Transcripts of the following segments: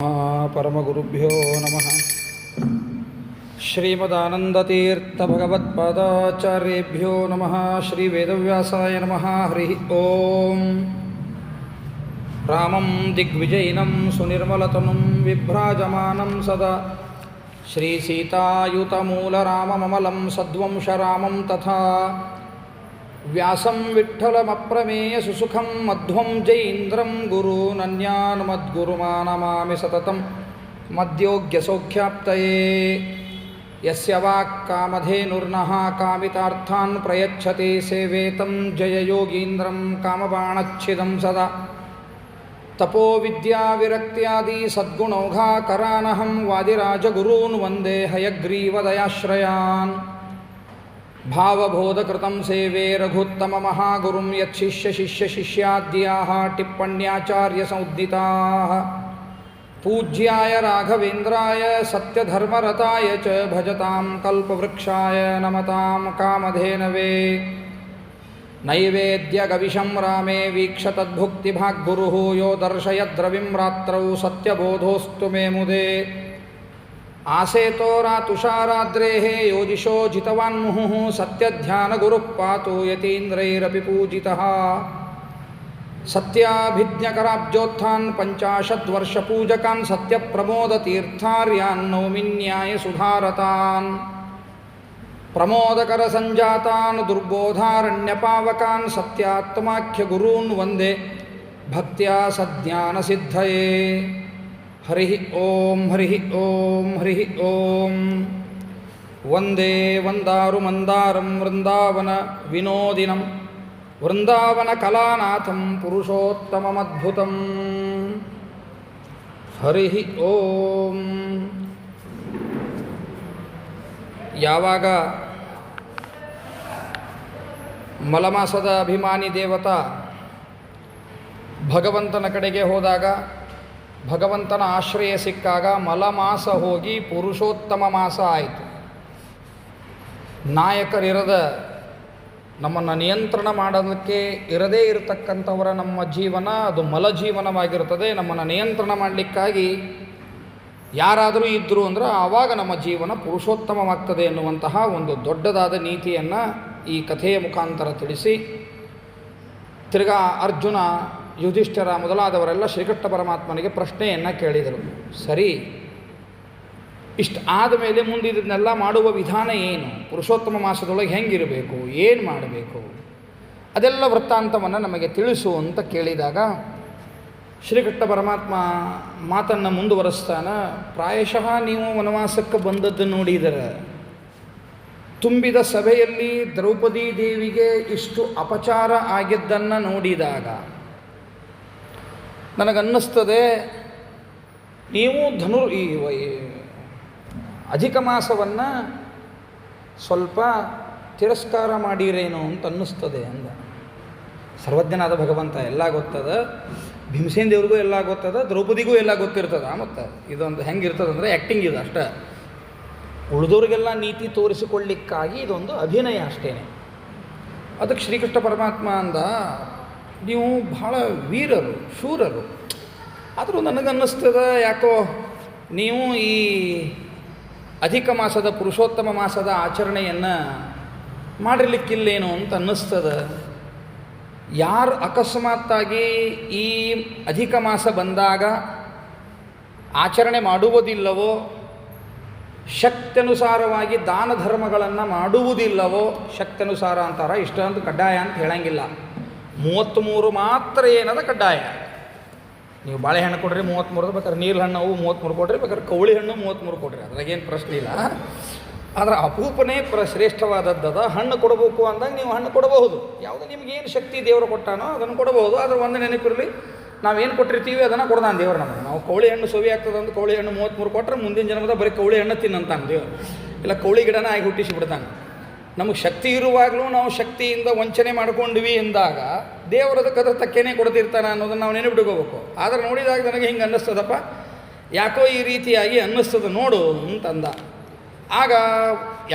परमगुरुभ्यो नमः। श्रीमदानन्दतीर्थभगवत्पादाचार्येभ्यो नमः। श्रीवेदव्यासाय नमः। हरिः ओम्। रामं दिग्विजयिनं सुनिर्मलतनुं विभ्राजमानं सदा श्रीसीतायुतमूलरामममलं सद्वंशरामं तथा व्यासं विठ्ठलमप्रमेयसुसुखं मध्वं जयीन्द्रं गुरूनन्यान् मद्गुरुमानमामि सततं मद्योग्यसौख्याप्तये। यस्य वाक्कामधेनुर्नः कामितार्थान् प्रयच्छति सेवेतं जययोगीन्द्रं कामबाणच्छिदं सदा। तपोविद्याविरक्त्यादि सद्गुणौघाकरानहं वादिराजगुरून् वन्दे हयग्रीवदयाश्रयान्। भावबोधकृतं सेवे रघुत्तममहागुरुं यच्छिष्यशिष्यशिष्याद्याः टिप्पण्याचार्यसंउद्दिताः। पूज्याय राघवेन्द्राय सत्यधर्मरताय च भजतां कल्पवृक्षाय नमतां कामधेनवे। नैवेद्यगविशं रामे वीक्ष तद्भुक्तिभाग्गुरुः यो दर्शयद्रविं रात्रौ सत्यबोधोऽस्तु मे मुदे। आसेतो रातुषाराद्रेः योजिषो जितवान्मुहुः सत्यध्यानगुरुः पातु यतीन्द्रैरपि पूजितः। सत्याभिज्ञकराब्जोत्थान् पञ्चाशद्वर्षपूजकान् सत्यप्रमोदतीर्थार्यान् नौमिन्यायसुधारतान्। प्रमोदकरसञ्जातान् दुर्बोधारण्यपावकान् सत्यात्माख्यगुरून् वन्दे भक्त्या सज्ञानसिद्धये। हरिः ओं हरिः ओं हरिः ओं। वन्दे वन्दारुमन्दारं वृन्दावन विनोदिनं वृन्दावनकलानाथं पुरुषोत्तममद्भुतं। हरिः ओं। ಯಾವಾಗ ಮಲಮಾಸದ ಅಭಿಮಾನಿ ದೇವತಾ ಭಗವಂತನ ಕಡೆಗೆ ಹೋದಾಗ, ಭಗವಂತನ ಆಶ್ರಯ ಸಿಕ್ಕಾಗ ಮಲಮಾಸ ಹೋಗಿ ಪುರುಷೋತ್ತಮ ಮಾಸ ಆಯಿತು. ನಾಯಕರಿರದ ನಮ್ಮನ್ನು ನಿಯಂತ್ರಣ ಮಾಡೋದಕ್ಕೆ ಇರದೇ ಇರತಕ್ಕಂಥವರ ನಮ್ಮ ಜೀವನ ಅದು ಮಲಜೀವನವಾಗಿರುತ್ತದೆ. ನಮ್ಮನ್ನು ನಿಯಂತ್ರಣ ಮಾಡಲಿಕ್ಕಾಗಿ ಯಾರಾದರೂ ಇದ್ದರು ಅಂದರೆ ಆವಾಗ ನಮ್ಮ ಜೀವನ ಪುರುಷೋತ್ತಮವಾಗ್ತದೆ ಎನ್ನುವಂತಹ ಒಂದು ದೊಡ್ಡದಾದ ನೀತಿಯನ್ನು ಈ ಕಥೆಯ ಮುಖಾಂತರ ತಿಳಿಸಿ, ತಿರ್ಗಾ ಅರ್ಜುನ, ಯುಧಿಷ್ಠಿರ ಮೊದಲಾದವರೆಲ್ಲ ಶ್ರೀಕೃಷ್ಣ ಪರಮಾತ್ಮನಿಗೆ ಪ್ರಶ್ನೆಯನ್ನು ಕೇಳಿದರು. ಸರಿ, ಇಷ್ಟು ಆದಮೇಲೆ ಮುಂದಿದ್ದನ್ನೆಲ್ಲ ಮಾಡುವ ವಿಧಾನ ಏನು, ಪುರುಷೋತ್ತಮ ಮಾಸದೊಳಗೆ ಹೆಂಗಿರಬೇಕು, ಏನು ಮಾಡಬೇಕು, ಅದೆಲ್ಲ ವೃತ್ತಾಂತವನ್ನು ನಮಗೆ ತಿಳಿಸು ಅಂತ ಕೇಳಿದಾಗ ಶ್ರೀಕೃಷ್ಣ ಪರಮಾತ್ಮ ಮಾತನ್ನು ಮುಂದುವರೆಸ್ತಾನೆ. ಪ್ರಾಯಶಃ ನೀವು ವನವಾಸಕ್ಕೆ ಬಂದದ್ದು ನೋಡಿದರೆ, ತುಂಬಿದ ಸಭೆಯಲ್ಲಿ ದ್ರೌಪದಿ ದೇವಿಗೆ ಇಷ್ಟು ಅಪಚಾರ ಆಗಿದ್ದನ್ನು ನೋಡಿದಾಗ ನನಗನ್ನಿಸ್ತದೆ, ನೀವು ಈ ಅಧಿಕ ಮಾಸವನ್ನು ಸ್ವಲ್ಪ ತಿರಸ್ಕಾರ ಮಾಡಿರೇನೋ ಅಂತ ಅನ್ನಿಸ್ತದೆ ಅಂದ. ಸರ್ವಜ್ಞನಾದ ಭಗವಂತ ಎಲ್ಲ ಗೊತ್ತದ, ಭೀಮಸೇನ ದೇವ್ರಿಗೂ ಎಲ್ಲ ಗೊತ್ತದ, ದ್ರೌಪದಿಗೂ ಎಲ್ಲ ಗೊತ್ತಿರ್ತದ. ಮತ್ತು ಇದೊಂದು ಹೆಂಗಿರ್ತದೆ ಅಂದರೆ ಆ್ಯಕ್ಟಿಂಗ್ ಇದು ಅಷ್ಟೇ, ಉಳಿದವ್ರಿಗೆಲ್ಲ ನೀತಿ ತೋರಿಸಿಕೊಳ್ಳಿಕ್ಕಾಗಿ ಇದೊಂದು ಅಭಿನಯ ಅಷ್ಟೇ. ಅದಕ್ಕೆ ಶ್ರೀಕೃಷ್ಣ ಪರಮಾತ್ಮ ಅಂದ, ನೀವು ಭಾಳ ವೀರರು, ಶೂರರು, ಆದರೂ ನನಗನ್ನಿಸ್ತದ ಯಾಕೋ ನೀವು ಈ ಅಧಿಕ ಮಾಸದ ಪುರುಷೋತ್ತಮ ಮಾಸದ ಆಚರಣೆಯನ್ನು ಮಾಡಿರ್ಲಿಕ್ಕಿಲ್ಲೇನೋ ಅಂತ ಅನ್ನಿಸ್ತದ. ಯಾರು ಅಕಸ್ಮಾತ್ತಾಗಿ ಈ ಅಧಿಕ ಮಾಸ ಬಂದಾಗ ಆಚರಣೆ ಮಾಡುವುದಿಲ್ಲವೋ, ಶಕ್ತ್ಯನುಸಾರವಾಗಿ ದಾನ ಧರ್ಮಗಳನ್ನು ಮಾಡುವುದಿಲ್ಲವೋ, ಶಕ್ತ್ಯನುಸಾರ ಅಂತಾರ, ಇಷ್ಟ ಅಂತ ಕಡ್ಡಾಯ ಅಂತ ಹೇಳಂಗಿಲ್ಲ, 33 ಮಾತ್ರ ಏನದ ಕಡ್ಡಾಯ. ನೀವು ಬಾಳೆಹಣ್ಣು ಕೊಡ್ರಿ 33, ಬೇಕಾದ್ರೆ ನೀರು ಹಣ್ಣು ಅವು 33 ಕೊಡ್ರಿ, ಬೇಕಾದ್ರೆ ಕವಳಿ ಹಣ್ಣು 33 ಕೊಡ್ರಿ, ಅದ್ರಾಗೇನು ಪ್ರಶ್ನೆ ಇಲ್ಲ. ಆದರೆ ಅಪೂಪನೇ ಶ್ರೇಷ್ಠವಾದದ್ದದ. ಹಣ್ಣು ಕೊಡಬೇಕು ಅಂದಾಗ ನೀವು ಹಣ್ಣು ಕೊಡಬಹುದು, ಯಾವುದು ನಿಮಗೇನು ಶಕ್ತಿ ದೇವರು ಕೊಟ್ಟಾನೋ ಅದನ್ನು ಕೊಡಬಹುದು. ಆದರೆ ಒಂದು ನೆನಪಿರಲಿ, ನಾವೇನು ಕೊಟ್ಟಿರ್ತೀವಿ ಅದನ್ನು ಕೊಡ್ದಾನ ದೇವರು ನಮಗೆ. ನಾವು ಕವಳಿ ಹಣ್ಣು ಸವಿ ಆಗ್ತದೆ ಅಂತ ಕವಳಿ ಹಣ್ಣು 33 ಕೊಟ್ಟರೆ ಮುಂದಿನ ಜನ್ಮದ ಬರೀ ಕವಳಿ ಹಣ್ಣು ತಿನ್ನಂತಾನೆ ದೇವರು, ಇಲ್ಲ ಕವಳಿ ಗಿಡನ ಆಗಿ ಹುಟ್ಟಿಸಿ ಬಿಡ್ತಾನೆ. ನಮಗೆ ಶಕ್ತಿ ಇರುವಾಗಲೂ ನಾವು ಶಕ್ತಿಯಿಂದ ವಂಚನೆ ಮಾಡ್ಕೊಂಡ್ವಿ ಎಂದಾಗ ದೇವರದಕ್ಕೆ ಅದ್ರ ತಕ್ಕೇನೆ ಕೊಡ್ತಿರ್ತಾನೆ ಅನ್ನೋದನ್ನು ನಾವು ನೆನಪಿಟ್ಕೋಬೇಕು. ಆದರೆ ನೋಡಿದಾಗ ನನಗೆ ಹಿಂಗೆ ಅನ್ನಿಸ್ತದಪ್ಪ, ಯಾಕೋ ಈ ರೀತಿಯಾಗಿ ಅನ್ನಿಸ್ತದೆ ನೋಡು ಅಂತಂದ. ಆಗ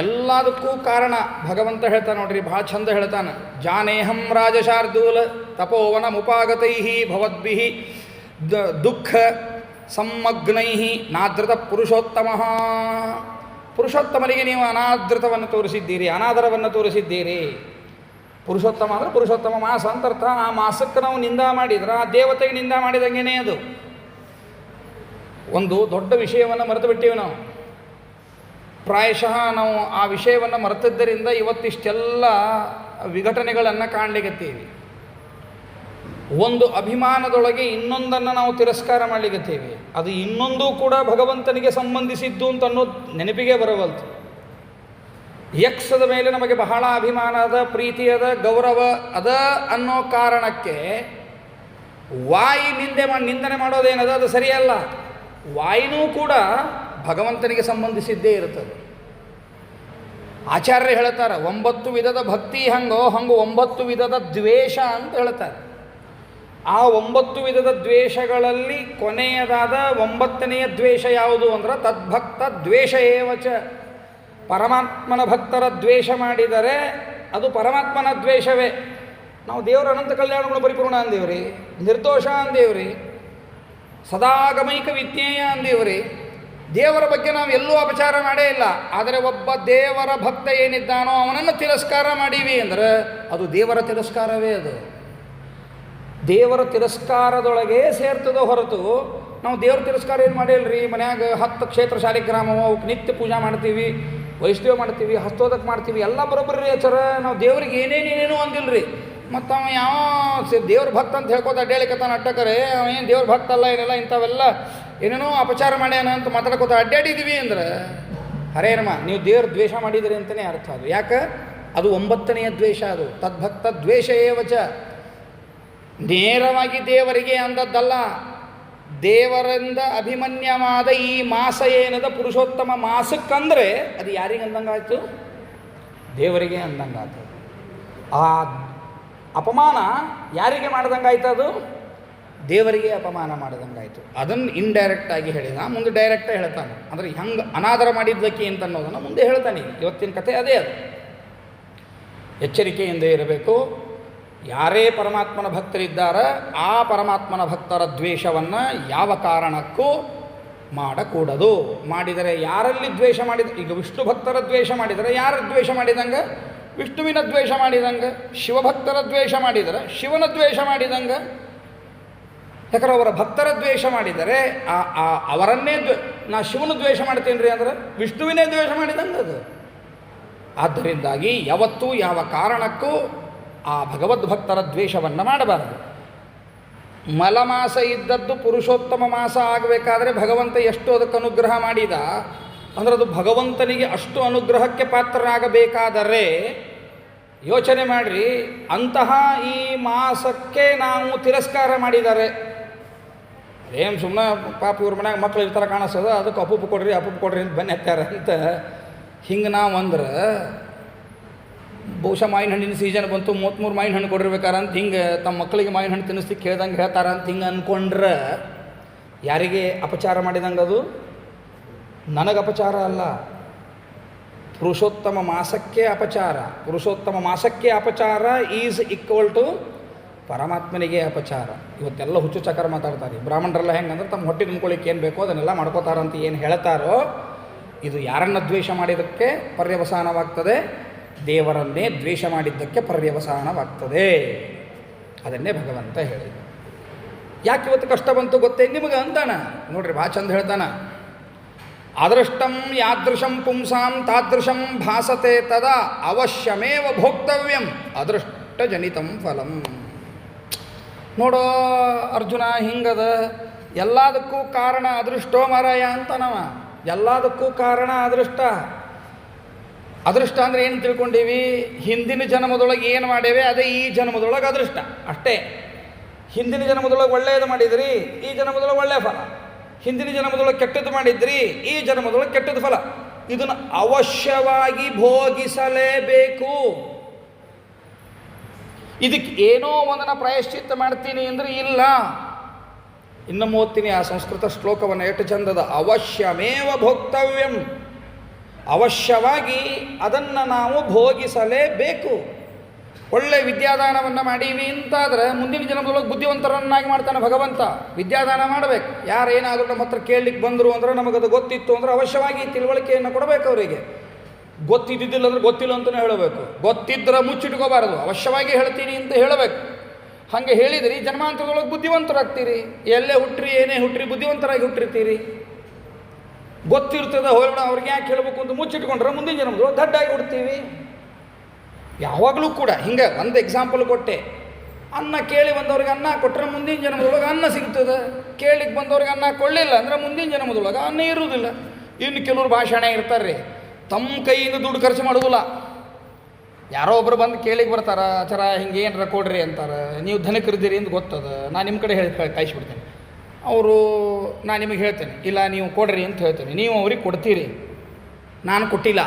ಎಲ್ಲದಕ್ಕೂ ಕಾರಣ ಭಗವಂತ ಹೇಳ್ತಾನೆ ನೋಡ್ರಿ, ಭಾಳ ಚಂದ ಹೇಳ್ತಾನೆ. ಜಾನೇಹಂ ರಾಜಶಾರ್ದೂಲ ತಪೋವನ ಮುಪಾಗತೈ ಭವದ್ಭಿ ದುಃಖ ಸಮ್ಮಗ್ನೈ ನಾದೃತ ಪುರುಷೋತ್ತಮ. ಪುರುಷೋತ್ತಮನಿಗೆ ನೀವು ಅನಾದೃತವನ್ನು ತೋರಿಸಿದ್ದೀರಿ, ಅನಾದರವನ್ನು ತೋರಿಸಿದ್ದೀರಿ. ಪುರುಷೋತ್ತಮ ಅಂದರೆ ಪುರುಷೋತ್ತಮ ಮಾಸ ಅಂತ ಅರ್ಥ. ಆ ಮಾಸಕ್ಕೆ ನಾವು ನಿಂದ ಮಾಡಿದ್ರೆ ಆ ದೇವತೆಗೆ ನಿಂದ ಮಾಡಿದಂಗೆನೇ ಅದು. ಒಂದು ದೊಡ್ಡ ವಿಷಯವನ್ನು ಮರೆತು ಬಿಟ್ಟೀವಿ ನಾವು. ಪ್ರಾಯಶಃ ನಾವು ಆ ವಿಷಯವನ್ನು ಮರೆತಿದ್ದರಿಂದ ಇವತ್ತಿಷ್ಟೆಲ್ಲ ವಿಘಟನೆಗಳನ್ನು ಕಾಣಲಿಕ್ಕತ್ತೀವಿ. ಒಂದು ಅಭಿಮಾನದೊಳಗೆ ಇನ್ನೊಂದನ್ನು ನಾವು ತಿರಸ್ಕಾರ ಮಾಡಲಿಕ್ಕತ್ತೀವಿ. ಅದು ಇನ್ನೊಂದು ಕೂಡ ಭಗವಂತನಿಗೆ ಸಂಬಂಧಿಸಿದ್ದು ಅಂತ ಅನ್ನೋದು ನೆನಪಿಗೆ ಬರವಲ್ತು. ಯಕ್ಷದ ಮೇಲೆ ನಮಗೆ ಬಹಳ ಅಭಿಮಾನ ಅದ, ಪ್ರೀತಿ ಅದ, ಗೌರವ ಅದ ಅನ್ನೋ ಕಾರಣಕ್ಕೆ ವಾಯಿ ನಿಂದನೆ ಮಾಡೋದೇನದ ಅದು ಸರಿಯಲ್ಲ. ವಾಯಿನೂ ಕೂಡ ಭಗವಂತನಿಗೆ ಸಂಬಂಧಿಸಿದ್ದೇ ಇರುತ್ತದೆ. ಆಚಾರ್ಯರು ಹೇಳ್ತಾರೆ 9 ವಿಧದ ಭಕ್ತಿ ಹಂಗೋ 9 ವಿಧದ ದ್ವೇಷ ಅಂತ ಹೇಳ್ತಾರೆ. ಆ 9 ವಿಧದ ದ್ವೇಷಗಳಲ್ಲಿ ಕೊನೆಯದಾದ 9ನೆಯ ದ್ವೇಷ ಯಾವುದು ಅಂದ್ರೆ ತದ್ಭಕ್ತ ದ್ವೇಷ ಏವಚ. ಪರಮಾತ್ಮನ ಭಕ್ತರ ದ್ವೇಷ ಮಾಡಿದರೆ ಅದು ಪರಮಾತ್ಮನ ದ್ವೇಷವೇ. ನಾವು ದೇವರ ಅನಂತ ಕಲ್ಯಾಣಗಳು ಪರಿಪೂರ್ಣ ಅಂದೇವ್ರಿ, ನಿರ್ದೋಷ ಅಂದೇವ್ರಿ, ಸದಾಗಮೈಕ ವಿಜ್ಞೇಯ ಅಂದೇವ್ರಿ. ದೇವರ ಬಗ್ಗೆ ನಾವು ಎಲ್ಲೂ ಅಪಚಾರ ಮಾಡೇ ಇಲ್ಲ. ಆದರೆ ಒಬ್ಬ ದೇವರ ಭಕ್ತ ಏನಿದ್ದಾನೋ ಅವನನ್ನು ತಿರಸ್ಕಾರ ಮಾಡೀವಿ ಅಂದರೆ ಅದು ದೇವರ ತಿರಸ್ಕಾರವೇ. ಅದು ದೇವರ ತಿರಸ್ಕಾರದೊಳಗೆ ಸೇರ್ತದೋ ಹೊರತು ನಾವು ದೇವರ ತಿರಸ್ಕಾರ ಏನು ಮಾಡಿಲ್ರಿ. ಮನ್ಯಾಗ 10 ಕ್ಷೇತ್ರ ಶಾಲಿಗ್ರಾಮವ ಅವಕ್ಕೆ ನಿತ್ಯ ಪೂಜಾ ಮಾಡ್ತೀವಿ, ವೈಷ್ಣವ ಮಾಡ್ತೀವಿ, ಹಸ್ತೋದಕ್ಕೆ ಮಾಡ್ತೀವಿ, ಎಲ್ಲ ಬರೋಬ್ಬರಿ ಆಚಾರ. ನಾವು ದೇವ್ರಿಗೆ ಏನೇನೇನೇನೂ ಅಂದಿಲ್ರಿ. ಮತ್ತು ಅವ ಯಾವ ದೇವ್ರ ಭಕ್ತ ಅಂತ ಹೇಳ್ಕೋತ ಅಡ್ಡಾಳಿಕತ್ತಾನ ಅಡ್ಡಕರೆ ಅವ ಏನು ದೇವ್ರ ಭಕ್ತ ಅಲ್ಲ, ಏನೆಲ್ಲ ಇಂಥವೆಲ್ಲ ಏನೇನೋ ಅಪಚಾರ ಮಾಡ್ಯಾನ ಅಂತ ಮಾತಾಡ್ಕೋತ ಅಡ್ಡಾಡಿದ್ದೀವಿ ಅಂದ್ರೆ ಹರೇನಮ್ಮ ನೀವು ದೇವ್ರ ದ್ವೇಷ ಮಾಡಿದಿರಿ ಅಂತಲೇ ಅರ್ಥ. ಅದು ಯಾಕೆ? ಅದು 9ನೆಯ ದ್ವೇಷ. ಅದು ತದ್ಭಕ್ತ ದ್ವೇಷ ಏವಚ. ನೇರವಾಗಿ ದೇವರಿಗೆ ಅಂದದ್ದಲ್ಲ. ದೇವರಿಂದ ಅಭಿಮನ್ಯವಾದ ಈ ಮಾಸ ಏನದ ಪುರುಷೋತ್ತಮ ಮಾಸಕ್ಕಂದರೆ ಅದು ಯಾರಿಗೆ ಅಂದಂಗಾಯ್ತು? ದೇವರಿಗೆ ಅಂದಂಗಾಯ್ತು. ಆ ಅಪಮಾನ ಯಾರಿಗೆ ಮಾಡ್ದಂಗಾಯ್ತು? ಅದು ದೇವರಿಗೆ ಅಪಮಾನ ಮಾಡಿದಂಗಾಯ್ತು. ಅದನ್ನು ಇಂಡೈರೆಕ್ಟಾಗಿ ಹೇಳಿದ, ಮುಂದೆ ಡೈರೆಕ್ಟಾಗಿ ಹೇಳ್ತಾನೆ. ಅಂದರೆ ಹೆಂಗೆ ಅನಾದರ ಮಾಡಿದ್ದಕ್ಕೆ ಅಂತ ಅನ್ನೋದನ್ನು ಮುಂದೆ ಹೇಳ್ತಾನೆ. ಇವತ್ತಿನ ಕಥೆ ಅದೇ. ಅದು ಎಚ್ಚರಿಕೆಯಿಂದ ಇರಬೇಕು. ಯಾರೇ ಪರಮಾತ್ಮನ ಭಕ್ತರಿದ್ದಾರೆ ಆ ಪರಮಾತ್ಮನ ಭಕ್ತರ ದ್ವೇಷವನ್ನು ಯಾವ ಕಾರಣಕ್ಕೂ ಮಾಡಕೂಡದು. ಮಾಡಿದರೆ ಯಾರಲ್ಲಿ ದ್ವೇಷ ಮಾಡಿದ, ಈಗ ವಿಷ್ಣು ಭಕ್ತರ ದ್ವೇಷ ಮಾಡಿದರೆ ಯಾರ ದ್ವೇಷ ಮಾಡಿದಂಗೆ? ವಿಷ್ಣುವಿನ ದ್ವೇಷ ಮಾಡಿದಂಗೆ. ಶಿವಭಕ್ತರ ದ್ವೇಷ ಮಾಡಿದರೆ ಶಿವನ ದ್ವೇಷ ಮಾಡಿದಂಗೆ. ಯಾಕಂದ್ರೆ ಅವರ ಭಕ್ತರ ದ್ವೇಷ ಮಾಡಿದರೆ ಅವರನ್ನೇ ನಾ ಶಿವನ ದ್ವೇಷ ಮಾಡ್ತೀನಿ ರೀ ಅಂದ್ರೆ ವಿಷ್ಣುವಿನೇ ದ್ವೇಷ ಮಾಡಿದಂಗೆ ಅದು. ಆದ್ದರಿಂದಾಗಿ ಯಾವತ್ತೂ ಯಾವ ಕಾರಣಕ್ಕೂ ಆ ಭಗವದ್ಭಕ್ತರ ದ್ವೇಷವನ್ನು ಮಾಡಬಾರದು. ಮಲಮಾಸ ಇದ್ದದ್ದು ಪುರುಷೋತ್ತಮ ಮಾಸ ಆಗಬೇಕಾದ್ರೆ ಭಗವಂತ ಎಷ್ಟು ಅದಕ್ಕೆ ಅನುಗ್ರಹ ಮಾಡಿದ ಅಂದರೆ ಅದು ಭಗವಂತನಿಗೆ ಅಷ್ಟು ಅನುಗ್ರಹಕ್ಕೆ ಪಾತ್ರರಾಗಬೇಕಾದರೆ ಯೋಚನೆ ಮಾಡಿರಿ. ಅಂತಹ ಈ ಮಾಸಕ್ಕೆ ನಾವು ತಿರಸ್ಕಾರ ಮಾಡಿದ್ದಾರೆ. ಏನು ಸುಮ್ಮನೆ ಪಾಪ ಇವ್ರ ಮನ್ಯಾಗ ಮಕ್ಳು ಇರ್ತಾರೆ ಕಾಣಿಸ್ತದ, ಅದಕ್ಕೆ ಅಪ್ಪುಪ್ಪು ಕೊಡ್ರಿ ಅಂತ ಬನ್ನಿ ಹತ್ತಾರ ಅಂತ ಹಿಂಗೆ ನಾವು ಅಂದ್ರೆ ಬಹುಶಃ ಮಾವಿನ ಹಣ್ಣಿನ ಸೀಸನ್ ಬಂತು, 33 ಮಾವಿನ ಹಣ್ಣು ಕೊಡಿರ್ಬೇಕಾರ ಅಂತ ಹಿಂಗೆ ತಮ್ಮ ಮಕ್ಕಳಿಗೆ ಮಾವಿನ ಹಣ್ಣು ತಿನ್ನಿಸ್ಲಿಕ್ಕೆ ಹೇಳ್ದಂಗೆ ಹೇಳ್ತಾರ ಅಂತ ಹಿಂಗೆ ಅಂದ್ಕೊಂಡ್ರೆ ಯಾರಿಗೆ ಅಪಚಾರ ಮಾಡಿದಂಗೆ? ಅದು ನನಗೆ ಅಪಚಾರ ಅಲ್ಲ, ಪುರುಷೋತ್ತಮ ಮಾಸಕ್ಕೆ ಅಪಚಾರ. ಪುರುಷೋತ್ತಮ ಮಾಸಕ್ಕೆ ಅಪಚಾರ ಈಸ್ ಈಕ್ವಲ್ ಟು ಪರಮಾತ್ಮನಿಗೆ ಅಪಚಾರ. ಇವತ್ತೆಲ್ಲ ಹುಚ್ಚು ಚಕ್ರ ಮಾತಾಡ್ತಾರೆ. ಬ್ರಾಹ್ಮಣರೆಲ್ಲ ಹೆಂಗಂದ್ರೆ ತಮ್ಮ ಹೊಟ್ಟೆ ತುಂಬ್ಕೊಳ್ಳಿಕ್ಕೆ ಏನು ಬೇಕೋ ಅದನ್ನೆಲ್ಲ ಮಾಡ್ಕೋತಾರಂತ ಏನು ಹೇಳ್ತಾರೋ ಇದು ಯಾರನ್ನು ದ್ವೇಷ ಮಾಡಿದ್ದಕ್ಕೆ ಪರ್ಯವಸಾನವಾಗ್ತದೆ? ದೇವರನ್ನೇ ದ್ವೇಷ ಮಾಡಿದ್ದಕ್ಕೆ ಪರ್ಯವಸಾನವಾಗ್ತದೆ. ಅದನ್ನೇ ಭಗವಂತ ಹೇಳಿದ. ಯಾಕೆ ಇವತ್ತು ಕಷ್ಟ ಬಂತು ಗೊತ್ತೇ ನಿಮಗೆ ಅಂತಾನ ನೋಡ್ರಿ, ಭಾಳ ಚಂದ ಹೇಳ್ತಾನ. ಅದೃಷ್ಟಂ ಯಾದೃಶಂ ಪುಂಸಾಂ ತಾದೃಶಂ ಭಾಸತೆ ತದಾ ಅವಶ್ಯಮೇವ ಭೋಕ್ತವ್ಯಂ ಅದೃಷ್ಟಜನಿತಂ ಫಲಂ. ನೋಡೋ ಅರ್ಜುನ, ಹಿಂಗದ ಎಲ್ಲದಕ್ಕೂ ಕಾರಣ ಅದೃಷ್ಟೋ ಮಾರಾಯ ಅಂತನವ. ಎಲ್ಲದಕ್ಕೂ ಕಾರಣ ಅದೃಷ್ಟ. ಅದೃಷ್ಟ ಅಂದರೆ ಏನು ತಿಳ್ಕೊಂಡೀವಿ? ಹಿಂದಿನ ಜನ್ಮದೊಳಗೆ ಏನು ಮಾಡೇವೆ ಅದೇ ಈ ಜನ್ಮದೊಳಗೆ ಅದೃಷ್ಟ ಅಷ್ಟೇ. ಹಿಂದಿನ ಜನ್ಮದೊಳಗೆ ಒಳ್ಳೆಯದು ಮಾಡಿದ್ರಿ, ಈ ಜನ್ಮದೊಳಗೆ ಒಳ್ಳೆಯ ಫಲ. ಹಿಂದಿನ ಜನ್ಮದೊಳಗೆ ಕೆಟ್ಟದ್ದು ಮಾಡಿದ್ರಿ, ಈ ಜನ್ಮದೊಳಗೆ ಕೆಟ್ಟದ್ದು ಫಲ. ಇದನ್ನು ಅವಶ್ಯವಾಗಿ ಭೋಗಿಸಲೇಬೇಕು. ಇದಕ್ಕೆ ಏನೋ ಒಂದನ್ನು ಪ್ರಾಯಶ್ಚಿತ್ತ ಮಾಡ್ತೀನಿ ಅಂದರೆ ಇಲ್ಲ. ಇನ್ನೊಮ್ಮೆ ಓದ್ತೀನಿ ಆ ಸಂಸ್ಕೃತ ಶ್ಲೋಕವನ್ನು, ಎಷ್ಟು ಚಂದದ. ಅವಶ್ಯಮೇವ ಭೋಕ್ತವ್ಯಂ. ಅವಶ್ಯವಾಗಿ ಅದನ್ನು ನಾವು ಭೋಗಿಸಲೇಬೇಕು. ಒಳ್ಳೆ ವಿದ್ಯಾದಾನವನ್ನು ಮಾಡೀವಿ ಅಂತಾದರೆ ಮುಂದಿನ ಜನ್ಮದೊಳಗೆ ಬುದ್ಧಿವಂತರನ್ನಾಗಿ ಮಾಡ್ತಾನೆ ಭಗವಂತ. ವಿದ್ಯಾದಾನ ಮಾಡಬೇಕು. ಯಾರೇನಾದರೂ ನಮ್ಮ ಹತ್ರ ಕೇಳಲಿಕ್ಕೆ ಬಂದರು ಅಂದರೆ ನಮಗದು ಗೊತ್ತಿತ್ತು ಅಂದರೆ ಅವಶ್ಯವಾಗಿ ತಿಳುವಳಿಕೆಯನ್ನು ಕೊಡಬೇಕು ಅವರಿಗೆ. ಗೊತ್ತಿದ್ದಿದ್ದಿಲ್ಲ ಅಂದರೆ ಗೊತ್ತಿಲ್ಲ ಅಂತಲೇ ಹೇಳಬೇಕು. ಗೊತ್ತಿದ್ದರೆ ಮುಚ್ಚಿಟ್ಕೋಬಾರದು, ಅವಶ್ಯವಾಗಿ ಹೇಳ್ತೀನಿ ಅಂತ ಹೇಳಬೇಕು. ಹಾಗೆ ಹೇಳಿದ್ರಿ ಜನ್ಮಾಂತರದೊಳಗೆ ಬುದ್ಧಿವಂತರಾಗ್ತೀರಿ. ಎಲ್ಲೇ ಹುಟ್ಟ್ರಿ ಏನೇ ಹುಟ್ಟ್ರಿ ಬುದ್ಧಿವಂತರಾಗಿ ಹುಟ್ಟಿರ್ತೀರಿ. ಗೊತ್ತಿರ್ತದೆ ಹೋಗೋಣ ಅವ್ರಿಗೆ ಯಾಕೆ ಹೇಳಬೇಕು ಅಂತ ಮುಚ್ಚಿಟ್ಕೊಂಡ್ರೆ ಮುಂದಿನ ಜನ್ಮದೊಳಗೆ ದಡ್ಡಾಗಿ ಹುಡ್ತೀವಿ. ಯಾವಾಗಲೂ ಕೂಡ ಹಿಂಗೆ ಒಂದು ಎಕ್ಸಾಂಪಲ್ ಕೊಟ್ಟೆ. ಅನ್ನ ಕೇಳಿ ಬಂದವ್ರಿಗೆ ಅನ್ನ ಕೊಟ್ಟರೆ ಮುಂದಿನ ಜನ್ಮದೊಳಗೆ ಅನ್ನ ಸಿಗ್ತದೆ. ಕೇಳಿಕ್ಕೆ ಬಂದವ್ರಿಗೆ ಅನ್ನ ಕೊಡಲಿಲ್ಲ ಅಂದರೆ ಮುಂದಿನ ಜನ್ಮದೊಳಗೆ ಅನ್ನ ಇರುವುದಿಲ್ಲ. ಇನ್ನು ಕೆಲವರು ಭಾಷಣ ಇರ್ತಾರೆ ರೀ, ತಮ್ಮ ಕೈಯಿಂದ ದುಡ್ಡು ಖರ್ಚು ಮಾಡೋದಿಲ್ಲ. ಯಾರೋ ಒಬ್ಬರು ಬಂದು ಕೇಳಿಗೆ ಬರ್ತಾರೆ, ಆಚಾರ ಹಿಂಗೆ ಏನರ ಕೊಡ್ರಿ ಅಂತಾರೆ. ನೀವು ಧನಕರಿದ್ದೀರಿ ಅಂತ ಗೊತ್ತದ, ನಾನು ನಿಮ್ಮ ಕಡೆ ಹೇಳಿ ಕಾಯಿಸ್ಬಿಡ್ತೇನೆ. ಅವರು ನಾನು ನಿಮಗೆ ಹೇಳ್ತೇನೆ, ಇಲ್ಲ ನೀವು ಕೊಡ್ರಿ ಅಂತ ಹೇಳ್ತೇನೆ. ನೀವು ಅವ್ರಿಗೆ ಕೊಡ್ತೀರಿ, ನಾನು ಕೊಟ್ಟಿಲ್ಲ,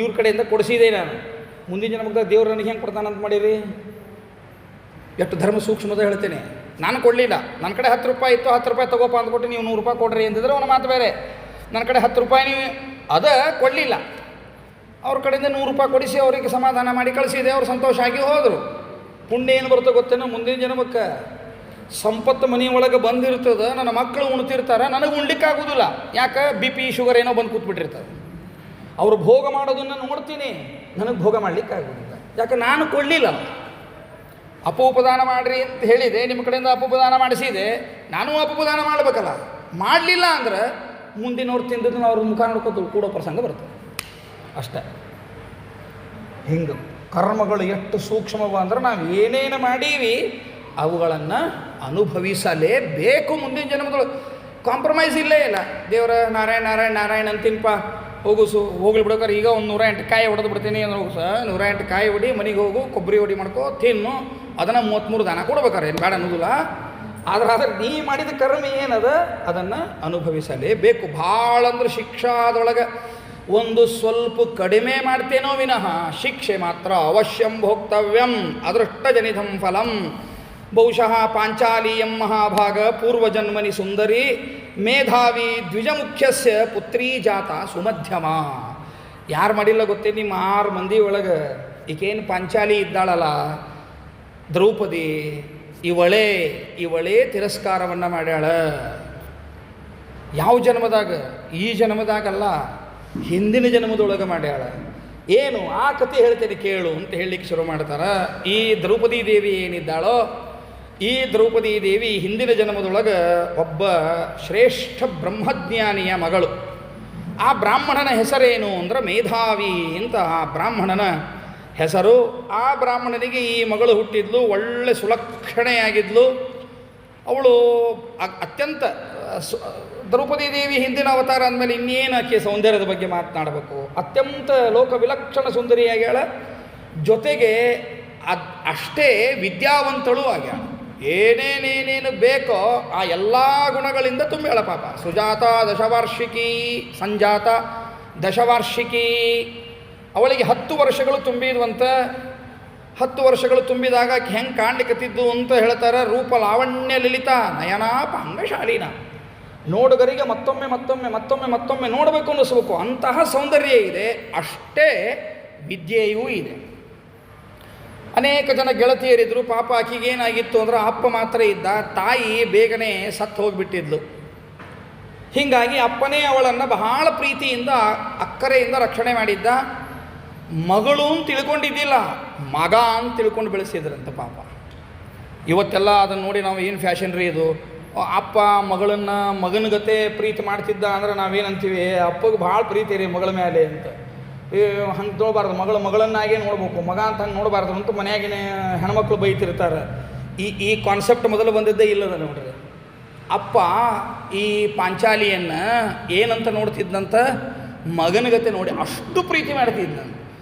ಇವ್ರ ಕಡೆಯಿಂದ ಕೊಡಿಸಿದೆ. ನಾನು ಮುಂದಿನ ಜನ್ಮದಾಗ ದೇವ್ರು ನನಗೆ ಹೆಂಗೆ ಕೊಡ್ತಾನಂತ ಮಾಡಿರಿ. ಎಷ್ಟು ಧರ್ಮ ಸೂಕ್ಷ್ಮದ ಹೇಳ್ತೇನೆ. ನಾನು ಕೊಡಲಿಲ್ಲ, ನನ್ನ ಕಡೆ 10 ರೂಪಾಯಿ ಇತ್ತು, 10 ರೂಪಾಯಿ ತೊಗೋಪ ಅಂದ್ಕೊಟ್ಟು ನೀವು 100 ರೂಪಾಯಿ ಕೊಡ್ರಿ ಅಂತಿದ್ರೆ ಅವನ ಮಾತು ಬೇರೆ. ನನ್ನ ಕಡೆ 10 ರೂಪಾಯಿ ನೀವು ಕೊಡಲಿಲ್ಲ, ಅವ್ರ ಕಡೆಯಿಂದ 100 ರೂಪಾಯಿ ಕೊಡಿಸಿ ಅವರಿಗೆ ಸಮಾಧಾನ ಮಾಡಿ ಕಳಿಸಿದೆ. ಅವ್ರು ಸಂತೋಷ ಆಗಿ ಹೋದರು. ಪುಣ್ಯ ಏನು ಬರ್ತೋ ಗೊತ್ತೇನೋ, ಮುಂದಿನ ಜನ್ಮಕ್ಕೆ ಸಂಪತ್ತು ಮನೆಯೊಳಗೆ ಬಂದಿರ್ತದೆ. ನನ್ನ ಮಕ್ಕಳು ಉಣ್ತಿರ್ತಾರೆ, ನನಗೆ ಉಣ್ಲಿಕ್ಕಾಗೋದಿಲ್ಲ. ಯಾಕೆ BP ಶುಗರ್ ಏನೋ ಬಂದು ಕೂತ್ಬಿಟ್ಟಿರ್ತಾರೆ. ಅವರು ಭೋಗ ಮಾಡೋದನ್ನು ನೋಡ್ತೀನಿ, ನನಗೆ ಭೋಗ ಮಾಡಲಿಕ್ಕಾಗೋದಿಲ್ಲ. ಯಾಕೆ ನಾನು ಕೊಡಲಿಲ್ಲ. ಅಪೋಪದಾನ ಮಾಡಿರಿ ಅಂತ ಹೇಳಿದೆ, ನಿಮ್ಮ ಕಡೆಯಿಂದ ಅಪೋಪದಾನ ಮಾಡಿಸಿದೆ, ನಾನು ಅಪೋಪದಾನ ಮಾಡಬೇಕಲ್ಲ. ಮಾಡಲಿಲ್ಲ ಅಂದ್ರೆ ಮುಂದಿನವ್ರು ತಿಂದದನ್ನು ಅವ್ರ ಮುಖ ನೋಡ್ಕೊಂಡು ಕೂಡೋ ಪ್ರಸಂಗ ಬರ್ತದೆ ಅಷ್ಟೇ. ಹಿಂಗೆ ಕರ್ಮಗಳು ಎಷ್ಟು ಸೂಕ್ಷ್ಮವ ಅಂದ್ರೆ ನಾವು ಏನೇನು ಮಾಡೀವಿ ಅವುಗಳನ್ನು ಅನುಭವಿಸಲೇಬೇಕು. ಮುಂದಿನ ಜನ್ಮದೊಳಗೆ ಕಾಂಪ್ರಮೈಸ್ ಇಲ್ಲೇ ಇಲ್ಲ. ದೇವರ ನಾರಾಯಣ ನಾರಾಯಣ ನಾರಾಯಣ ಅಂತೀನಪ್ಪ, ಹೋಗ್ಲಿ ಬಿಡೋಕ್ರೆ ಈಗ ಒಂದು 108 ಕಾಯಿ ಹೊಡೆದು ಬಿಡ್ತೀನಿ ಅಂದ್ರೆ ಹೋಗು 108 ಕಾಯಿ ಹೊಡಿ, ಮನೆಗೆ ಹೋಗು, ಕೊಬ್ಬರಿ ಹೊಡಿ ಮಾಡ್ಕೋ, ತಿನ್ನು, ಅದನ್ನು 33 ದಾನ ಕೊಡ್ಬೇಕಾರೆ ಏನು ಬೇಡ ಅನ್ನೋದಿಲ್ಲ. ಆದ್ರೆ ನೀ ಮಾಡಿದ ಕರ್ಮ ಏನದ ಅದನ್ನು ಅನುಭವಿಸಲೇಬೇಕು. ಭಾಳ ಅಂದ್ರೆ ಶಿಕ್ಷಾದೊಳಗೆ ಒಂದು ಸ್ವಲ್ಪ ಕಡಿಮೆ ಮಾಡ್ತೇನೋ ವಿನಃ ಶಿಕ್ಷೆ ಮಾತ್ರ ಅವಶ್ಯಂ ಭೋಕ್ತವ್ಯಂ ಅದೃಷ್ಟ ಜನಿತಂ ಫಲಂ. ಬಹುಶಃ ಪಾಂಚಾಲೀಯಂ ಮಹಾಭಾಗ ಪೂರ್ವಜನ್ಮನಿ ಸುಂದರಿ ಮೇಧಾವಿ ದ್ವಿಜಮುಖ್ಯಸ್ಯ ಪುತ್ರೀ ಜಾತ ಸುಮಧ್ಯಮ. ಯಾರು ಮಾಡಿಲ್ಲ ಗೊತ್ತೇ, ನಿಮ್ಮ 6 ಮಂದಿ ಒಳಗೆ ಈಗೇನು ಪಾಂಚಾಲಿ ಇದ್ದಾಳಲ್ಲ ದ್ರೌಪದಿ, ಇವಳೇ ತಿರಸ್ಕಾರವನ್ನು ಮಾಡ್ಯಾಳ. ಯಾವ ಜನ್ಮದಾಗ? ಈ ಜನ್ಮದಾಗಲ್ಲ, ಹಿಂದಿನ ಜನ್ಮದೊಳಗೆ ಮಾಡ್ಯಾಳ. ಏನು ಆ ಕಥೆ ಹೇಳ್ತೇನೆ ಕೇಳು ಅಂತ ಹೇಳಲಿಕ್ಕೆ ಶುರು ಮಾಡ್ತಾರೆ. ಈ ದ್ರೌಪದಿ ದೇವಿ ಏನಿದ್ದಾಳೋ, ಈ ದ್ರೌಪದಿ ದೇವಿ ಹಿಂದಿನ ಜನ್ಮದೊಳಗೆ ಒಬ್ಬ ಶ್ರೇಷ್ಠ ಬ್ರಹ್ಮಜ್ಞಾನಿಯ ಮಗಳು. ಆ ಬ್ರಾಹ್ಮಣನ ಹೆಸರೇನು ಅಂದ್ರೆ ಮೇಧಾವಿ ಅಂತ ಆ ಬ್ರಾಹ್ಮಣನ ಹೆಸರು. ಆ ಬ್ರಾಹ್ಮಣನಿಗೆ ಈ ಮಗಳು ಹುಟ್ಟಿದ್ಲು, ಒಳ್ಳೆ ಸುಲಕ್ಷಣೆಯಾಗಿದ್ಲು. ಅವಳು ಅತ್ಯಂತ ದ್ರೌಪದಿ ದೇವಿ ಹಿಂದಿನ ಅವತಾರ ಅಂದಮೇಲೆ ಇನ್ನೇನು ಆಕೆ ಸೌಂದರ್ಯದ ಬಗ್ಗೆ ಮಾತನಾಡಬೇಕು. ಅತ್ಯಂತ ಲೋಕ ವಿಲಕ್ಷಣ ಸುಂದರಿಯಾಗ್ಯಾಳ, ಜೊತೆಗೆ ಅಷ್ಟೇ ವಿದ್ಯಾವಂತಳು ಆಗ್ಯಾಳ. ಏನೇನೇನೇನು ಬೇಕೋ ಆ ಎಲ್ಲ ಗುಣಗಳಿಂದ ತುಂಬ್ಯಾಳ ಪಾಪ. ಸುಜಾತ ದಶವಾರ್ಷಿಕಿ, ಸಂಜಾತ ದಶವಾರ್ಷಿಕಿ. ಅವಳಿಗೆ 10 ವರ್ಷಗಳು ತುಂಬಿದ್ವಂತ. 10 ವರ್ಷಗಳು ತುಂಬಿದಾಗ ಹೆಂಗೆ ಕಾಣ್ಲಿಕ್ಕತ್ತಿದ್ದು ಅಂತ ಹೇಳ್ತಾರೆ. ರೂಪ ಲಾವಣ್ಯ ಲಲಿತ ನಯನಾಪ ಅಂಗಶಾಲಿನ. ನೋಡುಗರಿಗೆ ಮತ್ತೊಮ್ಮೆ ಮತ್ತೊಮ್ಮೆ ಮತ್ತೊಮ್ಮೆ ಮತ್ತೊಮ್ಮೆ ನೋಡಬೇಕು ಅನ್ನಿಸ್ಬೇಕು, ಅಂತಹ ಸೌಂದರ್ಯ ಇದೆ. ಅಷ್ಟೇ ವಿದ್ಯೆಯೂ ಇದೆ. ಅನೇಕ ಜನ ಗೆಳತಿಯರಿದ್ದರು. ಪಾಪ ಆಕೆಗೇನಾಗಿತ್ತು ಅಂದ್ರೆ ಅಪ್ಪ ಮಾತ್ರ ಇದ್ದ, ತಾಯಿ ಬೇಗನೆ ಸತ್ತು ಹೋಗಿಬಿಟ್ಟಿದ್ಲು. ಹೀಗಾಗಿ ಅಪ್ಪನೇ ಅವಳನ್ನು ಬಹಳ ಪ್ರೀತಿಯಿಂದ ಅಕ್ಕರೆಯಿಂದ ರಕ್ಷಣೆ ಮಾಡಿದ್ದ. ಮಗಳು ಅಂತ ತಿಳ್ಕೊಂಡಿದ್ದಿಲ್ಲ, ಮಗ ಅಂತ ತಿಳ್ಕೊಂಡು ಬೆಳೆಸಿದ್ರಂತ ಪಾಪ. ಇವತ್ತೆಲ್ಲ ಅದನ್ನು ನೋಡಿ ನಾವು ಏನು ಫ್ಯಾಷನ್ ರೀ ಇದು, ಅಪ್ಪ ಮಗಳನ್ನು ಮಗನ ಗತೆ ಪ್ರೀತಿ ಮಾಡ್ತಿದ್ದ ಅಂದ್ರೆ ನಾವೇನಂತೀವಿ, ಅಪ್ಪಗೆ ಭಾಳ ಪ್ರೀತಿ ರೀ ಮಗಳ ಮೇಲೆ ಅಂತ. ಹಂಗೆ ನೋಡಬಾರ್ದು, ಮಗಳನ್ನಾಗೇ ನೋಡ್ಬೇಕು, ಮಗ ಅಂತ ಹಂಗೆ ನೋಡಬಾರ್ದು ಅಂತ ಮನೆಯಾಗಿನ ಹೆಣ್ಮಕ್ಳು ಬೈತಿರ್ತಾರೆ. ಈ ಕಾನ್ಸೆಪ್ಟ್ ಮೊದಲು ಬಂದಿದ್ದೇ ಇಲ್ಲದ ನೋಡ್ರಿ. ಅಪ್ಪ ಈ ಪಾಂಚಾಲಿಯನ್ನು ಏನಂತ ನೋಡ್ತಿದ್ದಂತ, ಮಗನ ಗತೆ ನೋಡಿ ಅಷ್ಟು ಪ್ರೀತಿ ಮಾಡ್ತಿದ್ದಂತ.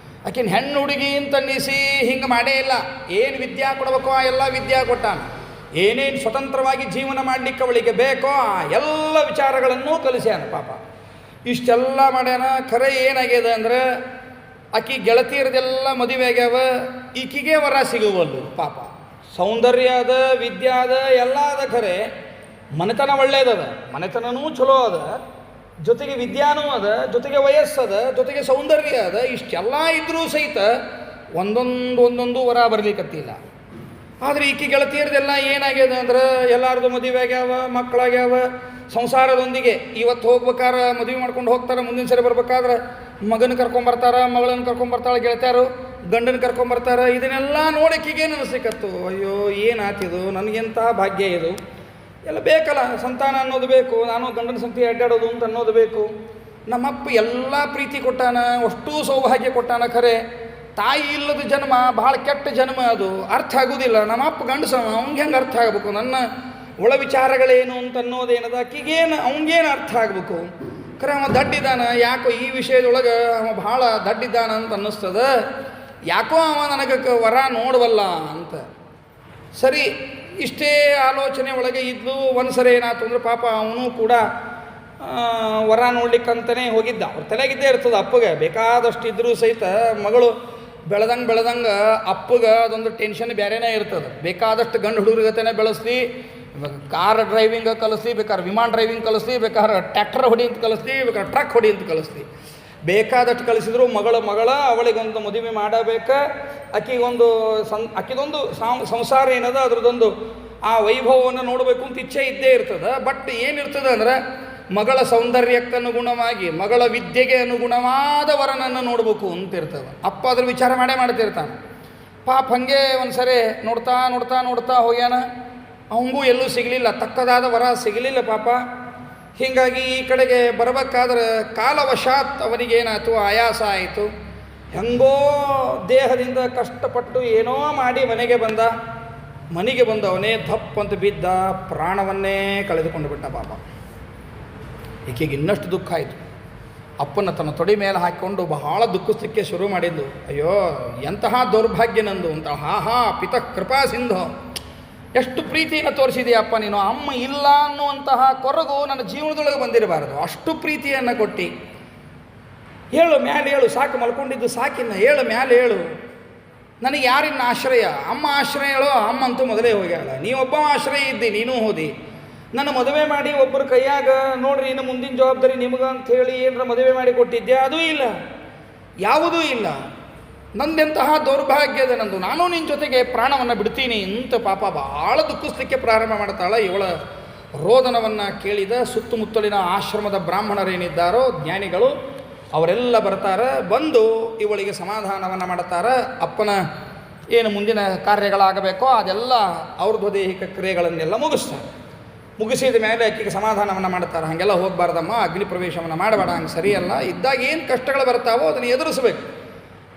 ಆಕೆನ ಹೆಣ್ಣು ಹುಡುಗಿ ಅಂತ ಅನ್ನಿಸಿ ಹಿಂಗೆ ಮಾಡೇ ಇಲ್ಲ. ಏನು ವಿದ್ಯಾ ಕೊಡಬೇಕೋ ಆ ಎಲ್ಲ ವಿದ್ಯಾ ಕೊಟ್ಟಾನ. ಏನೇನು ಸ್ವತಂತ್ರವಾಗಿ ಜೀವನ ಮಾಡಲಿಕ್ಕೆ ಅವಳಿಗೆ ಬೇಕೋ ಆ ಎಲ್ಲ ವಿಚಾರಗಳನ್ನೂ ಕಲಿಸ್ಯಾನ ಪಾಪ. ಇಷ್ಟೆಲ್ಲ ಮಾಡ್ಯಾನ. ಖರೆ ಏನಾಗ್ಯದ ಅಂದ್ರೆ ಆಕೆ ಗೆಳತಿಯರದೆಲ್ಲ ಮದುವೆ ಆಗ್ಯಾವ, ಈಕಿಗೆ ವರ ಸಿಗುವಲ್ಲು ಪಾಪ. ಸೌಂದರ್ಯ ಅದ, ವಿದ್ಯೆ ಅದ, ಎಲ್ಲ ಅದ. ಖರೆ ಮನೆತನ ಒಳ್ಳೇದದ, ಮನೆತನನೂ ಚಲೋ ಅದ, ಜೊತೆಗೆ ವಿದ್ಯಾನೂ ಅದ, ಜೊತೆಗೆ ವಯಸ್ಸದ, ಜೊತೆಗೆ ಸೌಂದರ್ಯ ಅದ. ಇಷ್ಟೆಲ್ಲ ಇದ್ದರೂ ಸಹಿತ ಒಂದೊಂದು ವರ ಬರಲಿಕ್ಕತ್ತಿಲ್ಲ. ಆದರೆ ಈಕಿ ಗೆಳತಿಯರದೆಲ್ಲ ಏನಾಗ್ಯದ ಅಂದ್ರೆ ಎಲ್ಲರದು ಮದುವೆ ಆಗ್ಯಾವ, ಮಕ್ಕಳಾಗ್ಯಾವ. ಸಂಸಾರದೊಂದಿಗೆ ಇವತ್ತು ಹೋಗ್ಬೇಕಾದ್ರೆ ಮದುವೆ ಮಾಡ್ಕೊಂಡು ಹೋಗ್ತಾರೆ, ಮುಂದಿನ ಸರಿ ಬರ್ಬೇಕಾದ್ರೆ ಮಗನ ಕರ್ಕೊಂಬರ್ತಾರೆ, ಮಗಳನ್ನ ಕರ್ಕೊಂಬರ್ತಾಳೆ, ಗೆಳತಿಯರು ಗಂಡನ ಕರ್ಕೊಂಬರ್ತಾರೆ. ಇದನ್ನೆಲ್ಲ ನೋಡೋಕ್ಕಿಗೇನು ಅನಿಸ್ಲಿಕ್ಕತ್ತು, ಅಯ್ಯೋ ಏನಾತಿದು, ನನಗೆಂಥ ಭಾಗ್ಯ ಇದು, ಎಲ್ಲ ಬೇಕಲ್ಲ, ಸಂತಾನ ಅನ್ನೋದು ಬೇಕು, ನಾನು ಗಂಡನ ಸಂಗತಿ ಅಡ್ಡಾಡೋದು ಅಂತ ಅನ್ನೋದು ಬೇಕು. ನಮ್ಮಪ್ಪ ಎಲ್ಲ ಪ್ರೀತಿ ಕೊಟ್ಟಾನ, ಅಷ್ಟೂ ಸೌಭಾಗ್ಯ ಕೊಟ್ಟಾನ. ಖರೆ ತಾಯಿ ಇಲ್ಲದ ಜನ್ಮ ಭಾಳ ಕೆಟ್ಟ ಜನ್ಮ, ಅದು ಅರ್ಥ ಆಗೋದಿಲ್ಲ. ನಮ್ಮಪ್ಪ ಗಂಡಸವ, ಅವ್ನಿಗೆ ಹೆಂಗೆ ಅರ್ಥ ಆಗಬೇಕು, ನನ್ನ ಒಳ ವಿಚಾರಗಳೇನು ಅಂತ ಅನ್ನೋದೇನದ ಆಕಿಗೇನು ಅವ್ನಿಗೇನು ಅರ್ಥ ಆಗಬೇಕು. ಖರೆ ಅವ ದಡ್ಡಿದ್ದಾನ, ಯಾಕೋ ಈ ವಿಷಯದೊಳಗೆ ಅವ ಭಾಳ ದಡ್ಡಿದ್ದಾನ ಅಂತ ಅನ್ನಿಸ್ತದ. ಯಾಕೋ ಅವ ನನಗೆ ವರ ನೋಡವಲ್ಲ ಅಂತ. ಸರಿ, ಇಷ್ಟೇ ಆಲೋಚನೆ ಒಳಗೆ ಇದ್ದು ಒಂದು ಸರಿ ಏನಾಯ್ತು ಅಂದರೆ ಪಾಪ ಅವನು ಕೂಡ ವರ ನೋಡ್ಲಿಕ್ಕಂತಲೇ ಹೋಗಿದ್ದ. ಅವ್ರ ತಲೆಗಿದ್ದೇ ಇರ್ತದೆ ಅಪ್ಪಗೆ, ಬೇಕಾದಷ್ಟು ಇದ್ದರೂ ಸಹಿತ ಮಗಳು ಬೆಳೆದಂಗೆ ಅಪ್ಪಗೆ ಅದೊಂದು ಟೆನ್ಷನ್ ಬೇರೆನೇ ಇರ್ತದೆ. ಬೇಕಾದಷ್ಟು ಗಂಡು ಹುಡುಗರಿಗತನೇ ಬೆಳೆಸ್ಲಿ, ಕಾರ್ ಡ್ರೈವಿಂಗ್ ಕಲಿಸ್ಲಿ, ಬೇಕಾದ್ರೆ ವಿಮಾನ ಡ್ರೈವಿಂಗ್ ಕಲಿಸ್ಲಿ, ಬೇಕಾದ್ರೆ ಟ್ರ್ಯಾಕ್ಟರ್ ಹೊಡಿ ಅಂತ ಕಲಿಸ್ಲಿ, ಬೇಕಾದ್ರೆ ಟ್ರಕ್ ಹೊಡಿ ಅಂತ ಕಲಿಸ್ಲಿ, ಬೇಕಾದಷ್ಟು ಕಲಿಸಿದ್ರು ಮಗಳ ಅವಳಿಗೊಂದು ಮದುವೆ ಮಾಡಬೇಕು. ಆಕಿದೊಂದು ಸಂಸಾರ ಏನದ ಅದರದೊಂದು ಆ ವೈಭವವನ್ನು ನೋಡಬೇಕು ಅಂತ ಇಚ್ಛೆ ಇದ್ದೇ ಇರ್ತದೆ. ಬಟ್ ಏನಿರ್ತದೆ ಅಂದರೆ ಮಗಳ ಸೌಂದರ್ಯಕ್ಕನುಗುಣವಾಗಿ, ಮಗಳ ವಿದ್ಯೆಗೆ ಅನುಗುಣವಾದ ವರನನ್ನು ನೋಡಬೇಕು ಅಂತ ಇರ್ತದೆ. ಅಪ್ಪ ಅದ್ರ ವಿಚಾರ ಮಾಡ್ತಿರ್ತಾನೆ. ಪಾಪ ಹಾಗೆ ಒಂದು ಸರಿ ನೋಡ್ತಾ ಹೋಗ್ಯಾನ. ಅವಂಗೂ ಎಲ್ಲೂ ಸಿಗಲಿಲ್ಲ, ತಕ್ಕದಾದ ವರ ಸಿಗಲಿಲ್ಲ ಪಾಪ. ಹೀಗಾಗಿ ಈ ಕಡೆಗೆ ಬರಬೇಕಾದ್ರೆ ಕಾಲವಶಾತ್ ಅವನಿಗೇನಾಯಿತು, ಆಯಾಸ ಆಯಿತು. ಹೆಂಗೋ ದೇಹದಿಂದ ಕಷ್ಟಪಟ್ಟು ಏನೋ ಮಾಡಿ ಮನೆಗೆ ಬಂದವನೇ ದಪ್ಪಂತ ಬಿದ್ದ, ಪ್ರಾಣವನ್ನೇ ಕಳೆದುಕೊಂಡು ಬಿಟ್ಟ ಪಾಪ. ಈಕೆಗೆ ಇನ್ನಷ್ಟು ದುಃಖ ಆಯಿತು. ಅಪ್ಪನ ತನ್ನ ತೊಡೆ ಮೇಲೆ ಹಾಕಿಕೊಂಡು ಬಹಳ ದುಃಖಿಸಲಿಕ್ಕೆ ಶುರು ಮಾಡಿದ್ದು. ಅಯ್ಯೋ ಎಂತಹ ದೌರ್ಭಾಗ್ಯ ನಂದು ಅಂತ. ಪಿತ ಕೃಪಾ ಸಿಂಧು, ಎಷ್ಟು ಪ್ರೀತಿಯನ್ನು ತೋರಿಸಿದೆಯಪ್ಪ ನೀನು. ಅಮ್ಮ ಇಲ್ಲ ಅನ್ನುವಂತಹ ಕೊರಗು ನನ್ನ ಜೀವನದೊಳಗೆ ಬಂದಿರಬಾರದು. ಅಷ್ಟು ಪ್ರೀತಿಯನ್ನು ಕೊಟ್ಟು ಹೇಳು, ಮ್ಯಾಲೆ ಹೇಳು, ಸಾಕು ಮಲ್ಕೊಂಡಿದ್ದು ಸಾಕಿನ್ನ, ಹೇಳು ಮ್ಯಾಲೆ ಹೇಳು, ನನಗೆ ಯಾರಿನ್ನ ಆಶ್ರಯ? ಅಮ್ಮ ಆಶ್ರಯ ಹೇಳೋ, ಅಮ್ಮ ಅಂತೂ ಮೊದಲೇ ಹೋಗ್ಯಾಳ. ನೀವೊಬ್ಬ ಆಶ್ರಯ ಇದ್ದಿ, ನೀನೂ ಹೋದಿ. ನನ್ನ ಮದುವೆ ಮಾಡಿ ಒಬ್ಬರ ಕೈಯಾಗ ನೋಡ್ರಿ ಇನ್ನು ಮುಂದಿನ ಜವಾಬ್ದಾರಿ ನಿಮಗೆ ಅಂಥೇಳಿ ಏನರ ಮದುವೆ ಮಾಡಿ ಕೊಟ್ಟಿದ್ದೆ, ಅದೂ ಇಲ್ಲ, ಯಾವುದೂ ಇಲ್ಲ. ನಂದೆಂತಹ ದೌರ್ಭಾಗ್ಯದ ನಂದು, ನಾನು ನಿನ್ನ ಜೊತೆಗೆ ಪ್ರಾಣವನ್ನು ಬಿಡ್ತೀನಿ ಅಂತ ಪಾಪ ಭಾಳ ದುಃಖಿಸ್ಲಿಕ್ಕೆ ಪ್ರಾರಂಭ ಮಾಡ್ತಾಳೆ. ಇವಳ ರೋದನವನ್ನು ಕೇಳಿದ ಸುತ್ತಮುತ್ತಲಿನ ಆಶ್ರಮದ ಬ್ರಾಹ್ಮಣರೇನಿದ್ದಾರೋ ಜ್ಞಾನಿಗಳು ಅವರೆಲ್ಲ ಬರ್ತಾರೆ. ಬಂದು ಇವಳಿಗೆ ಸಮಾಧಾನವನ್ನು ಮಾಡ್ತಾರೆ. ಅಪ್ಪನ ಏನು ಮುಂದಿನ ಕಾರ್ಯಗಳಾಗಬೇಕೋ ಅದೆಲ್ಲ ಅವ್ರದ್ದು ದೈಹಿಕ ಕ್ರಿಯೆಗಳನ್ನೆಲ್ಲ ಮುಗಿಸಿದ ಮೇಲೆ ಆಕೆಗೆ ಸಮಾಧಾನವನ್ನು ಮಾಡ್ತಾರೆ. ಹಾಗೆಲ್ಲ ಹೋಗಬಾರ್ದಮ್ಮ, ಅಗ್ನಿ ಪ್ರವೇಶವನ್ನು ಮಾಡಬೇಡ, ಹಂಗೆ ಸರಿಯಲ್ಲ. ಇದ್ದಾಗ ಏನು ಕಷ್ಟಗಳು ಬರ್ತಾವೋ ಅದನ್ನು ಎದುರಿಸಬೇಕು.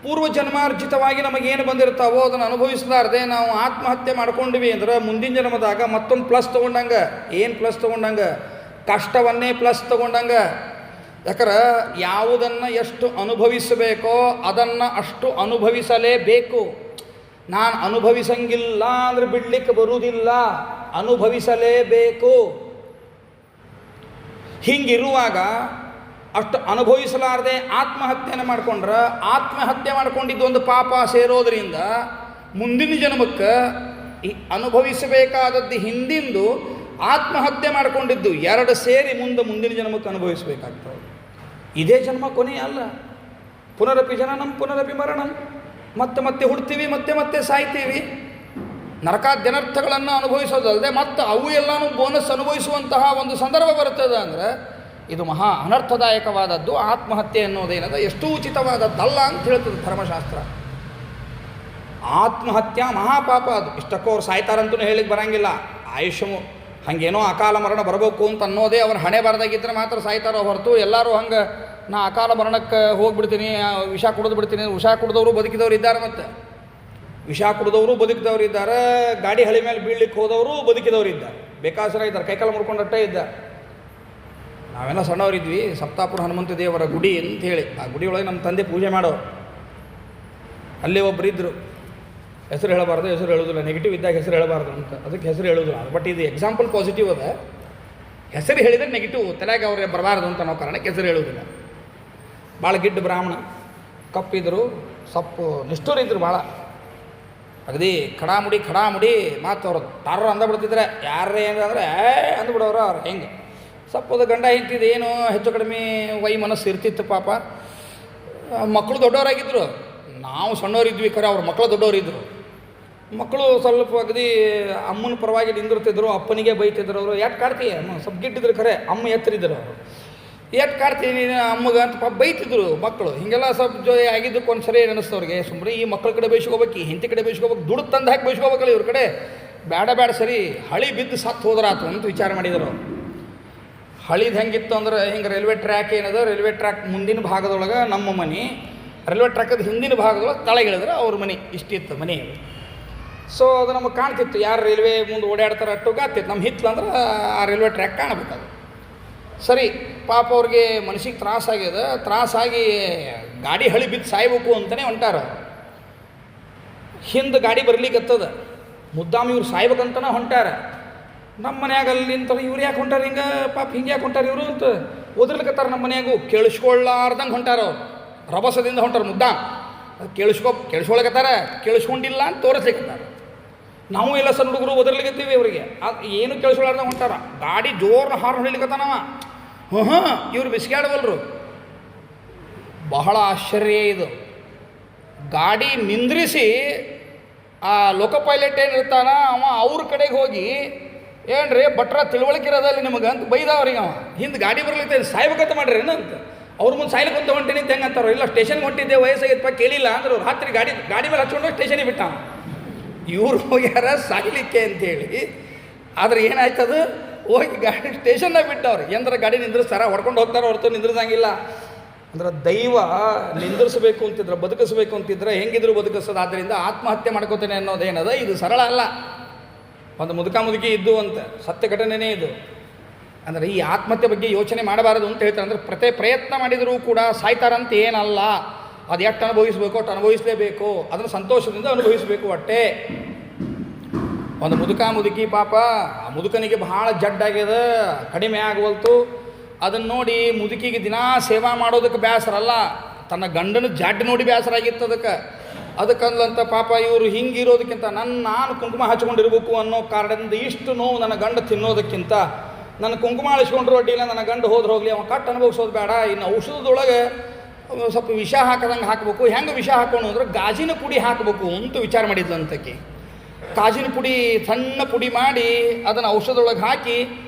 ಪೂರ್ವ ಜನ್ಮಾರ್ಜಿತವಾಗಿ ನಮಗೇನು ಬಂದಿರ್ತಾವೋ ಅದನ್ನು ಅನುಭವಿಸಲಾರದೆ ನಾವು ಆತ್ಮಹತ್ಯೆ ಮಾಡ್ಕೊಂಡಿವಿ ಅಂದ್ರೆ ಮುಂದಿನ ಜನ್ಮದಾಗ ಮತ್ತೊಂದು ಪ್ಲಸ್ ತೊಗೊಂಡಂಗೆ. ಏನು ಪ್ಲಸ್ ತೊಗೊಂಡಂಗೆ? ಕಷ್ಟವನ್ನೇ ಪ್ಲಸ್ ತೊಗೊಂಡಂಗೆ. ಯಾಕಂದ್ರೆ ಯಾವುದನ್ನು ಎಷ್ಟು ಅನುಭವಿಸಬೇಕೋ ಅದನ್ನು ಅಷ್ಟು ಅನುಭವಿಸಲೇಬೇಕು. ನಾನು ಅನುಭವಿಸಂಗಿಲ್ಲ ಅಂದರೆ ಬಿಡಲಿಕ್ಕೆ ಬರುವುದಿಲ್ಲ, ಅನುಭವಿಸಲೇಬೇಕು. ಹಿಂಗಿರುವಾಗ ಅಷ್ಟು ಅನುಭವಿಸಲಾರದೆ ಆತ್ಮಹತ್ಯೆಯನ್ನು ಮಾಡಿಕೊಂಡ್ರೆ, ಆತ್ಮಹತ್ಯೆ ಮಾಡ್ಕೊಂಡಿದ್ದು ಒಂದು ಪಾಪ ಸೇರೋದ್ರಿಂದ ಮುಂದಿನ ಜನ್ಮಕ್ಕೆ ಈ ಅನುಭವಿಸಬೇಕಾದದ್ದು ಹಿಂದಿಂದು ಆತ್ಮಹತ್ಯೆ ಮಾಡಿಕೊಂಡಿದ್ದು ಎರಡು ಸೇರಿ ಮುಂದಿನ ಜನ್ಮಕ್ಕೆ ಅನುಭವಿಸಬೇಕಾಗ್ತದೆ. ಇದೇ ಜನ್ಮ ಕೊನೆ ಅಲ್ಲ. ಪುನರಪಿ ಜನನಂ ಪುನರಪಿ ಮರಣಂ, ಮತ್ತೆ ಹುಡ್ತೀವಿ, ಮತ್ತೆ ಸಾಯ್ತೀವಿ. ನರಕಾದ್ಯನರ್ಥಗಳನ್ನು ಅನುಭವಿಸೋದಲ್ಲದೆ ಮತ್ತು ಅವು ಎಲ್ಲನೂ ಬೋನಸ್ ಅನುಭವಿಸುವಂತಹ ಒಂದು ಸಂದರ್ಭ ಬರುತ್ತದೆ. ಅಂದರೆ ಇದು ಮಹಾ ಅನರ್ಥದಾಯಕವಾದದ್ದು. ಆತ್ಮಹತ್ಯೆ ಅನ್ನೋದೇನದ ಎಷ್ಟು ಉಚಿತವಾದದ್ದಲ್ಲ ಅಂತ ಹೇಳ್ತದೆ ಧರ್ಮಶಾಸ್ತ್ರ. ಆತ್ಮಹತ್ಯೆ ಮಹಾಪಾಪ ಅದು. ಇಷ್ಟಕ್ಕೂ ಅವ್ರು ಸಾಯ್ತಾರಂತೂ ಹೇಳಿಕ್ಕೆ ಬರೋಂಗಿಲ್ಲ. ಆಯುಷ್ಯಮು ಹಾಗೇನೋ ಅಕಾಲ ಮರಣ ಬರಬೇಕು ಅಂತ ಅನ್ನೋದೇ ಅವ್ರ ಹಣೆ ಬರದಾಗಿದ್ದರೆ ಮಾತ್ರ ಸಾಯ್ತಾರೋ ಹೊರತು ಎಲ್ಲರೂ ಹಂಗೆ ನಾ ಅಕಾಲ ಮರಣಕ್ಕೆ ಹೋಗ್ಬಿಡ್ತೀನಿ, ವಿಷ ಕುಡಿದು ಬಿಡ್ತೀನಿ. ವಿಷ ಕುಡಿದವರು ಬದುಕಿದವರು ಇದ್ದಾರೆ, ಮತ್ತು ವಿಷ ಕುಡಿದವರು ಬದುಕಿದವರು ಇದ್ದಾರೆ, ಗಾಡಿ ಹಳಿ ಮೇಲೆ ಬೀಳ್ಲಿಕ್ಕೆ ಹೋದವರು ಬದುಕಿದವರು ಇದ್ದಾರೆ, ಬೇಕಾಸರ ಇದ್ದಾರೆ, ಕೈಕಾಲ ಮುರ್ಕೊಂಡಟ್ಟೇ ಇದ್ದಾರೆ. ನಾವೆಲ್ಲ ಸಣ್ಣವರಿದ್ವಿ. ಸಪ್ತಾಪುರ ಹನುಮಂತ ದೇವರ ಗುಡಿ ಅಂತ ಹೇಳಿ, ಆ ಗುಡಿ ಒಳಗೆ ನಮ್ಮ ತಂದೆ ಪೂಜೆ ಮಾಡೋರು. ಅಲ್ಲಿ ಒಬ್ಬರು ಇದ್ದರು, ಹೆಸರು ಹೇಳಬಾರ್ದು, ಹೆಸರು ಹೇಳೋದಿಲ್ಲ, ನೆಗೆಟಿವ್ ಇದ್ದಾಗ ಹೆಸರು ಹೇಳಬಾರ್ದು ಅಂತ, ಅದಕ್ಕೆ ಹೆಸರು ಹೇಳೋದಿಲ್ಲ. ಬಟ್ ಇದು ಎಕ್ಸಾಂಪಲ್ ಪಾಸಿಟಿವ್ ಅದ. ಹೆಸರು ಹೇಳಿದರೆ ನೆಗೆಟಿವ್ ತಲೆಗೆ ಅವ್ರಿಗೆ ಬರಬಾರ್ದು ಅಂತ ನಾವು ಕಾರಣಕ್ಕೆ ಹೆಸರು ಹೇಳೋದಿಲ್ಲ. ಭಾಳ ಗಿಡ್ಡ ಬ್ರಾಹ್ಮಣ, ಕಪ್ಪಿದ್ರು, ಸೊಪ್ಪು ನಿಷ್ಠೂರಿದ್ರು ಭಾಳ. ಅಗದಿ ಖಡಾಮುಡಿ ಮಾತು ಅವ್ರದ್ದು ಟಾರ ಅಂದ್ಬಿಡ್ತಿದ್ರೆ, ಯಾರೇ ಏನಂದರೆ ಅಂದ್ಬಿಡೋರು. ಅವ್ರು ಹೆಂಗೆ ಸಪ್ಪದ ಗಂಡ ಹೆಂಡ್ತಿದ್ದು ಏನು ಹೆಚ್ಚು ಕಡಿಮೆ ಮನಸ್ಸು ಇರ್ತಿತ್ತು ಪಾಪ. ಮಕ್ಕಳು ದೊಡ್ಡವರಾಗಿದ್ದರು, ನಾವು ಸಣ್ಣವರಿದ್ವಿ ಖರೆ ಅವ್ರ ಮಕ್ಕಳು ದೊಡ್ಡವರಿದ್ದರು. ಮಕ್ಕಳು ಸ್ವಲ್ಪ ಅಗದಿ ಅಮ್ಮನ ಪರವಾಗಿ ನಿಂದಿರ್ತಿದ್ರು, ಅಪ್ಪನಿಗೆ ಬೈತಿದ್ರು. ಅವರು ಯಾಕೆ ಕಾಡ್ತೀಯ ಅಮ್ಮ, ಸ್ವಲ್ಪ ಗಿಟ್ಟಿದ್ರು ಖರೆ, ಅಮ್ಮ ಎತ್ತರಿದ್ರು ಅವರು. ಯಾಕೆ ಕಾಡ್ತೀನಿ ಅಮ್ಮಗೆ ಅಂತ ಪಾಪ ಬೈತಿದ್ರು ಮಕ್ಕಳು. ಹೀಗೆಲ್ಲ ಸ್ವಲ್ಪ ಆಗಿದ್ದಕ್ಕೆ ಒಂದು ಸರಿ ನೆನೆಸ್ತವ್ರಿಗೆ, ಸುಮ್ಮನೆ ಈ ಮಕ್ಕಳ ಕಡೆ ಬೈಸ್ಕೋಬೇಕು, ಈ ಹೆಂಡತಿ ಕಡೆ ಬೈಸ್ಕೋಬೇಕು, ದುಡ್ಡು ತಂದು ಹಾಕಿ ಬೈಸ್ಕೋಬೇಕಲ್ಲ ಇವ್ರ ಕಡೆ, ಬೇಡ ಸರಿ ಹಳಿ ಬಿದ್ದು ಸತ್ತು ಹೋದ್ರಾತು ಅಂತ ವಿಚಾರ ಮಾಡಿದರು. ಹಳಿದು ಹೆಂಗಿತ್ತು ಅಂದ್ರೆ ಹಿಂಗೆ ರೈಲ್ವೆ ಟ್ರ್ಯಾಕ್ ಏನದ, ರೈಲ್ವೆ ಟ್ರ್ಯಾಕ್ ಮುಂದಿನ ಭಾಗದೊಳಗೆ ನಮ್ಮ ಮನೆ, ರೈಲ್ವೆ ಟ್ರ್ಯಾಕದ ಹಿಂದಿನ ಭಾಗದೊಳಗೆ ತಳಗಿಳಿದ್ರೆ ಅವ್ರ ಮನೆ ಇಷ್ಟಿತ್ತು ಮನೆ. ಸೊ ಅದು ನಮಗೆ ಕಾಣ್ತಿತ್ತು, ಯಾರು ರೈಲ್ವೆ ಮುಂದೆ ಓಡಾಡ್ತಾರೆ ಅಟ್ಟು ಗಾತಿತ್ತು. ನಮ್ಮ ಹಿತ್ಲಂದ್ರೆ ಆ ರೈಲ್ವೆ ಟ್ರ್ಯಾಕ್ ಕಾಣಬೇಕದು. ಸರಿ ಪಾಪ ಅವ್ರಿಗೆ ಮನಸ್ಸಿಗೆ ತ್ರಾಸಾಗ್ಯದ, ತ್ರಾಸಾಗಿ ಗಾಡಿ ಹಳಿ ಬಿದ್ದು ಸಾಯ್ಬೇಕು ಅಂತಲೇ ಹೊಂಟಾರ. ಹಿಂದೆ ಗಾಡಿ ಬರ್ಲಿಕ್ಕತ್ತದ, ಮುದ್ದಾಮ ಇವ್ರು ಸಾಯ್ಬೇಕಂತನ ಹೊಂಟಾರ. ನಮ್ಮ ಮನ್ಯಾಗ ಅಲ್ಲಿ ನಿಂತಾರೆ, ಇವ್ರು ಯಾಕೆ ಹೊಂಟಾರ ಹಿಂಗೆ, ಪಾಪ ಹಿಂಗೆ ಯಾಕೆ ಹೊಂಟಾರ ಇವರು ಅಂತ ಓದಿರ್ಲಿಕ್ಕತ್ತಾರ. ನಮ್ಮ ಮನ್ಯಾಗೂ ಕೇಳಿಸ್ಕೊಳ್ಳಾರ್ದಂಗೆ ಹೊಂಟಾರ ಅವ್ರು, ರಭಸದಿಂದ ಹೊಂಟಾರ. ಮುದ್ದಾಮ ಅದು ಕೇಳಿಸ್ಕೊಳಕತ್ತಾರ, ಕೇಳಿಸ್ಕೊಂಡಿಲ್ಲ ಅಂತ ತೋರಿಸ್ಲಿಕ್ಕತ್ತಾರ. ನಾವು ಎಲ್ಲ ಸಣ್ಣ ಹುಡುಗರು ಓದಿರ್ಲಿಕ್ಕತ್ತೀವಿ ಅವರಿಗೆ, ಅದು ಏನು ಕೇಳಿಸ್ಕೊಳಾರ್ದಂಗೆ ಹೊಂಟಾರ. ಗಾಡಿ ಜೋರ್ನ ಹಾರ್ನ್ ಹೊಡಿಲಿಕ್ಕತ್ತಾನವ. ಇವ್ರು ಬಿಸ್ಕ್ಯಾಡವಲ್ರು. ಬಹಳ ಆಶ್ಚರ್ಯ ಇದು. ಗಾಡಿ ನಿಂದ್ರಿಸಿ ಆ ಲೋಕೋ ಪೈಲಟ್ ಏನಿರ್ತಾನ ಅವ ಅವ್ರ ಕಡೆಗೆ ಹೋಗಿ, ಏನ್ರಿ ಭಟ್ರ ತಿಳುವಳಿಕೆ ಇರೋದಲ್ಲಿ ನಿಮಗೆ ಅಂತ ಬೈದವ್ರಿಗೆ. ಅವ ಹಿಂದೆ ಗಾಡಿ ಬರ್ಲಿಕ್ಕೆ ಸಾಯ್ಬೇಕಂತ ಮಾಡ್ರಿ ಏನಂತ. ಅವ್ರ ಮುಂದೆ ಸಾಯ್ಲಿಕ್ಕೆ ಅಂತ ಹೊಂಟೇನಿ ಅಂತ ಹೆಂಗೆ ಅಂತಾರೋ. ಇಲ್ಲ ಸ್ಟೇಷನ್ಗೆ ಹೊಂಟಿದ್ದೆ, ವಯಸ್ಸಾಗಿತ್ತಪ್ಪ ಕೇಳಿಲ್ಲ ಅಂದ್ರೆ ಅವ್ರು ರಾತ್ರಿ ಗಾಡಿ ಮೇಲೆ ಹಚ್ಕೊಂಡು ಸ್ಟೇಷನಿಗೆ ಬಿಟ್ಟ. ಇವ್ರು ಹೋಗ್ಯಾರ ಸಾಯ್ಲಿಕ್ಕೆ ಅಂತೇಳಿ. ಆದರೆ ಏನಾಯ್ತದು, ಹೋಗಿ ಗಾಡಿ ಸ್ಟೇಷನ್ನಾಗ ಬಿಟ್ಟವ್ರು. ಎಂದ್ರೆ ಗಾಡಿ ನಿಂದ್ರಿಸ್ತಾರ, ಹೊಡ್ಕೊಂಡು ಹೋಗ್ತಾರ, ಹೊರತು ನಿಂದ್ರಿಸಂಗಿಲ್ಲ. ಅಂದ್ರೆ ದೈವ ನಿಂದ್ರಿಸಬೇಕು ಅಂತಿದ್ರೆ, ಬದುಕಿಸಬೇಕು ಅಂತಿದ್ರೆ ಹೆಂಗಿದ್ರು ಬದುಕಿಸೋದು. ಆದ್ದರಿಂದ ಆತ್ಮಹತ್ಯೆ ಮಾಡ್ಕೋತೇನೆ ಅನ್ನೋದೇನದ ಇದು ಸರಳ ಅಲ್ಲ. ಒಂದು ಮುದುಕಿ ಇದ್ದು ಅಂತ ಸತ್ಯ ಘಟನೆನೇ ಇದು. ಅಂದರೆ ಈ ಆತ್ಮಹತ್ಯೆ ಬಗ್ಗೆ ಯೋಚನೆ ಮಾಡಬಾರದು ಅಂತ ಹೇಳ್ತಾರೆ. ಅಂದರೆ ಪ್ರಯತ್ನ ಮಾಡಿದರೂ ಕೂಡ ಸಾಯ್ತಾರಂತ ಏನಲ್ಲ. ಅದು ಎಷ್ಟು ಅನುಭವಿಸಬೇಕು ಅಷ್ಟು ಅನುಭವಿಸಲೇಬೇಕು, ಅದನ್ನು ಸಂತೋಷದಿಂದ ಅನುಭವಿಸಬೇಕು ಅಷ್ಟೇ. ಒಂದು ಮುದುಕಿ ಪಾಪ, ಆ ಮುದುಕನಿಗೆ ಭಾಳ ಜಡ್ಡಾಗ್ಯದ, ಕಡಿಮೆ ಆಗವಲ್ತು. ಅದನ್ನು ನೋಡಿ ಮುದುಕಿಗೆ ದಿನಾ ಸೇವಾ ಮಾಡೋದಕ್ಕೆ ಬೇಸರಲ್ಲ, ತನ್ನ ಗಂಡನ ಜಡ್ಡು ನೋಡಿ ಬೇಸರ ಆಗಿತ್ತು ಅದಕ್ಕಂದ್ಲಂತ ಪಾಪ ಇವರು ಹಿಂಗಿರೋದಕ್ಕಿಂತ ನಾನು ಕುಂಕುಮ ಹಚ್ಕೊಂಡಿರ್ಬೇಕು ಅನ್ನೋ ಕಾರಣದಿಂದ ಇಷ್ಟು ನೋವು ನನ್ನ ಗಂಡ ತಿನ್ನೋದಕ್ಕಿಂತ ನನ್ನ ಕುಂಕುಮ ಅಳಿಸ್ಕೊಂಡ್ರು ಅಡ್ಡಿಲ್ಲ, ನನ್ನ ಗಂಡ ಹೋಗ್ಲಿ, ಅವನು ಕಟ್ಟು ಅನುಭವಿಸೋದು ಬೇಡ. ಇನ್ನು ಔಷಧದೊಳಗೆ ಸ್ವಲ್ಪ ವಿಷ ಹಾಕದಂಗೆ ಹಾಕಬೇಕು. ಹೆಂಗೆ ವಿಷ ಹಾಕೋಣ ಅಂದ್ರೆ ಗಾಜಿನ ಪುಡಿ ಹಾಕಬೇಕು ಅಂತ ವಿಚಾರ ಮಾಡಿದ್ಲಂತಕ್ಕೆ. ಗಾಜಿನ ಪುಡಿ ಸಣ್ಣ ಪುಡಿ ಮಾಡಿ ಅದನ್ನು ಔಷಧದೊಳಗೆ ಹಾಕಿ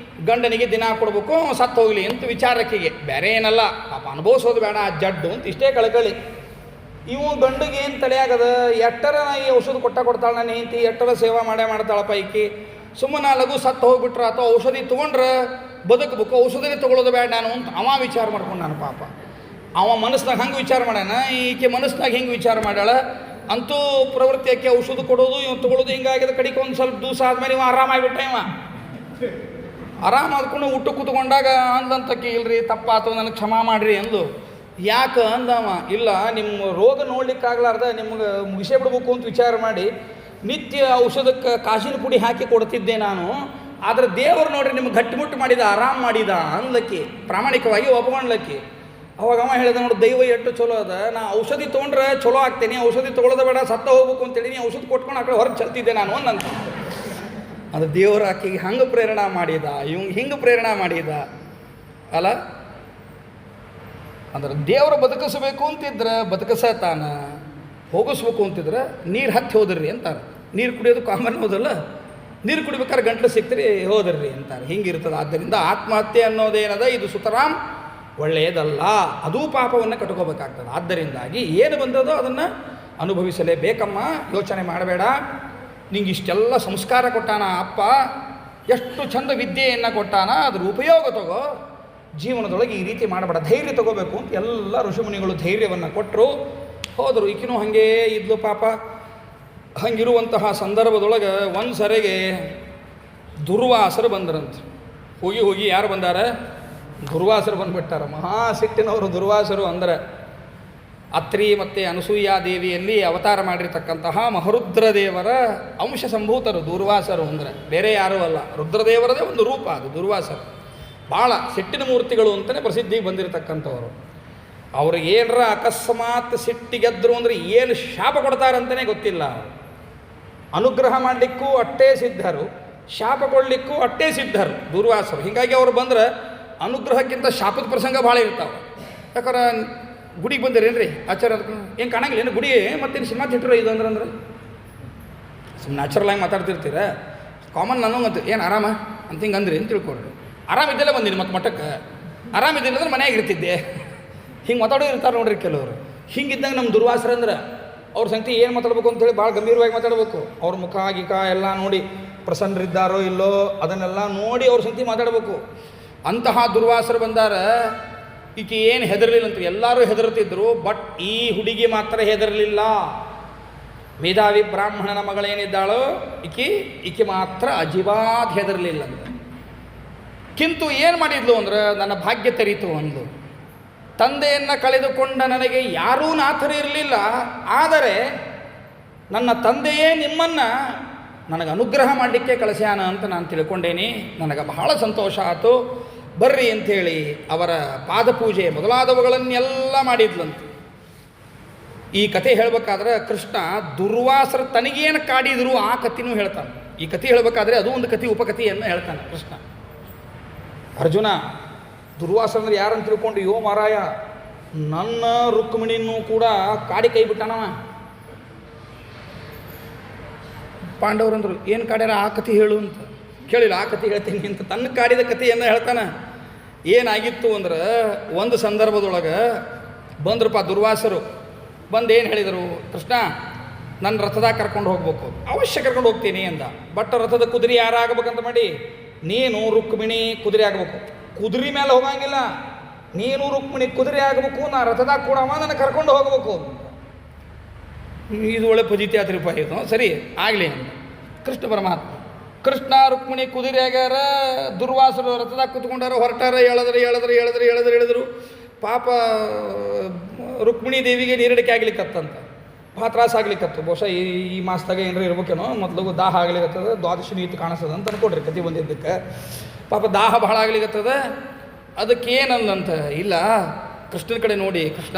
ಗಂಡನಿಗೆ ದಿನ ಕೊಡಬೇಕು, ಸತ್ತು ಹೋಗಲಿ ಅಂತ ವಿಚಾರಕ್ಕಿಗೆ. ಬೇರೆ ಏನಲ್ಲ, ಪಾಪ ಅನುಭವಿಸೋದು ಬೇಡ ಆ ಜಡ್ಡು ಅಂತ ಇಷ್ಟೇ ಕಳ್ಕಳಿ. ಇವು ಗಂಡಿಗೆ ಏನು ತಲೆಯಾಗದ, ಎಟ್ಟರ ಈ ಔಷಧ ಕೊಡ್ತಾಳೆ ನನ್ನ ಹೆಂಡತಿ, ಎಟ್ಟರ ಸೇವಾ ಮಾಡ್ತಾಳಪ್ಪ ಈಕಿ, ಸುಮ್ಮನೆ ಲಘು ಸತ್ತು ಹೋಗ್ಬಿಟ್ರೆ ಅಥವಾ ಔಷಧಿ ತೊಗೊಂಡ್ರೆ ಬದುಕಬೇಕು, ಔಷಧಿನೇ ತೊಗೊಳೋದು ಬೇಡ ನಾನು ಅಂತ ಅವ ವಿಚಾರ ಮಾಡ್ಕೊಂಡು ನಾನು. ಪಾಪ ಅವ ಮನಸ್ನಾಗ ಹಂಗೆ ವಿಚಾರ ಮಾಡ್ಯಾನ, ಈಕೆ ಮನಸ್ನಾಗ ಹಿಂಗೆ ವಿಚಾರ ಮಾಡ್ಯಾಳ. ಅಂತೂ ಪ್ರವೃತ್ತಿ ಆಕೆ ಔಷಧ ಕೊಡೋದು ಇವ್ ತೊಗೊಳೋದು ಹಿಂಗಾಗಿದ. ಕಡೆಗೆ ಒಂದು ಸ್ವಲ್ಪ ದಿವಸ ಆದಮೇಲೆ ಇವ ಆರಾಮಾಗಿಬಿಟ್ಟ. ಇವ ಆರಾಮ ಆದ್ಕೊಂಡು ಊಟ ಕೂತ್ಕೊಂಡಾಗ ಅಂದಂತಕ್ಕೆ, ಇಲ್ರಿ ತಪ್ಪಾತು ನನಗೆ ಕ್ಷಮಾ ಮಾಡಿರಿ ಅಂದು. ಯಾಕೆ ಅಂದವ, ಇಲ್ಲ ನಿಮ್ಮ ರೋಗ ನೋಡ್ಲಿಕ್ಕಾಗ್ಲಾರ್ದ ನಿಮ್ಗೆ ಮುಗಿಸೇ ಬಿಡ್ಬೇಕು ಅಂತ ವಿಚಾರ ಮಾಡಿ ನಿತ್ಯ ಔಷಧಕ್ಕೆ ಕಾಸಿನ ಪುಡಿ ಹಾಕಿ ಕೊಡ್ತಿದ್ದೆ ನಾನು. ಆದರೆ ದೇವರು ನೋಡ್ರಿ ನಿಮ್ಗೆ ಗಟ್ಟಿಮುಟ್ಟು ಮಾಡಿದ, ಆರಾಮ ಮಾಡಿದ ಅಂದ್ಲಕ್ಕಿ, ಪ್ರಾಮಾಣಿಕವಾಗಿ ಒಪ್ಕೊಂಡ್ಲಕ್ಕಿ. ಅವಾಗ ಅವ ಹೇಳಿದ, ನೋಡಿ ದೈವ ಎಷ್ಟು ಚಲೋ ಅದ, ನಾ ಔಷಧಿ ತೊಗೊಂಡ್ರೆ ಚಲೋ ಆಗ್ತೇನೆ, ಔಷಧಿ ತೊಗೊಳೋದ ಬೇಡ, ಸತ್ತ ಹೋಗ್ಬೇಕು ಅಂತೇಳಿ ನೀ ಔಷಧಿ ಕೊಟ್ಕೊಂಡು ಆ ಕಡೆ ಹೊರಗೆ ಚಲ್ತಿದ್ದೆ ನಾನು ಅಂದಂತ. ಅದು ದೇವರ ಆಕೆಗೆ ಹಂಗೆ ಪ್ರೇರಣೆ ಮಾಡಿದ, ಇವಂಗೆ ಹಿಂಗೆ ಪ್ರೇರಣೆ ಮಾಡಿದ ಅಲ್ಲ. ಅಂದ್ರೆ ದೇವರು ಬದುಕಿಸ್ಬೇಕು ಅಂತಿದ್ರೆ ಬದುಕಿಸತಾನ, ಹೋಗಿಸ್ಬೇಕು ಅಂತಿದ್ರೆ ನೀರು ಹತ್ತಿ ಹೋದ್ರಿ ಅಂತಾರೆ. ನೀರು ಕುಡಿಯೋದು ಕಾಮನ್ ಹೋದಲ್ಲ, ನೀರು ಕುಡಿಬೇಕಾದ್ರೆ ಗಂಟ್ಲು ಸಿಕ್ತಿರಿ ಹೋದ್ರಿ ಅಂತಾರೆ. ಹಿಂಗಿರ್ತದೆ. ಆದ್ದರಿಂದ ಆತ್ಮಹತ್ಯೆ ಅನ್ನೋದೇನದ ಇದು ಸುತರಾಮ್ ಒಳ್ಳೆಯದಲ್ಲ, ಅದೂ ಪಾಪವನ್ನು ಕಟ್ಕೋಬೇಕಾಗ್ತದೆ. ಆದ್ದರಿಂದಾಗಿ ಏನು ಬಂದದೋ ಅದನ್ನು ಅನುಭವಿಸಲೇಬೇಕಮ್ಮ, ಯೋಚನೆ ಮಾಡಬೇಡ. ನಿಂಗೆ ಇಷ್ಟೆಲ್ಲ ಸಂಸ್ಕಾರ ಕೊಟ್ಟಾನ ಅಪ್ಪ, ಎಷ್ಟು ಚಂದ ವಿದ್ಯೆಯನ್ನು ಕೊಟ್ಟಾನ, ಅದ್ರ ಉಪಯೋಗ ತಗೋ, ಜೀವನದೊಳಗೆ ಈ ರೀತಿ ಮಾಡಬೇಡ, ಧೈರ್ಯ ತಗೋಬೇಕು ಅಂತ ಎಲ್ಲ ಋಷಿಮುನಿಗಳು ಧೈರ್ಯವನ್ನು ಕೊಟ್ಟರು. ಹೋದರು. ಈಕಿನೂ ಹಾಗೇ ಇದ್ಲು ಪಾಪ. ಹಂಗಿರುವಂತಹ ಸಂದರ್ಭದೊಳಗೆ ಒಂದು ಸರಿಗೆ ದುರ್ವಾಸರು ಬಂದರಂತೆ. ಹೋಗಿ ಯಾರು ಬಂದಾರ? ದುರ್ವಾಸರು ಬಂದುಬಿಟ್ಟಾರ. ಮಹಾ ಸಿಟ್ಟಿನವರು ದುರ್ವಾಸರು. ಅಂದರೆ ಅತ್ರಿ ಮತ್ತು ಅನಸೂಯಾ ದೇವಿಯಲ್ಲಿ ಅವತಾರ ಮಾಡಿರ್ತಕ್ಕಂತಹ ಮಹರುದ್ರದೇವರ ಅಂಶ ಸಂಭೂತರು ದುರ್ವಾಸರು. ಅಂದರೆ ಬೇರೆ ಯಾರೂ ಅಲ್ಲ, ರುದ್ರದೇವರದೇ ಒಂದು ರೂಪ ಅದು ದುರ್ವಾಸರು. ಭಾಳ ಸಿಟ್ಟಿನ ಮೂರ್ತಿಗಳು ಅಂತಲೇ ಪ್ರಸಿದ್ಧಿಗೆ ಬಂದಿರತಕ್ಕಂಥವರು. ಅವ್ರಿಗೆ ಏನರ ಅಕಸ್ಮಾತ್ ಸಿಟ್ಟಿಗೆದ್ರು ಅಂದರೆ ಏನು ಶಾಪ ಕೊಡ್ತಾರಂತಲೇ ಗೊತ್ತಿಲ್ಲ. ಅನುಗ್ರಹ ಮಾಡಲಿಕ್ಕೂ ಅಷ್ಟೇ ಸಿದ್ಧರು, ಶಾಪ ಕೊಡಲಿಕ್ಕೂ ಅಷ್ಟೇ ಸಿದ್ಧರು ದುರ್ವಾಸರು. ಹೀಗಾಗಿ ಅವರು ಬಂದರೆ ಅನುಗ್ರಹಕ್ಕಿಂತ ಶಾಪದ ಪ್ರಸಂಗ ಭಾಳ ಇರ್ತಾವೆ. ಯಾಕಂದ್ರೆ ಗುಡಿಗೆ ಬಂದಿರೇನ್ರಿ ಆಚಾರ್ಯ ಅದಕ್ಕೆ ಏನು ಕಾಣಂಗಿಲ್ಲ ಏನು ಗುಡಿ ಮತ್ತೇನು ಸಿನಿಮಾ ಥಿಯೇಟ್ರ್ ಇದು ಅಂದ್ರೆ ಸುಮ್ಮನೆ ನ್ಯಾಚುರಲ್ ಆಗಿ ಮಾತಾಡ್ತಿರ್ತೀರ ಕಾಮನ್ ನನಗಂತ ಏನು ಆರಾಮ ಅಂತ ಹಿಂಗೆ ಅಂದ್ರಿ ಅಂತ ತಿಳ್ಕೊಡ್ರಿ. ಆರಾಮಿದ್ದೆಲ್ಲ ಬಂದೀನಿ ಮತ್ತು ಮಠಕ್ಕೆ, ಆರಾಮಿದ್ದಿಲ್ಲ ಅಂದ್ರೆ ಮನೆಯಾಗ ಇರ್ತಿದ್ದೆ ಹಿಂಗೆ ಮಾತಾಡೋ ಇರ್ತಾರೆ ನೋಡ್ರಿ ಕೆಲವರು. ಹಿಂಗಿದ್ದಂಗೆ ನಮ್ಮ ದುರ್ವಾಸರ ಅಂದ್ರೆ ಅವ್ರ ಸಂಗತಿ ಏನು ಮಾತಾಡ್ಬೇಕು ಅಂತೇಳಿ ಭಾಳ ಗಂಭೀರವಾಗಿ ಮಾತಾಡಬೇಕು. ಅವ್ರ ಮುಖ ಗೀಕ ಎಲ್ಲ ನೋಡಿ ಪ್ರಸನ್ನರಿದ್ದಾರೋ ಇಲ್ಲೋ ಅದನ್ನೆಲ್ಲ ನೋಡಿ ಅವ್ರ ಸಂಗತಿ ಮಾತಾಡಬೇಕು. ಅಂತಹ ದುರ್ವಾಸರು ಬಂದಾರ. ಈಕೆ ಏನು ಹೆದರಲಿಲ್ಲ ಅಂತ ಎಲ್ಲರೂ ಹೆದರ್ತಿದ್ರು, ಬಟ್ ಈ ಹುಡುಗಿ ಮಾತ್ರ ಹೆದರಲಿಲ್ಲ. ಮೇಧಾವಿ ಬ್ರಾಹ್ಮಣನ ಮಗಳೇನಿದ್ದಾಳೋ ಈಕೆ ಮಾತ್ರ ಅಜಿಬಾತ್ ಹೆದರಲಿಲ್ಲ ಅಂತ. ಕಿಂತು ಏನು ಮಾಡಿದ್ಲು ಅಂದ್ರೆ ನನ್ನ ಭಾಗ್ಯ ತೆರೀತು ಅಂದ್ಲು. ತಂದೆಯನ್ನು ಕಳೆದುಕೊಂಡ ನನಗೆ ಯಾರೂ ನಾಥರು ಇರಲಿಲ್ಲ, ಆದರೆ ನನ್ನ ತಂದೆಯೇ ನಿಮ್ಮನ್ನು ನನಗೆ ಅನುಗ್ರಹ ಮಾಡಲಿಕ್ಕೆ ಕಳಿಸ್ಯಾನ ಅಂತ ನಾನು ತಿಳ್ಕೊಂಡೇನಿ. ನನಗೆ ಬಹಳ ಸಂತೋಷ ಆಯಿತು, ಬರ್ರಿ ಅಂಥೇಳಿ ಅವರ ಪಾದಪೂಜೆ ಮೊದಲಾದವುಗಳನ್ನೆಲ್ಲ ಮಾಡಿದ್ಲಂತೆ. ಈ ಕತೆ ಹೇಳಬೇಕಾದ್ರೆ ಕೃಷ್ಣ ದುರ್ವಾಸರ ತನಗೇನು ಕಾಡಿದ್ರು ಆ ಕಥೆನೂ ಹೇಳ್ತಾನೆ. ಈ ಕಥೆ ಹೇಳಬೇಕಾದ್ರೆ ಅದು ಒಂದು ಕಥೆ ಉಪಕಥೆಯನ್ನು ಹೇಳ್ತಾನೆ ಕೃಷ್ಣ. ಅರ್ಜುನ ದುರ್ವಾಸಂದ್ರೆ ಯಾರಂತ ತಿಳ್ಕೊಂಡು, ಯೋ ಮಾರಾಯ ನನ್ನ ರುಕ್ಮಿಣಿನೂ ಕೂಡ ಕಾಡಿ ಕೈ ಬಿಟ್ಟಾನವ. ಪಾಂಡವರಂದ್ರು ಏನು ಕಾಡ್ಯಾರ ಆ ಕಥೆ ಹೇಳು ಅಂತ. ಕೇಳಿಲ್ಲ, ಆ ಕಥೆ ಹೇಳ್ತೀನಿ ಅಂತ ತನ್ನ ಕಾಡಿದ ಕಥೆಯನ್ನು ಹೇಳ್ತಾನೆ. ಏನಾಗಿತ್ತು ಅಂದ್ರೆ ಒಂದು ಸಂದರ್ಭದೊಳಗೆ ಬಂದ್ರಪ್ಪ ದುರ್ವಾಸರು. ಬಂದು ಏನು ಹೇಳಿದರು, ಕೃಷ್ಣ ನನ್ನ ರಥದಾಗ ಕರ್ಕೊಂಡು ಹೋಗ್ಬೇಕು. ಅವಶ್ಯ ಕರ್ಕೊಂಡು ಹೋಗ್ತೀನಿ ಅಂದ. ಬಟ್ ರಥದ ಕುದುರೆ ಯಾರಾಗಬೇಕಂತ ಮಾಡಿ, ನೀನು ರುಕ್ಮಿಣಿ ಕುದುರೆ ಆಗಬೇಕು. ಕುದುರೆ ಮೇಲೆ ಹೋಗಂಗಿಲ್ಲ, ನೀನು ರುಕ್ಮಿಣಿ ಕುದುರೆ ಆಗಬೇಕು, ನಾ ರಥದಾಗ ಕೂಡ ನನ್ನ ಕರ್ಕೊಂಡು ಹೋಗಬೇಕು. ಇದು ಒಳ್ಳೆ ಫಜಿತಿ ಆತ್ರಿಪ್ಪ ಇದು. ಸರಿ ಆಗಲಿ ಕೃಷ್ಣ ಪರಮಾತ್ಮ. ಕೃಷ್ಣ ರುಕ್ಮಿಣಿ ಕುದುರೆ ಆಗ್ಯಾರ, ದುರ್ವಾಸರು ರಥದಾಗ ಕೂತ್ಕೊಂಡಾರ, ಹೊರಟಾರ, ಎಳೆದ್ರು. ಪಾಪ ರುಕ್ಮಿಣಿ ದೇವಿಗೆ ನೀರಡಿಕೆ ಆಗ್ಲಿಕ್ಕತ್ತಂತ, ಭಾಳ ತ್ರಾಸ ಆಗ್ಲಿಕ್ಕತ್ತು. ಬಹುಶಃ ಈ ಮಾಸದಾಗ ಏನಾರ ಇರ್ಬೇಕೇನೋ, ಮೊದಲು ದಾಹ ಆಗ್ಲಿಕ್ಕತ್ತದ, ದ್ವಾದಶಿ ನೀತಿ ಕಾಣಿಸ್ತದ ಅಂತ ಅನ್ಕೊಡ್ರಿ ಕತೆ ಬಂದಿದ್ದಕ್ಕೆ. ಪಾಪ ದಾಹ ಭಾಳ ಆಗ್ಲಿಕ್ಕತ್ತದ. ಅದಕ್ಕೆ ಏನಂದಂತ, ಇಲ್ಲ ಕೃಷ್ಣನ ಕಡೆ ನೋಡಿ, ಕೃಷ್ಣ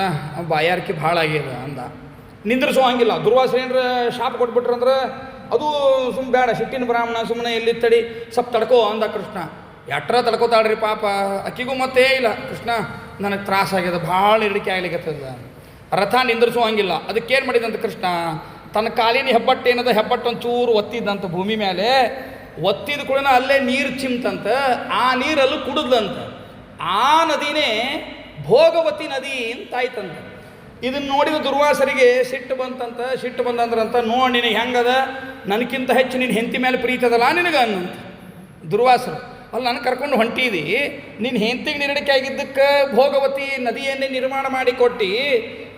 ಬಾಯಾರಿಕೆ ಭಾಳ ಆಗ್ಯದ ಅಂದ. ನಿಂದ್ರಿಸೋ ಹಂಗಿಲ್ಲ. ದುರ್ವಾಸರು ಏನಾರ ಶಾಪ ಕೊಟ್ಬಿಟ್ರಂದ್ರೆ ಅದು ಸುಮ್ಮನೆ ಬೇಡ, ಸಿಟ್ಟಿನ ಬ್ರಾಹ್ಮಣ ಸುಮ್ಮನೆ ಎಲ್ಲಿ ತಡಿ ಸ್ವಲ್ಪ ತಡ್ಕೋ ಅಂದ ಕೃಷ್ಣ. ಎಟ್ರ ತಡ್ಕೋತಾಳ್ರಿ ಪಾಪ ಅಕ್ಕಿಗೂ ಮತ್ತೇ ಇಲ್ಲ, ಕೃಷ್ಣ ನನಗೆ ತ್ರಾಸ ಆಗ್ಯದ, ಭಾಳ ಇಡಿಕೆ ಆಗ್ಲಿಕ್ಕತ್ತದ. ರಥ ನಿಂದ್ರಿಸೋ ಹಂಗಿಲ್ಲ. ಅದಕ್ಕೇನು ಮಾಡಿದಂತ ಕೃಷ್ಣ, ತನ್ನ ಕಾಲಿನ ಹೆಬ್ಬಟ್ಟು ಏನದ, ಹೆಬ್ಬಟ್ಟು ಒಂಚೂರು ಒತ್ತಿದ್ದಂತ ಭೂಮಿ ಮೇಲೆ. ಒತ್ತಿದ ಕೂಡ ಅಲ್ಲೇ ನೀರು ಚಿಮ್ತಂತ, ಆ ನೀರಲ್ಲೂ ಕುಡಿದ್ಲಂತ. ಆ ನದಿನೇ ಭೋಗವತಿ ನದಿ ಅಂತ ಆಯ್ತಂತ. ಇದನ್ನು ನೋಡಿದ ದುರ್ವಾಸರಿಗೆ ಸಿಟ್ಟು ಬಂತಂತ. ಸಿಟ್ಟು ಬಂದಂದ್ರಂತ, ನೋಡಿ ನಿನಗೆ ಹೆಂಗದ, ನನಗಿಂತ ಹೆಚ್ಚು ನಿನ್ನ ಹೆಂಡತಿ ಮೇಲೆ ಪ್ರೀತಿ ಅದಲ್ಲ ನಿನಗೆ ಅನ್ನಂತ ದುರ್ವಾಸರು. ಅಲ್ಲಿ ನಾನು ಕರ್ಕೊಂಡು ಹೊಂಟಿದಿ, ನಿನ್ನ ಹೆಂಡತಿಗೆ ನೀರಡಿಕೆ ಆಗಿದ್ದಕ್ಕೆ ಭೋಗವತಿ ನದಿಯನ್ನೇ ನಿರ್ಮಾಣ ಮಾಡಿ ಕೊಟ್ಟು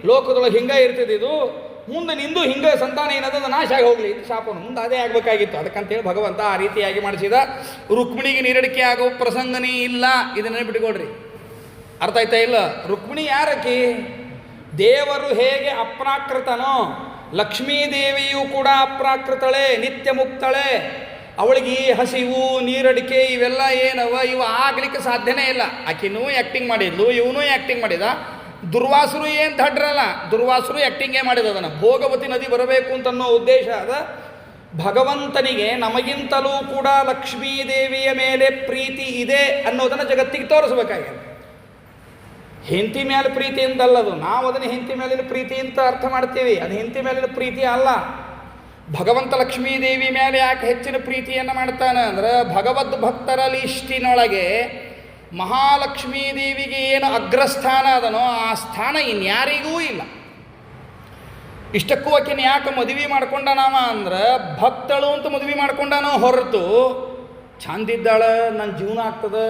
ಲೋಕದೊಳಗೆ ಹಿಂಗೆ ಇರ್ತದೆ. ಇದು ಮುಂದೆ ನಿಂದು ಹಿಂಗೆ ಸಂತಾನ ಏನದ ನಾಶ ಆಗಿ ಹೋಗಲಿ ಇದು ಶಾಪನು, ಮುಂದೆ ಅದೇ ಆಗಬೇಕಾಗಿತ್ತು. ಅದಕ್ಕಂತೇಳಿ ಭಗವಂತ ಆ ರೀತಿಯಾಗಿ ಮಾಡಿಸಿದ. ರುಕ್ಮಿಣಿಗೆ ನೀರಡಿಕೆ ಆಗೋ ಪ್ರಸಂಗನೇ ಇಲ್ಲ. ಇದನ್ನೇ ಬಿಟ್ಕೊಡ್ರಿ. ಅರ್ಥ ಆಯ್ತಾ ಇಲ್ಲ? ರುಕ್ಮಿಣಿ ಯಾರಕಿ? ದೇವರು ಹೇಗೆ ಅಪ್ರಾಕೃತನೋ, ಲಕ್ಷ್ಮೀದೇವಿಯೂ ಕೂಡ ಅಪ್ರಾಕೃತಳೆ, ನಿತ್ಯ ಮುಕ್ತಳೆ. ಅವಳಿಗೆ ಈ ಹಸಿವು ನೀರಡಿಕೆ ಇವೆಲ್ಲ ಏನವ, ಇವು ಆಗ್ಲಿಕ್ಕೆ ಸಾಧ್ಯನೇ ಇಲ್ಲ. ಆಕಿನೂ ಆ್ಯಕ್ಟಿಂಗ್ ಮಾಡಿದ್ಲು, ಇವನೂ ಆ್ಯಕ್ಟಿಂಗ್ ಮಾಡಿದ. ದುರ್ವಾಸರು ಏನು ದಡ್ರಲ್ಲ, ದುರ್ವಾಸರು ಆ್ಯಕ್ಟಿಂಗೇ ಮಾಡಿದ. ಅದನ್ನು ಭೋಗವತಿ ನದಿ ಬರಬೇಕು ಅಂತನ್ನೋ ಉದ್ದೇಶ ಅದ. ಭಗವಂತನಿಗೆ ನಮಗಿಂತಲೂ ಕೂಡ ಲಕ್ಷ್ಮೀದೇವಿಯ ಮೇಲೆ ಪ್ರೀತಿ ಇದೆ ಅನ್ನೋದನ್ನು ಜಗತ್ತಿಗೆ ತೋರಿಸ್ಬೇಕಾಗಿದೆ. ಹೆಂಡತಿ ಮೇಲೆ ಪ್ರೀತಿ ಅಂತಲ್ಲದು. ನಾವು ಅದನ್ನು ಹೆಂಡತಿ ಮೇಲಿನ ಪ್ರೀತಿ ಅಂತ ಅರ್ಥ ಮಾಡ್ತೀವಿ, ಅದು ಹೆಂಡತಿ ಮೇಲಿನ ಪ್ರೀತಿ ಅಲ್ಲ. ಭಗವಂತ ಲಕ್ಷ್ಮೀದೇವಿ ಮೇಲೆ ಯಾಕೆ ಹೆಚ್ಚಿನ ಪ್ರೀತಿಯನ್ನು ಮಾಡ್ತಾನೆ ಅಂದರೆ, ಭಗವದ್ ಭಕ್ತರ ಲಿಸ್ಟಿನೊಳಗೆ ಮಹಾಲಕ್ಷ್ಮೀ ದೇವಿಗೆ ಏನು ಅಗ್ರಸ್ಥಾನ ಅದನೋ ಆ ಸ್ಥಾನ ಇನ್ಯಾರಿಗೂ ಇಲ್ಲ. ಇಷ್ಟಕ್ಕೂ ಆಕಿನ ಯಾಕೆ ಮದುವೆ ಮಾಡ್ಕೊಂಡನಾವ ಅಂದ್ರೆ, ಭಕ್ತಳು ಅಂತ ಮದುವೆ ಮಾಡ್ಕೊಂಡನೋ ಹೊರತು ಚಂದಿದ್ದಾಳೆ, ನನ್ನ ಜೀವನ ಆಗ್ತದೆ,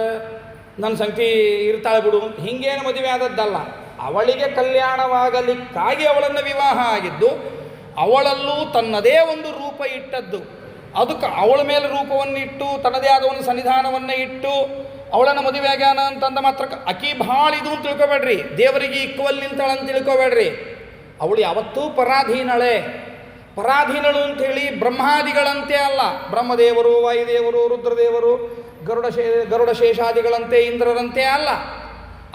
ನನ್ನ ಸಂಖ್ಯೆ ಇರ್ತಾಳೆ ಬಿಡು, ಹಿಂಗೇನು ಮದುವೆ ಆದದ್ದಲ್ಲ. ಅವಳಿಗೆ ಕಲ್ಯಾಣವಾಗಲಿಕ್ಕಾಗಿ ಅವಳನ್ನು ವಿವಾಹ ಆಗಿದ್ದು, ಅವಳಲ್ಲೂ ತನ್ನದೇ ಒಂದು ರೂಪ ಇಟ್ಟದ್ದು. ಅದಕ್ಕೆ ಅವಳ ಮೇಲೆ ರೂಪವನ್ನು ಇಟ್ಟು ತನ್ನದೇ ಆದ ಒಂದು ಸನ್ನಿಧಾನವನ್ನು ಇಟ್ಟು ಅವಳನ್ನು ಮದುವೆ ಆಗ್ಯಾನ ಅಂತಂದ ಮಾತ್ರ ಅಕಿ ಭಾಳ ಇದು ಅಂತ ತಿಳ್ಕೊಬೇಡ್ರಿ, ದೇವರಿಗೆ ಈಕ್ವಲ್ ನಿಂತಾಳಂತ ತಿಳ್ಕೊಬೇಡ್ರಿ. ಅವಳು ಯಾವತ್ತೂ ಪರಾಧೀನಳೆ. ಪರಾಧೀನಳು ಅಂಥೇಳಿ ಬ್ರಹ್ಮಾದಿಗಳಂತೆ ಅಲ್ಲ, ಬ್ರಹ್ಮದೇವರು, ವಾಯುದೇವರು, ರುದ್ರದೇವರು, ಗರುಡ ಶೇಷಾದಿಗಳಂತೆ, ಇಂದ್ರರಂತೆ ಅಲ್ಲ.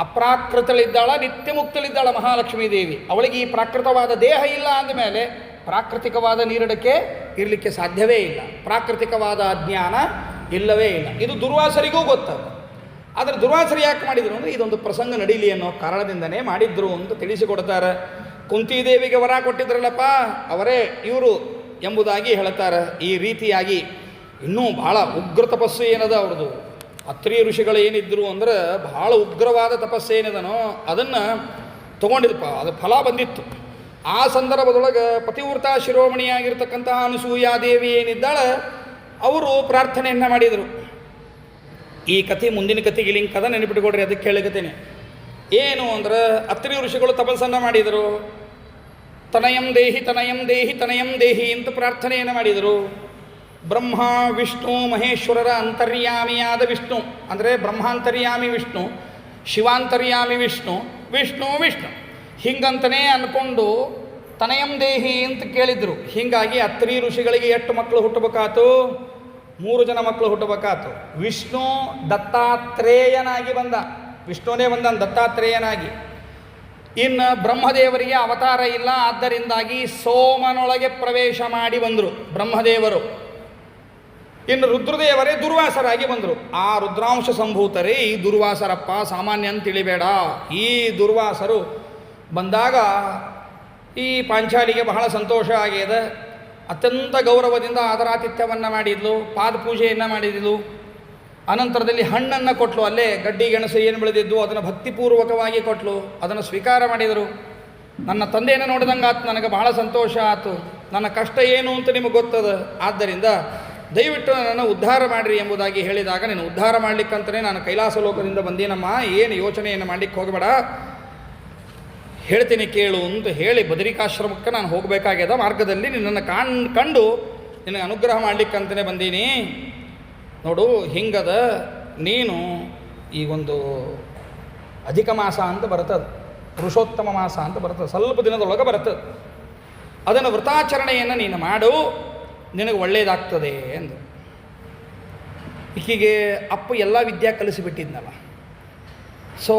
ಅಪ್ರಾಕೃತಳಿದ್ದಾಳ, ನಿತ್ಯ ಮುಕ್ತಳಿದ್ದಾಳ ಮಹಾಲಕ್ಷ್ಮೀ ದೇವಿ. ಅವಳಿಗೆ ಈ ಪ್ರಾಕೃತವಾದ ದೇಹ ಇಲ್ಲ ಅಂದಮೇಲೆ ಪ್ರಾಕೃತಿಕವಾದ ನೀರಡಿಕೆ ಇರಲಿಕ್ಕೆ ಸಾಧ್ಯವೇ ಇಲ್ಲ, ಪ್ರಾಕೃತಿಕವಾದ ಅಜ್ಞಾನ ಇಲ್ಲವೇ ಇಲ್ಲ. ಇದು ದುರ್ವಾಸರಿಗೂ ಗೊತ್ತದು. ಆದರೆ ದುರ್ವಾಸರು ಯಾಕೆ ಮಾಡಿದರು ಅಂದರೆ ಇದೊಂದು ಪ್ರಸಂಗ ನಡೀಲಿ ಅನ್ನೋ ಕಾರಣದಿಂದನೇ ಮಾಡಿದ್ರು ಅಂತ ತಿಳಿಸಿಕೊಡ್ತಾರೆ. ಕುಂತಿದೇವಿಗೆ ವರ ಕೊಟ್ಟಿದ್ರಲ್ಲಪ್ಪ ಅವರೇ ಇವರು ಎಂಬುದಾಗಿ ಹೇಳ್ತಾರೆ. ಈ ರೀತಿಯಾಗಿ ಇನ್ನೂ ಭಾಳ ಉಗ್ರ ತಪಸ್ಸು ಏನದ ಅವ್ರದ್ದು. ಅತ್ರಿ ಋಷಿಗಳು ಏನಿದ್ರು ಅಂದ್ರೆ ಭಾಳ ಉಗ್ರವಾದ ತಪಸ್ಸು ಏನಿದನೋ ಅದನ್ನು ತೊಗೊಂಡಿದ್ದಪ್ಪ, ಅದು ಫಲ ಬಂದಿತ್ತು. ಆ ಸಂದರ್ಭದೊಳಗೆ ಪತಿವ್ರತ ಶಿರೋಮಣಿಯಾಗಿರ್ತಕ್ಕಂತಹ ಅನಸೂಯಾದೇವಿ ಏನಿದ್ದಾಳೆ ಅವರು ಪ್ರಾರ್ಥನೆಯನ್ನು ಮಾಡಿದರು. ಈ ಕಥೆ ಮುಂದಿನ ಕಥೆಗೆ ಲಿಂಕ್ ಅದ, ನೆನಪಿಟ್ಕೊಡ್ರಿ, ಅದಕ್ಕೆ ಹೇಳಕತ್ತೇನೆ. ಏನು ಅಂದ್ರೆ ಅತ್ರಿ ಋಷಿಗಳು ತಪಸ್ಸನ್ನು ಮಾಡಿದರು. ತನಯಂ ದೇಹಿ ತನಯಂ ದೇಹಿ ತನಯಂ ದೇಹಿ ಅಂತ ಪ್ರಾರ್ಥನೆಯನ್ನು ಮಾಡಿದರು. ಬ್ರಹ್ಮ ವಿಷ್ಣು ಮಹೇಶ್ವರರ ಅಂತರ್ಯಾಮಿಯಾದ ವಿಷ್ಣು ಅಂದರೆ ಬ್ರಹ್ಮಾಂತರ್ಯಾಮಿ ವಿಷ್ಣು, ಶಿವಾಂತರ್ಯಾಮಿ ವಿಷ್ಣು, ವಿಷ್ಣು ವಿಷ್ಣು ಹಿಂಗಂತನೇ ಅಂದ್ಕೊಂಡು ತನಯಂ ದೇಹಿ ಅಂತ ಕೇಳಿದರು. ಹೀಗಾಗಿ ಅತ್ರಿ ಋಷಿಗಳಿಗೆ ಎಷ್ಟು ಮಕ್ಕಳು ಹುಟ್ಟಬೇಕಾತು? 3 ಜನ ಮಕ್ಕಳು ಹುಟ್ಟಬೇಕಾತು. ವಿಷ್ಣು ದತ್ತಾತ್ರೇಯನಾಗಿ ಬಂದ, ವಿಷ್ಣುವೇ ಬಂದ ದತ್ತಾತ್ರೇಯನಾಗಿ. ಇನ್ನು ಬ್ರಹ್ಮದೇವರಿಗೆ ಅವತಾರ ಇಲ್ಲ, ಆದ್ದರಿಂದಾಗಿ ಸೋಮನೊಳಗೆ ಪ್ರವೇಶ ಮಾಡಿ ಬಂದರು ಬ್ರಹ್ಮದೇವರು. ಇನ್ನು ರುದ್ರದೇವರೇ ದುರ್ವಾಸರಾಗಿ ಬಂದರು. ಆ ರುದ್ರಾಂಶ ಸಂಭೂತರೇ ಈ ದುರ್ವಾಸರಪ್ಪ, ಸಾಮಾನ್ಯ ಅಂತ ತಿಳಿಬೇಡ. ಈ ದುರ್ವಾಸರು ಬಂದಾಗ ಈ ಪಾಂಚಾಲಿಗೆ ಬಹಳ ಸಂತೋಷ ಆಗಿದೆ. ಅತ್ಯಂತ ಗೌರವದಿಂದ ಆದರಾತಿಥ್ಯವನ್ನು ಮಾಡಿದ್ಲು, ಪಾದಪೂಜೆಯನ್ನು ಮಾಡಿದ್ಲು. ಅನಂತರದಲ್ಲಿ ಹಣ್ಣನ್ನು ಕೊಟ್ಟಲು, ಅಲ್ಲೇ ಗಡ್ಡಿ ಗೆಣಸು ಏನು ಬೆಳೆದಿದ್ದು ಅದನ್ನು ಭಕ್ತಿಪೂರ್ವಕವಾಗಿ ಕೊಟ್ಟಲು. ಅದನ್ನು ಸ್ವೀಕಾರ ಮಾಡಿದರು. ನನ್ನ ತಂದೆಯನ್ನು ನೋಡಿದಂಗೆ ಆತು, ನನಗೆ ಬಹಳ ಸಂತೋಷ ಆಯಿತು. ನನ್ನ ಕಷ್ಟ ಏನು ಅಂತ ನಿಮಗೆ ಗೊತ್ತದ, ಆದ್ದರಿಂದ ದಯವಿಟ್ಟು ನನ್ನನ್ನು ಉದ್ಧಾರ ಮಾಡಿರಿ ಎಂಬುದಾಗಿ ಹೇಳಿದಾಗ, ನೀನು ಉದ್ಧಾರ ಮಾಡಲಿಕ್ಕಂತಲೇ ನಾನು ಕೈಲಾಸ ಲೋಕದಿಂದ ಬಂದೀನಮ್ಮ, ಏನು ಯೋಚನೆಯನ್ನು ಮಾಡಲಿಕ್ಕೆ ಹೋಗಬೇಡ, ಹೇಳ್ತೀನಿ ಕೇಳು ಅಂತ ಹೇಳಿ ಬದರಿಕಾಶ್ರಮಕ್ಕೆ ನಾನು ಹೋಗಬೇಕಾಗ್ಯದ. ಮಾರ್ಗದಲ್ಲಿ ನಿನ್ನನ್ನು ಕಂಡು ನಿನಗೆ ಅನುಗ್ರಹ ಮಾಡಲಿಕ್ಕಂತಲೇ ಬಂದೀನಿ. ನೋಡು ಹಿಂಗದ, ನೀನು ಈಗೊಂದು ಅಧಿಕ ಮಾಸ ಅಂತ ಬರ್ತದೆ, ಪುರುಷೋತ್ತಮ ಮಾಸ ಅಂತ ಬರ್ತದೆ, ಸ್ವಲ್ಪ ದಿನದೊಳಗೆ ಬರ್ತದೆ. ಅದನ್ನು ವ್ರತಾಚರಣೆಯನ್ನು ನೀನು ಮಾಡು, ನಿನಗೆ ಒಳ್ಳೆಯದಾಗ್ತದೆ ಎಂದು. ಈಕೆಗೆ ಅಪ್ಪ ಎಲ್ಲ ವಿದ್ಯೆ ಕಲಿಸಿಬಿಟ್ಟಿದ್ನಲ್ಲ, ಸೊ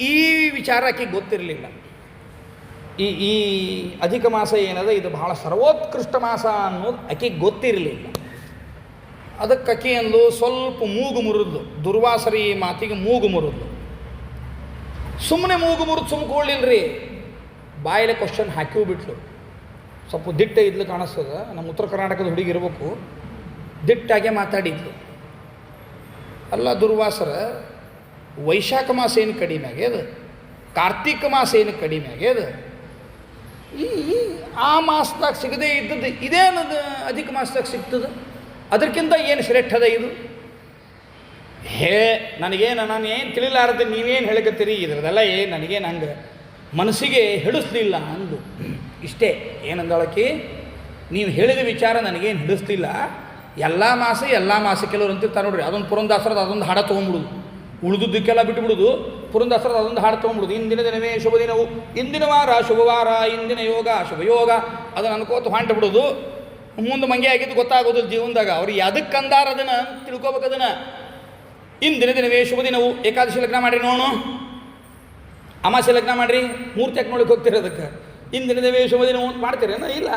ಈ ವಿಚಾರ ಆಕೆಗೆ ಗೊತ್ತಿರಲಿಲ್ಲ. ಈ ಅಧಿಕ ಮಾಸ ಏನದ ಇದು ಬಹಳ ಸರ್ವೋತ್ಕೃಷ್ಟ ಮಾಸ ಅನ್ನೋದು ಆಕೆಗೆ ಗೊತ್ತಿರಲಿಲ್ಲ. ಅದಕ್ಕೆ ಆಕೆ ಅಂದು ಸ್ವಲ್ಪ ಮೂಗು ಮುರಿದ್ಲು, ದುರ್ವಾಸರಿ ಮಾತಿಗೆ ಮೂಗು ಮುರಿದ್ಲು. ಸುಮ್ಮನೆ ಮೂಗು ಮುರಿದು ಸುಮ್ಕೊಳ್ಳಿಲ್ರಿ, ಬಾಯಲ್ಲೇ ಕ್ವಶನ್ ಹಾಕಿವು ಬಿಟ್ಲು. ಸ್ವಲ್ಪ ದಿಟ್ಟ ಇದ್ಲು ಕಾಣಿಸ್ತದೆ, ನಮ್ಮ ಉತ್ತರ ಕರ್ನಾಟಕದ ಹುಡುಗಿ ಇರಬೇಕು, ದಿಟ್ಟಾಗೆ ಮಾತಾಡಿದ್ಲು. ಅಲ್ಲ ದುರ್ವಾಸರ, ವೈಶಾಖ ಮಾಸ ಏನು ಕಡಿಮೆ ಆಗ್ಯದ, ಕಾರ್ತಿಕ ಮಾಸ ಏನು ಕಡಿಮೆ ಆಗ್ಯದ, ಈ ಆ ಮಾಸದಾಗ ಸಿಗದೇ ಇದ್ದದ್ದು ಇದೇನದು ಅಧಿಕ ಮಾಸದಾಗ ಸಿಗ್ತದೆ, ಅದಕ್ಕಿಂತ ಏನು ಶ್ರೇಷ್ಠ ಅದ ಇದು? ನನಗೇನು ನಾನು ಏನು ತಿಳಿಲಾರದೆ ನೀವೇನು ಹೇಳಕತ್ತೀರಿ, ಇದ್ರದೆಲ್ಲ ನನಗೇನು ಹಂಗೆ ಮನಸ್ಸಿಗೆ ಹಿಡಿಸ್ಲಿಲ್ಲ ಅಂದು. ಇಷ್ಟೇ ಏನಂದಳಕಿ, ನೀವು ಹೇಳಿದ ವಿಚಾರ ನನಗೇನು ಹಿಡಿಸ್ಲಿಲ್ಲ. ಎಲ್ಲ ಮಾಸ ಕೆಲವರು ಅಂತಿರ್ತಾರೆ ನೋಡ್ರಿ, ಅದೊಂದು ಪುರಂದಾಸರದ ಅದೊಂದು ಹಾಡ ತೊಗೊಂಬಿಡುದು, ಉಳಿದುದಕ್ಕೆಲ್ಲ ಬಿಟ್ಟುಬಿಡುದು, ಪುರಂದಾಸರದ ಅದೊಂದು ಹಾಡು ತೊಗೊಂಬಿಡುದು. ಇಂದಿನ ದಿನವೇ ಶುಭ ದಿನವು, ಇಂದಿನ ವಾರ ಶುಭವಾರ, ಇಂದಿನ ಯೋಗ ಶುಭಯೋಗ, ಅದನ್ನು ಅನ್ಕೋತ ಹೊಂಟ ಬಿಡೋದು. ಮುಂದೆ ಮಂಗೆ ಆಗಿದ್ದು ಗೊತ್ತಾಗೋದಿಲ್ಲ ಜೀವನದಾಗ. ಅವ್ರು ಅದಕ್ಕೆ ಅಂದಾರ ಅದನ್ನು ತಿಳ್ಕೊಬೇಕು. ಅದನ್ನು ಇಂದಿನ ದಿನವೇ ಶುಭ ದಿನವು, ಏಕಾದಶಿ ಲಗ್ನ ಮಾಡಿರಿ ನೋಡು, ಅಮಾಸೆ ಲಗ್ನ ಮಾಡಿರಿ, ಮೂರ್ತಿ ಯಾಕೆ ನೋಡಕ್ಕೆ ಹೋಗ್ತೀರಿ? ಅದಕ್ಕೆ ಇಂದಿನ ದಿನವೇ ಶುಭ ದಿನವು ಅಂತ ಮಾಡ್ತೀರೇನೋ? ಇಲ್ಲ,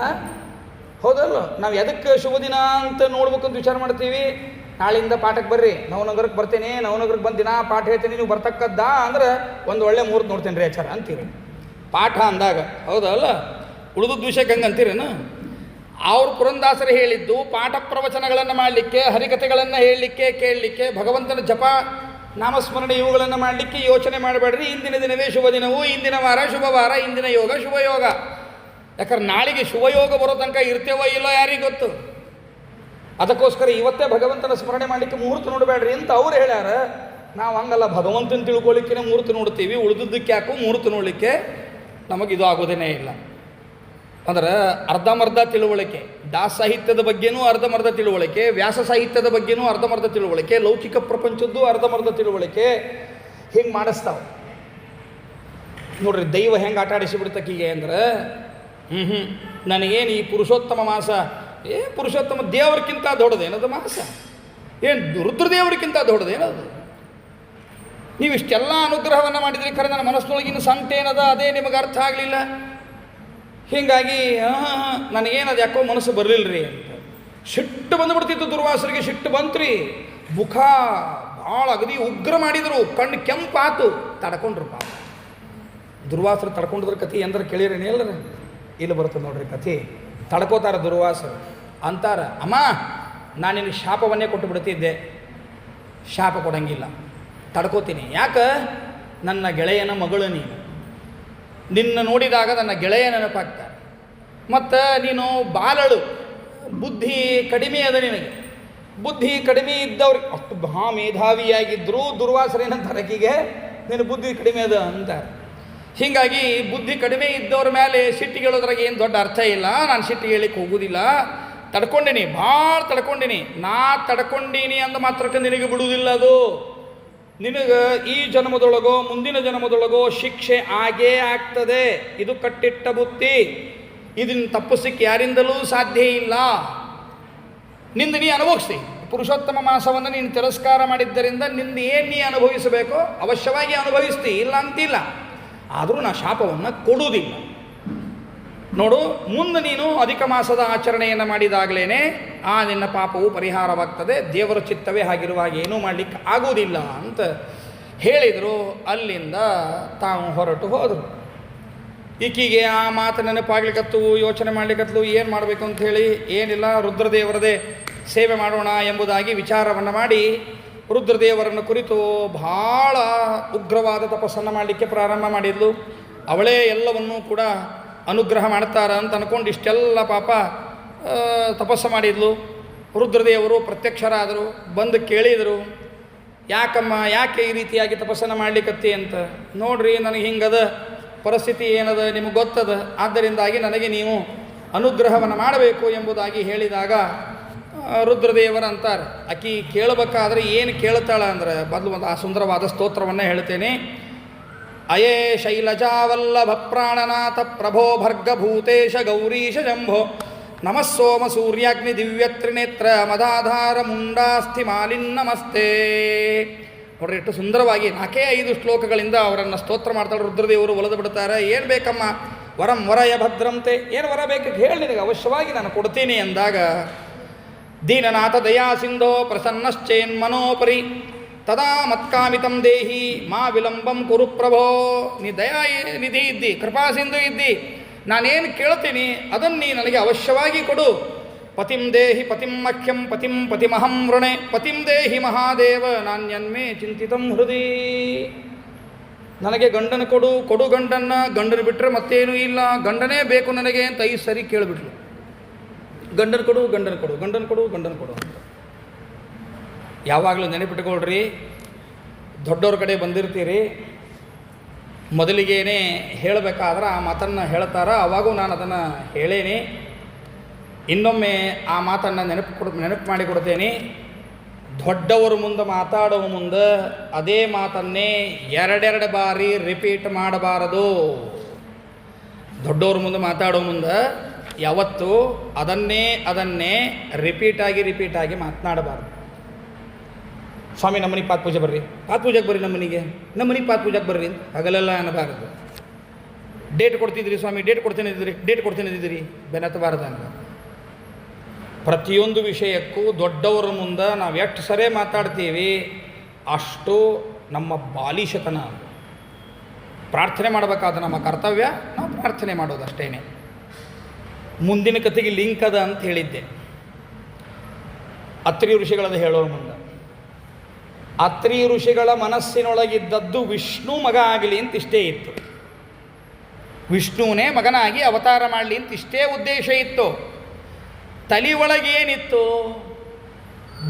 ಹೌದಲ್ಲ. ನಾವು ಎದಕ್ಕೆ ಶುಭ ದಿನ ಅಂತ ನೋಡ್ಬೇಕಂತ ವಿಚಾರ ಮಾಡ್ತೀವಿ. ನಾಳಿಂದ ಪಾಠಕ್ಕೆ ಬರ್ರಿ, ನವನಗರಕ್ಕೆ ಬರ್ತೇನೆ, ನವನಗರಕ್ಕೆ ಬಂದು ದಿನ ಪಾಠ ಹೇಳ್ತೀನಿ, ನೀವು ಬರ್ತಕ್ಕದ್ದ ಅಂದ್ರೆ ಒಂದು ಒಳ್ಳೆ ಮುಹೂರ್ತ ನೋಡ್ತೇನೆ ರೀ ಆಚಾರ ಅಂತೀರಿ ಪಾಠ ಅಂದಾಗ, ಹೌದಲ್ಲ. ಉಳಿದದ್ದು ವಿಷಯಕ್ಕೆ ಹಂಗೆ ಅಂತೀರೇನು? ಅವ್ರು ಪುರಂದಾಸರು ಹೇಳಿದ್ದು ಪಾಠ ಪ್ರವಚನಗಳನ್ನು ಮಾಡಲಿಕ್ಕೆ, ಹರಿಕಥೆಗಳನ್ನು ಹೇಳಲಿಕ್ಕೆ, ಕೇಳಲಿಕ್ಕೆ, ಭಗವಂತನ ಜಪ ನಾಮಸ್ಮರಣೆ ಇವುಗಳನ್ನು ಮಾಡಲಿಕ್ಕೆ ಯೋಚನೆ ಮಾಡಬೇಡ್ರಿ. ಇಂದಿನ ದಿನವೇ ಶುಭ ದಿನವು, ಇಂದಿನ ವಾರ ಶುಭವಾರ, ಇಂದಿನ ಯೋಗ ಶುಭಯೋಗ. ಯಾಕಂದ್ರೆ ನಾಳೆಗೆ ಶುಭಯೋಗ ಬರೋ ತನಕ ಇರ್ತೇವೋ ಇಲ್ಲೋ ಯಾರಿಗೆ ಗೊತ್ತು. ಅದಕ್ಕೋಸ್ಕರ ಇವತ್ತೇ ಭಗವಂತನ ಸ್ಮರಣೆ ಮಾಡಲಿಕ್ಕೆ ಮುಹೂರ್ತ ನೋಡಬೇಡ್ರಿ ಅಂತ ಅವ್ರು ಹೇಳ್ಯಾರ. ನಾವು ಹಂಗಲ್ಲ, ಭಗವಂತನ ತಿಳ್ಕೊಳ್ಳಿಕ್ಕೆ ಮುಹೂರ್ತ ನೋಡ್ತೀವಿ, ಉಳಿದದ್ದಕ್ಕೆ ಯಾಕೋ ಮುಹೂರ್ತ ನೋಡಲಿಕ್ಕೆ ನಮಗಿದು ಆಗೋದೇನೇ ಇಲ್ಲ. ಅಂದ್ರೆ ಅರ್ಧಮರ್ಧ ತಿಳುವಳಿಕೆ, ದಾಸ ಸಾಹಿತ್ಯದ ಬಗ್ಗೆನೂ ಅರ್ಧಮರ್ಧ ತಿಳುವಳಿಕೆ, ವ್ಯಾಸ ಸಾಹಿತ್ಯದ ಬಗ್ಗೆನೂ ಅರ್ಧಮರ್ಧ ತಿಳುವಳಿಕೆ, ಲೌಕಿಕ ಪ್ರಪಂಚದ್ದು ಅರ್ಧಮರ್ಧ ತಿಳುವಳಿಕೆ, ಹಿಂಗೆ ಮಾಡಿಸ್ತಾವೆ ನೋಡ್ರಿ. ದೈವ ಹೆಂಗೆ ಆಟ ಆಡಿಸಿಬಿಡ್ತಕ್ಕೀಗೆ ಅಂದ್ರೆ ನನಗೇನು ಈ ಪುರುಷೋತ್ತಮ ಮಾಸ, ಪುರುಷೋತ್ತಮ ದೇವರಿಗಿಂತ ದೊಡ್ಡದೇನದು ಮಾಸ? ಏನು ರುದ್ರದೇವರಿಗಿಂತ ದೊಡ್ಡದೇನದು? ನೀವು ಇಷ್ಟೆಲ್ಲ ಅನುಗ್ರಹವನ್ನು ಮಾಡಿದ್ರಿ, ಖರೆ ನನ್ನ ಮನಸ್ಸಿನೊಳಗಿನ ಸಂಕಟ ಏನದ ಅದೇ ನಿಮಗೆ ಅರ್ಥ ಆಗಲಿಲ್ಲ. ಹೀಗಾಗಿ ನನಗೇನದು ಯಾಕೋ ಮನಸ್ಸು ಬರಲಿಲ್ಲ ರೀ ಅಂತ ಸಿಟ್ಟು ಬಂದುಬಿಡ್ತಿತ್ತು ದುರ್ವಾಸರಿಗೆ. ಸಿಟ್ಟು ಬಂತ್ರಿ, ಮುಖ ಭಾಳ ಅಗದಿ ಉಗ್ರ ಮಾಡಿದರು. ಕಣ್ಣು ಕೆಂಪಾತು, ತಡ್ಕೊಂಡ್ರು ಪಾಪ. ದುರ್ವಾಸರು ತಡ್ಕೊಂಡಿದ್ರ ಕಥೆ ಎಂದ್ರೆ ಕೇಳಿರೇನೆ ಎಲ್ಲರ? ಇಲ್ಲಿ ಬರ್ತದೆ ನೋಡ್ರಿ ಕಥೆ. ತಡ್ಕೋತಾರ ದುರ್ವಾಸರು. ಅಂತಾರ, ಅಮ್ಮ ನಾನು ನಿನಗೆ ಶಾಪವನ್ನೇ ಕೊಟ್ಟು ಬಿಡ್ತಿದ್ದೆ, ಶಾಪ ಕೊಡಂಗಿಲ್ಲ, ತಡ್ಕೋತೀನಿ. ಯಾಕೆ? ನನ್ನ ಗೆಳೆಯನ ಮಗಳು ನೀನು. ನಿನ್ನ ನೋಡಿದಾಗ ನನ್ನ ಗೆಳೆಯ ನೆನಪಾಗ್ತಾರೆ. ಮತ್ತು ನೀನು ಬಾಲಳು, ಬುದ್ಧಿ ಕಡಿಮೆ ಅದ ನಿನಗೆ. ಬುದ್ಧಿ ಕಡಿಮೆ ಇದ್ದವ್ರಿಗೆ ಅಷ್ಟು ಮೇಧಾವಿಯಾಗಿದ್ದರೂ ದುರ್ವಾಸರೇನಂತಾರೆ ಆಕೆಗೆ, ನಿನ್ನ ಬುದ್ಧಿ ಕಡಿಮೆ ಅದ ಅಂತಾರೆ. ಹೀಗಾಗಿ ಬುದ್ಧಿ ಕಡಿಮೆ ಇದ್ದವ್ರ ಮೇಲೆ ಸಿಟ್ಟಿಗೆ ಹೇಳೋದ್ರಾಗ ಏನು ದೊಡ್ಡ ಅರ್ಥ ಇಲ್ಲ. ನಾನು ಸಿಟ್ಟಿಗೆ ಹೇಳಿಕ್ಕೆ ಹೋಗೋದಿಲ್ಲ. ತಡ್ಕೊಂಡೀನಿ, ಭಾಳ ತಡ್ಕೊಂಡೀನಿ. ನಾ ತಡ್ಕೊಂಡೀನಿ ಅಂದ ಮಾತ್ರಕ್ಕೆ ನಿನಗೆ ಬಿಡುವುದಿಲ್ಲ. ಅದು ನಿನಗೆ ಈ ಜನ್ಮದೊಳಗೋ ಮುಂದಿನ ಜನ್ಮದೊಳಗೋ ಶಿಕ್ಷೆ ಆಗೇ ಆಗ್ತದೆ. ಇದು ಕಟ್ಟಿಟ್ಟ ಬುತ್ತಿ. ಇದನ್ನು ತಪ್ಪಿಸಲಿಕ್ಕೆ ಯಾರಿಂದಲೂ ಸಾಧ್ಯ ಇಲ್ಲ. ನಿಂದು ನೀ ಅನುಭವಿಸಿ. ಪುರುಷೋತ್ತಮ ಮಾಸವನ್ನು ನೀನು ತಿರಸ್ಕಾರ ಮಾಡಿದ್ದರಿಂದ ನಿಂದು ಏನು ನೀ ಅನುಭವಿಸಬೇಕೋ ಅವಶ್ಯವಾಗಿ ಅನುಭವಿಸ್ತಿ, ಇಲ್ಲ ಅಂತಿಲ್ಲ. ಆದರೂ ನಾ ಶಾಪವನ್ನು ಕೊಡುವುದಿಲ್ಲ. ನೋಡು, ಮುಂದೆ ನೀನು ಅಧಿಕ ಮಾಸದ ಆಚರಣೆಯನ್ನು ಮಾಡಿದಾಗಲೇ ಆ ನಿನ್ನ ಪಾಪವು ಪರಿಹಾರವಾಗ್ತದೆ. ದೇವರ ಚಿತ್ತವೇ ಆಗಿರುವಾಗ ಏನೂ ಮಾಡಲಿಕ್ಕೆ ಆಗುವುದಿಲ್ಲ ಅಂತ ಹೇಳಿದರು. ಅಲ್ಲಿಂದ ತಾವು ಹೊರಟು ಹೋದರು. ಈಕೆಗೆ ಆ ಮಾತು ನೆನಪಾಗ್ಲಿಕ್ಕತ್ತು, ಯೋಚನೆ ಮಾಡಲಿಕ್ಕತ್ತು, ಏನು ಮಾಡಬೇಕು ಅಂತ ಹೇಳಿ. ಏನಿಲ್ಲ, ರುದ್ರದೇವರದೇ ಸೇವೆ ಮಾಡೋಣ ಎಂಬುದಾಗಿ ವಿಚಾರವನ್ನು ಮಾಡಿ ರುದ್ರದೇವರನ್ನು ಕುರಿತು ಭಾಳ ಉಗ್ರವಾದ ತಪಸ್ಸನ್ನು ಮಾಡಲಿಕ್ಕೆ ಪ್ರಾರಂಭ ಮಾಡಿದ್ಲು. ಅವಳೇ ಎಲ್ಲವನ್ನೂ ಕೂಡ ಅನುಗ್ರಹ ಮಾಡ್ತಾರ ಅಂತ ಅಂದ್ಕೊಂಡು ಇಷ್ಟೆಲ್ಲ ಪಾಪ ತಪಸ್ಸು ಮಾಡಿದ್ಲು. ರುದ್ರದೇವರು ಪ್ರತ್ಯಕ್ಷರಾದರು, ಬಂದು ಕೇಳಿದರು, ಯಾಕಮ್ಮ, ಯಾಕೆ ಈ ರೀತಿಯಾಗಿ ತಪಸ್ಸನ್ನು ಮಾಡಲಿಕ್ಕತ್ತಿ ಅಂತ. ನೋಡ್ರಿ, ನನಗೆ ಹಿಂಗದ ಪರಿಸ್ಥಿತಿ ಏನದ ನಿಮಗೆ ಗೊತ್ತದ, ಆದ್ದರಿಂದಾಗಿ ನನಗೆ ನೀವು ಅನುಗ್ರಹವನ್ನು ಮಾಡಬೇಕು ಎಂಬುದಾಗಿ ಹೇಳಿದಾಗ ರುದ್ರದೇವರ ಅಂತಾರೆ, ಆಕಿ ಕೇಳಬೇಕಾದ್ರೆ ಏನು ಕೇಳ್ತಾಳ ಅಂದ್ರೆ, ಬದಲು ಒಂದು ಆ ಸುಂದರವಾದ ಸ್ತೋತ್ರವನ್ನು ಹೇಳ್ತೇನೆ. ಅಯೇ ಶೈಲಜಾವಲ್ಲಭ ಪ್ರಾಣನಾಥ ಪ್ರಭೋ ಭರ್ಗಭೂತೇಶ ಗೌರೀಶ ಜಂಭೋ ನಮಃ ಸೋಮ ಸೂರ್ಯಾಗ್ನಿ ದಿವ್ಯತ್ರಿನೇತ್ರ ಮದಾಧಾರ ಮುಂಡಾಸ್ಥಿ ಮಾಲಿನ್ನಮಸ್ತೆ. ನೋಡ್ರಿ, ಎಷ್ಟು ಸುಂದರವಾಗಿ 4-5 ಶ್ಲೋಕಗಳಿಂದ ಅವರನ್ನು ಸ್ತೋತ್ರ ಮಾಡ್ತಾಳೆ. ರುದ್ರದೇವರು ಒಲಿದು ಬಿಡ್ತಾರೆ. ಏನು ಬೇಕಮ್ಮ? ವರಂ ವರಯ ಭದ್ರಂತೆ. ಏನು ವರ ಬೇಕು ಹೇಳಿ, ನಿನಗೆ ಅವಶ್ಯವಾಗಿ ನಾನು ಕೊಡ್ತೀನಿ ಅಂದಾಗ, ದೀನನಾಥ ದಯಾ ಸಿಂಧೋ ಪ್ರಸನ್ನಶ್ಚೇನ್ ಮನೋಪರಿ ತದಾ ಮತ್ಕಾಮಿತಂ ದೇಹಿ ಮಾ ವಿಲಂಬಂ ಕುರು ಪ್ರಭೋ. ನೀ ದಯಾ ನಿಧಿ ಇದ್ದಿ, ಕೃಪಾ ಸಿಂಧು ಇದ್ದಿ, ನಾನೇನು ಕೇಳ್ತೀನಿ ಅದನ್ನು ನೀ ನನಗೆ ಅವಶ್ಯವಾಗಿ ಕೊಡು. ಪತಿಂ ದೇಹಿ ಪತಿಂ ಮಖ್ಯಂ ಪತಿಂ ಪತಿಮಹಂ ವೃಣೆ ಪತಿಂ ದೇಹಿ ಮಹಾದೇವ ನಾನ್ಯನ್ಮೇ ಚಿಂತಿತಂ ಹೃದಯ. ನನಗೆ ಗಂಡನ ಕೊಡು, ಕೊಡು ಗಂಡನ್ನ, ಗಂಡನ ಬಿಟ್ಟರೆ ಮತ್ತೇನೂ ಇಲ್ಲ, ಗಂಡನೇ ಬೇಕು ನನಗೆ ಅಂತ 5 ಸರಿ ಕೇಳಿಬಿಟ್ಲು. ಗಂಡನ ಕೊಡು, ಗಂಡನ ಕೊಡು, ಗಂಡನ ಕೊಡು, ಗಂಡನ ಕೊಡು ಅಂತ. ಯಾವಾಗಲೂ ನೆನಪಿಟ್ಕೊಳ್ರಿ, ದೊಡ್ಡವ್ರ ಕಡೆ ಬಂದಿರ್ತೀರಿ, ಮೊದಲಿಗೇನೆ ಹೇಳಬೇಕಾದ್ರೆ ಆ ಮಾತನ್ನು ಹೇಳ್ತಾರ. ಅವಾಗೂ ನಾನು ಅದನ್ನು ಹೇಳೇನಿ. ಇನ್ನೊಮ್ಮೆ ಆ ಮಾತನ್ನು ನೆನಪು ಮಾಡಿಕೊಡ್ತೇನೆ. ದೊಡ್ಡವರು ಮುಂದೆ ಮಾತಾಡುವ ಮುಂದೆ ಅದೇ ಮಾತನ್ನೇ 2 ಬಾರಿ ರಿಪೀಟ್ ಮಾಡಬಾರದು. ದೊಡ್ಡವ್ರ ಮುಂದೆ ಮಾತಾಡೋ ಮುಂದೆ ಯಾವತ್ತೂ ಅದನ್ನೇ ರಿಪೀಟಾಗಿ ಮಾತನಾಡಬಾರ್ದು. ಸ್ವಾಮಿ ನಮ್ಮನಿಗೆ ಪಾತ್ ಪೂಜೆ ಬರ್ರಿ, ಪಾತ್ ಪೂಜೆಗೆ ಬರ್ರಿ, ನಮ್ಮನಿಗೆ ಪಾತ್ ಪೂಜೆಗೆ ಬರ್ರಿ ಅಂತ ಹಗಲೆಲ್ಲ ಅನ್ನಬಾರದು. ಡೇಟ್ ಕೊಡ್ತಿದ್ರಿ ಸ್ವಾಮಿ, ಡೇಟ್ ಕೊಡ್ತೇನೆ ಇದ್ದಿರಿ ಬೆನ್ನತ್ತಬಾರದು ಅಂತ. ಪ್ರತಿಯೊಂದು ವಿಷಯಕ್ಕೂ ದೊಡ್ಡವರ ಮುಂದೆ ನಾವು ಎಷ್ಟು ಸರಿ ಮಾತಾಡ್ತೀವಿ ಅಷ್ಟು ನಮ್ಮ ಬಾಲಿಶತನ. ಪ್ರಾರ್ಥನೆ ಮಾಡಬೇಕಾದ ನಮ್ಮ ಕರ್ತವ್ಯ, ನಾವು ಪ್ರಾರ್ಥನೆ ಮಾಡೋದು ಅಷ್ಟೇ. ಮುಂದಿನ ಕಥೆಗೆ ಲಿಂಕ್ ಅದ ಅಂತ ಹೇಳಿದ್ದೆ. ಅತ್ರಿ ಋಷಿಗಳದ ಹೇಳೋರ ಮುಂದೆ, ಅತ್ರಿ ಋಷಿಗಳ ಮನಸ್ಸಿನೊಳಗಿದ್ದದ್ದು ವಿಷ್ಣು ಮಗ ಆಗಲಿ ಅಂತ ಇಷ್ಟೇ ಇತ್ತು. ವಿಷ್ಣುವೇ ಮಗನಾಗಿ ಅವತಾರ ಮಾಡಲಿ ಅಂತ ಇಷ್ಟೇ ಉದ್ದೇಶ ಇತ್ತು. ತಲೆ ಒಳಗೇನಿತ್ತು?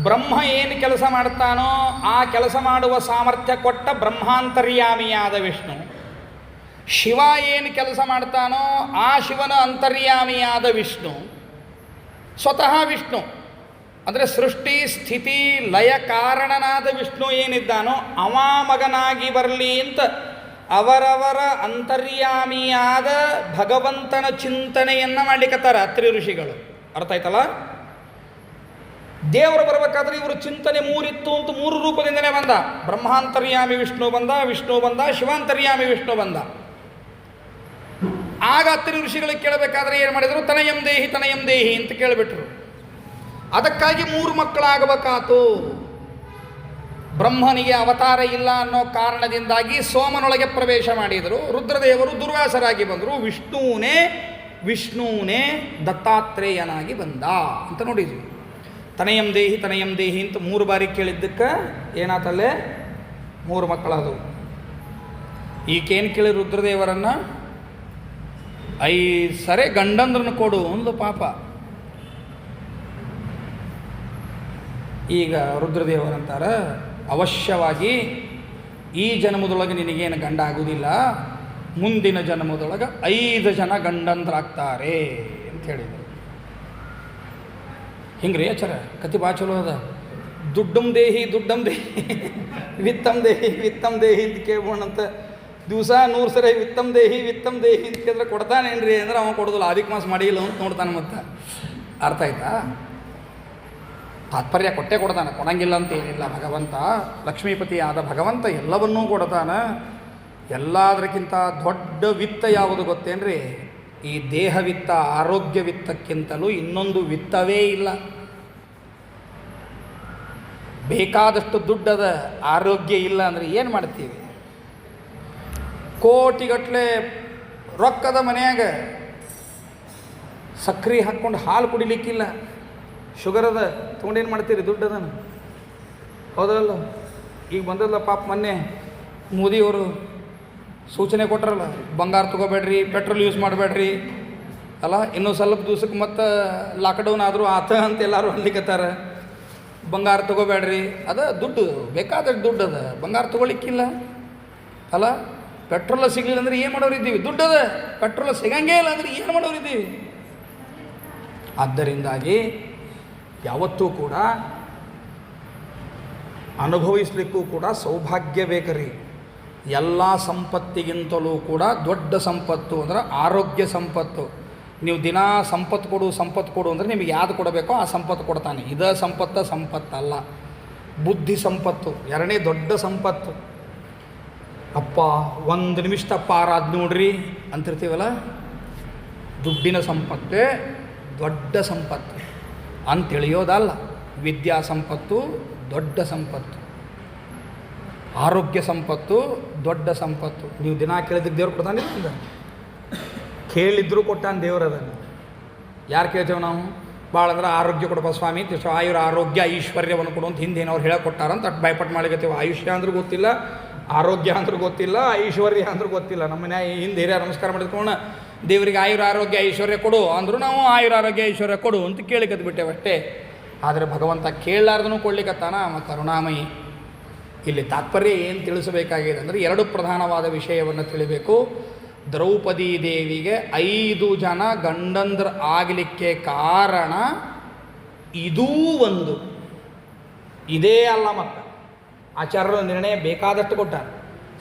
ಬ್ರಹ್ಮ ಏನು ಕೆಲಸ ಮಾಡ್ತಾನೋ ಆ ಕೆಲಸ ಮಾಡುವ ಸಾಮರ್ಥ್ಯ ಕೊಟ್ಟ ಬ್ರಹ್ಮಾಂತರ್ಯಾಮಿಯಾದ ವಿಷ್ಣು, ಶಿವ ಏನು ಕೆಲಸ ಮಾಡ್ತಾನೋ ಆ ಶಿವನ ಅಂತರ್ಯಾಮಿಯಾದ ವಿಷ್ಣು, ಸ್ವತಃ ವಿಷ್ಣು ಅಂದರೆ ಸೃಷ್ಟಿ ಸ್ಥಿತಿ ಲಯ ಕಾರಣನಾದ ವಿಷ್ಣು ಏನಿದ್ದಾನೋ ಅವ ಮಗನಾಗಿ ಬರಲಿ ಅಂತ ಅವರವರ ಅಂತರ್ಯಾಮಿಯಾದ ಭಗವಂತನ ಚಿಂತನೆಯನ್ನು ಮಾಡ್ಲಿಕ್ಕತ್ತಾರ ಅತ್ರಿ ಋಷಿಗಳು. ಅರ್ಥ ಆಯ್ತಲ್ಲ? ದೇವರು ಬರಬೇಕಾದ್ರೆ ಇವರು ಚಿಂತನೆ 3 ಇತ್ತು ಅಂತ 3 ರೂಪದಿಂದನೇ ಬಂದ. ಬ್ರಹ್ಮಾಂತರ್ಯಾಮಿ ವಿಷ್ಣು ಬಂದ, ವಿಷ್ಣು ಬಂದ, ಶಿವಾಂತರ್ಯಾಮಿ ವಿಷ್ಣು ಬಂದ. ಆಗ ಅತ್ರಿ ಋಷಿಗಳಿಗೆ ಕೇಳಬೇಕಾದ್ರೆ ಏನು ಮಾಡಿದರು? ತನಯಂ ದೇಹಿ ಅಂತ ಕೇಳಿಬಿಟ್ರು. ಅದಕ್ಕಾಗಿ 3 ಮಕ್ಕಳಾಗಬೇಕಾತು. ಬ್ರಹ್ಮನಿಗೆ ಅವತಾರ ಇಲ್ಲ ಅನ್ನೋ ಕಾರಣದಿಂದಾಗಿ ಸೋಮನೊಳಗೆ ಪ್ರವೇಶ ಮಾಡಿದರು. ರುದ್ರದೇವರು ದುರ್ವಾಸರಾಗಿ ಬಂದರು. ವಿಷ್ಣುವೇ ದತ್ತಾತ್ರೇಯನಾಗಿ ಬಂದ ಅಂತ ನೋಡಿದ್ವಿ. ತನಯಂ ದೇಹಿ ಅಂತ 3 ಬಾರಿ ಕೇಳಿದ್ದಕ್ಕೆ ಏನಾತಲ್ಲೇ 3 ಮಕ್ಕಳಾದವು. ಈಕೇನು ಕೇಳಿ ರುದ್ರದೇವರನ್ನು 5 ಸರಿ ಗಂಡಂದ್ರನ್ನು ಕೊಡು ಒಂದು ಪಾಪ. ಈಗ ರುದ್ರದೇವರಂತಾರ, ಅವಶ್ಯವಾಗಿ ಈ ಜನ್ಮದೊಳಗೆ ನಿನಗೇನು ಗಂಡ ಆಗುವುದಿಲ್ಲ, ಮುಂದಿನ ಜನ್ಮದೊಳಗೆ 5 ಜನ ಗಂಡಂದ್ರಾಗ್ತಾರೆ ಅಂತ ಹೇಳಿದರು. ಹಿಂಗೆ ರೀ ಆಚಾರ ಕತಿ ಭಾಳ ಚಲೋ ಅದ. ದುಡ್ಡಂ ದೇಹಿ ವಿತ್ತಂ ದೇಹಿ ಅಂತ ಕೇಳ್ಬೋಣಂತ. ದಿವಸ 100 ಸರಿ ವಿತ್ತಂ ದೇಹಿ ಅಂತ ಕೇಳಿದ್ರೆ ಕೊಡ್ತಾನೇನ್ರಿ ಅಂದ್ರೆ ಅವ ಕೊಡೋದಿಲ್ಲ, ಅಧಿಕ ಮಾಸ ಮಾಡಿಲ್ಲ ಅಂತ ನೋಡ್ತಾನೆ. ಮತ್ತು ಅರ್ಥ ಆಯ್ತಾ? ತಾತ್ಪರ್ಯ ಕೊಟ್ಟೇ ಕೊಡ್ತಾನೆ, ಕೊಡಂಗಿಲ್ಲ ಅಂತ ಏನಿಲ್ಲ. ಭಗವಂತ ಲಕ್ಷ್ಮೀಪತಿ ಆದ ಭಗವಂತ ಎಲ್ಲವನ್ನೂ ಕೊಡ್ತಾನೆ. ಎಲ್ಲದಕ್ಕಿಂತ ದೊಡ್ಡ ವಿತ್ತ ಯಾವುದು ಗೊತ್ತೇನ್ರಿ? ಈ ದೇಹ ವಿತ್ತ, ಆರೋಗ್ಯ ವಿತ್ತಕ್ಕಿಂತಲೂ ಇನ್ನೊಂದು ವಿತ್ತವೇ ಇಲ್ಲ. ಬೇಕಾದಷ್ಟು ದುಡ್ಡದ, ಆರೋಗ್ಯ ಇಲ್ಲ ಅಂದರೆ ಏನು ಮಾಡ್ತೀವಿ? ಕೋಟಿಗಟ್ಟಲೆ ರೊಕ್ಕದ ಮನೆಯಾಗ ಸಕ್ರೆ ಹಾಕ್ಕೊಂಡು ಹಾಲು ಕುಡಿಲಿಕ್ಕಿಲ್ಲ, ಶುಗರ್ ಅದ, ತೊಗೊಂಡೇನು ಮಾಡ್ತೀರಿ? ದುಡ್ಡದನ್ನು, ಹೌದಲ್ಲ? ಈಗ ಬಂದಲ್ಲ ಪಾಪ, ಮೊನ್ನೆ ಮೋದಿಯವರು ಸೂಚನೆ ಕೊಟ್ಟರಲ್ಲ, ಬಂಗಾರ ತೊಗೋಬೇಡ್ರಿ, ಪೆಟ್ರೋಲ್ ಯೂಸ್ ಮಾಡಬೇಡ್ರಿ ಅಲ್ಲ. ಇನ್ನೂ ಸ್ವಲ್ಪ ದಿವ್ಸಕ್ಕೆ ಮತ್ತು ಲಾಕ್ಡೌನ್ ಆದರೂ ಆತ ಅಂತ ಎಲ್ಲರೂ ಅನ್ಲಿಕ್ಕತ್ತಾರ. ಬಂಗಾರ ತೊಗೋಬೇಡ್ರಿ, ಅದ ದುಡ್ಡು, ಬೇಕಾದಷ್ಟು ದುಡ್ಡು ಅದ, ಬಂಗಾರ ತೊಗೊಳಿಕ್ಕಿಲ್ಲ ಅಲ್ಲ. ಪೆಟ್ರೋಲ್ ಸಿಗಲಿಲ್ಲ ಅಂದ್ರೆ ಏನು ಮಾಡೋರಿದ್ದೀವಿ? ದುಡ್ಡದ, ಪೆಟ್ರೋಲ್ ಸಿಗಂಗೇ ಇಲ್ಲ ಅಂದರೆ ಏನು ಮಾಡೋರಿದ್ದೀವಿ? ಆದ್ದರಿಂದಾಗಿ ಯಾವತ್ತೂ ಕೂಡ ಅನುಭವಿಸಲಿಕ್ಕೂ ಕೂಡ ಸೌಭಾಗ್ಯ ಬೇಕರಿ. ಎಲ್ಲ ಸಂಪತ್ತಿಗಿಂತಲೂ ಕೂಡ ದೊಡ್ಡ ಸಂಪತ್ತು ಅಂದರೆ ಆರೋಗ್ಯ ಸಂಪತ್ತು. ನೀವು ದಿನಾ ಸಂಪತ್ತು ಕೊಡು ಅಂದರೆ ನಿಮಗೆ ಯಾವುದು ಕೊಡಬೇಕೋ ಆ ಸಂಪತ್ತು ಕೊಡ್ತಾನೆ. ಇದ ಸಂಪತ್ತಲ್ಲ, ಬುದ್ಧಿ ಸಂಪತ್ತು ಎರಡನೇ ದೊಡ್ಡ ಸಂಪತ್ತು. ಅಪ್ಪ 1 ನಿಮಿಷದಪ್ಪ ಆರಾದ್ ನೋಡ್ರಿ ಅಂತಿರ್ತೀವಲ್ಲ, ದುಡ್ಡಿನ ಸಂಪತ್ತೇ ದೊಡ್ಡ ಸಂಪತ್ತು ಅಂತ ತಿಳಿಯೋದಲ್ಲ. ವಿದ್ಯಾ ಸಂಪತ್ತು ದೊಡ್ಡ ಸಂಪತ್ತು, ಆರೋಗ್ಯ ಸಂಪತ್ತು ದೊಡ್ಡ ಸಂಪತ್ತು. ನೀವು ದಿನ ಕೇಳಿದ್ದಕ್ಕೆ ದೇವ್ರು ಕೊಡ್ತಾನೆ, ಕೇಳಿದ್ರು ಕೊಟ್ಟಾನೆ ದೇವ್ರು. ಅದನ್ನು ಯಾರು ಕೇಳ್ತೇವೆ ನಾವು? ಭಾಳ ಅಂದ್ರೆ ಆರೋಗ್ಯ ಕೊಡಪ್ಪ ಸ್ವಾಮಿ, ಆಯುರ ಆರೋಗ್ಯ ಐಶ್ವರ್ಯವನ್ನು ಕೊಡುವಂತ ಹಿಂದೇನವ್ರು ಹೇಳಕೊಟ್ಟಾರಂತ ಅಷ್ಟು ಭಯಪಟ್ಟು ಮಾಡಿಕತ್ತೀವಿ. ಆಯುಷ್ಯ ಅಂದ್ರೆ ಗೊತ್ತಿಲ್ಲ, ಆರೋಗ್ಯ ಅಂದ್ರೆ ಗೊತ್ತಿಲ್ಲ, ಐಶ್ವರ್ಯ ಅಂದ್ರೆ ಗೊತ್ತಿಲ್ಲ. ನಮ್ಮ ಮನೆ ಹಿಂದೆ ಹಿರಿಯ ನಮಸ್ಕಾರ ಮಾಡಿದ್ಕೊಂಡು ದೇವರಿಗೆ ಆಯುರ ಆರೋಗ್ಯ ಐಶ್ವರ್ಯ ಕೊಡು ಅಂದರೂ ನಾವು ಆಯುರ ಆರೋಗ್ಯ ಐಶ್ವರ್ಯ ಕೊಡು ಅಂತ ಕೇಳಿಕತ್ಬಿಟ್ಟೇವೆ ಅಷ್ಟೇ. ಆದರೆ ಭಗವಂತ ಕೇಳಲಾರ್ದನೂ ಕೊಡ್ಲಿಕ್ಕತ್ತಾನ ಮತ್ತು ಕರುಣಾಮಯಿ. ಇಲ್ಲಿ ತಾತ್ಪರ್ಯ ಏನು ತಿಳಿಸಬೇಕಾಗಿದೆ ಅಂದರೆ 2 ಪ್ರಧಾನವಾದ ವಿಷಯವನ್ನು ತಿಳಿಬೇಕು. ದ್ರೌಪದಿ ದೇವಿಗೆ 5 ಜನ ಗಂಡಂದ್ರ ಆಗಲಿಕ್ಕೆ ಕಾರಣ ಇದೂ ಒಂದು. ಇದೇ ಅಲ್ಲ, ಮತ್ತು ಆಚಾರ್ಯರ ನಿರ್ಣಯ ಬೇಕಾದಷ್ಟು ಕೊಟ್ಟಾರ,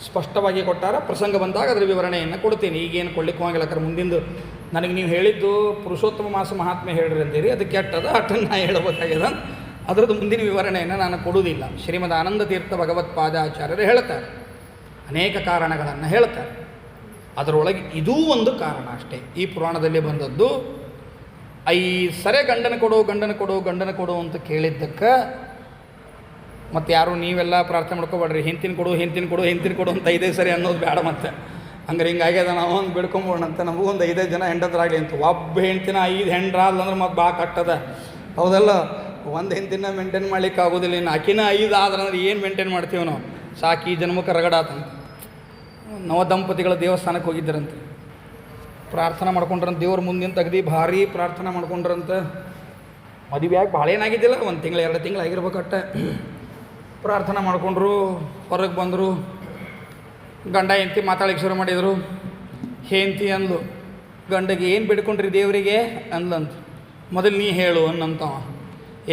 ಸ್ಪಷ್ಟವಾಗಿ ಕೊಟ್ಟಾರ. ಪ್ರಸಂಗ ಬಂದಾಗ ಅದರ ವಿವರಣೆಯನ್ನು ಕೊಡ್ತೀನಿ. ಈಗೇನು ಕೊಡ್ಲಿಕ್ಕೆ ಹೋಗಿಲ್ಲ, ಯಾಕಂದ್ರೆ ಮುಂದಿಂದು ನನಗೆ ನೀವು ಹೇಳಿದ್ದು ಪುರುಷೋತ್ತಮ ಮಾಸ ಮಹಾತ್ಮೆ ಹೇಳ್ರಿ ಅಂತೀರಿ, ಅದು ಕೆಟ್ಟದ, ಅಷ್ಟನ್ನು ನಾ ಹೇಳಬೇಕಾಗ್ಯದ. ಅದರದ್ದು ಮುಂದಿನ ವಿವರಣೆಯನ್ನು ನಾನು ಕೊಡುವುದಿಲ್ಲ. ಶ್ರೀಮದ್ ಆನಂದ ತೀರ್ಥ ಭಗವತ್ಪಾದಾಚಾರ್ಯರು ಹೇಳ್ತಾರೆ, ಅನೇಕ ಕಾರಣಗಳನ್ನು ಹೇಳ್ತಾರೆ. ಅದರೊಳಗೆ ಇದೂ ಒಂದು ಕಾರಣ ಅಷ್ಟೇ. ಈ ಪುರಾಣದಲ್ಲಿ ಬಂದದ್ದು 5 ಸರಿ ಗಂಡನ ಕೊಡು ಅಂತ ಕೇಳಿದ್ದಕ್ಕೆ, ಮತ್ತು ಯಾರು ನೀವೆಲ್ಲ ಪ್ರಾರ್ಥನೆ ಮಾಡ್ಕೊಬೇಡ್ರಿ, ಹೆಂಡ್ತಿನ ಕೊಡು ಅಂತ 5 ಸರಿ ಅನ್ನೋದು ಬೇಡ. ಮತ್ತು ಹಂಗಾರೆ ಹಿಂಗಾಗ್ಯದ, ನಾವು ಹಂಗೆ ಬಿಡ್ಕೊಂಬೋಣಂತ, ನಮಗೂ ಒಂದು 5 ಜನ ಹೆಂಡದ್ರಾಗಲಿ ಅಂತ. ಒಬ್ಬ ಹೆಂಡ್ತಿನ 5 ಹೆಂಡ್ರಾಲ್ ಅಂದ್ರೆ ಮತ್ತು ಭಾಳ ಕಟ್ಟದ, ಹೌದಲ್ಲ? ಒಂದು ಹೆಂಡ್ತಿನ ಮೇಂಟೈನ್ ಮಾಡ್ಲಿಕ್ಕೆ ಆಗೋದಿಲ್ಲ. ಇನ್ನು ಆಕಿನ 5 ಆದ್ರೆ ಏನು ಮೇಂಟೈನ್ ಮಾಡ್ತೀವಿ ನಾವು? ಸಾಕು, ಈ ಜನ್ಮಕ್ಕೆ ರಗಡಾತಂತ. ನವದಂಪತಿಗಳ ದೇವಸ್ಥಾನಕ್ಕೆ ಹೋಗಿದ್ದರಂತೆ, ಪ್ರಾರ್ಥನೆ ಮಾಡ್ಕೊಂಡ್ರಂತ, ದೇವ್ರ ಮುಂದಿನ ತೆಗ್ದು ಭಾರಿ ಪ್ರಾರ್ಥನೆ ಮಾಡ್ಕೊಂಡ್ರಂತ. ಮದುವೆಯಾಗಿ ಭಾಳ ಏನಾಗಿದ್ದಿಲ್ಲ, 1 ತಿಂಗಳು 2 ತಿಂಗಳು ಆಗಿರ್ಬೇಕಟ್ಟ. ಪ್ರಾರ್ಥನೆ ಮಾಡಿಕೊಂಡ್ರು, ಹೊರಗೆ ಬಂದರು. ಗಂಡ ಹೆಂಡ್ತಿ ಮಾತಾಡಲಿಕ್ಕೆ ಶುರು ಮಾಡಿದರು. ಹೆಂಡ್ತಿ ಅಂದ್ಲು, ಗಂಡಗೆ ಏನು ಬಿಡ್ಕೊಂಡ್ರಿ ದೇವರಿಗೆ ಅಂದ್ಲಂತ. ಮೊದಲು ನೀ ಹೇಳು ಅನ್ನಂತವ.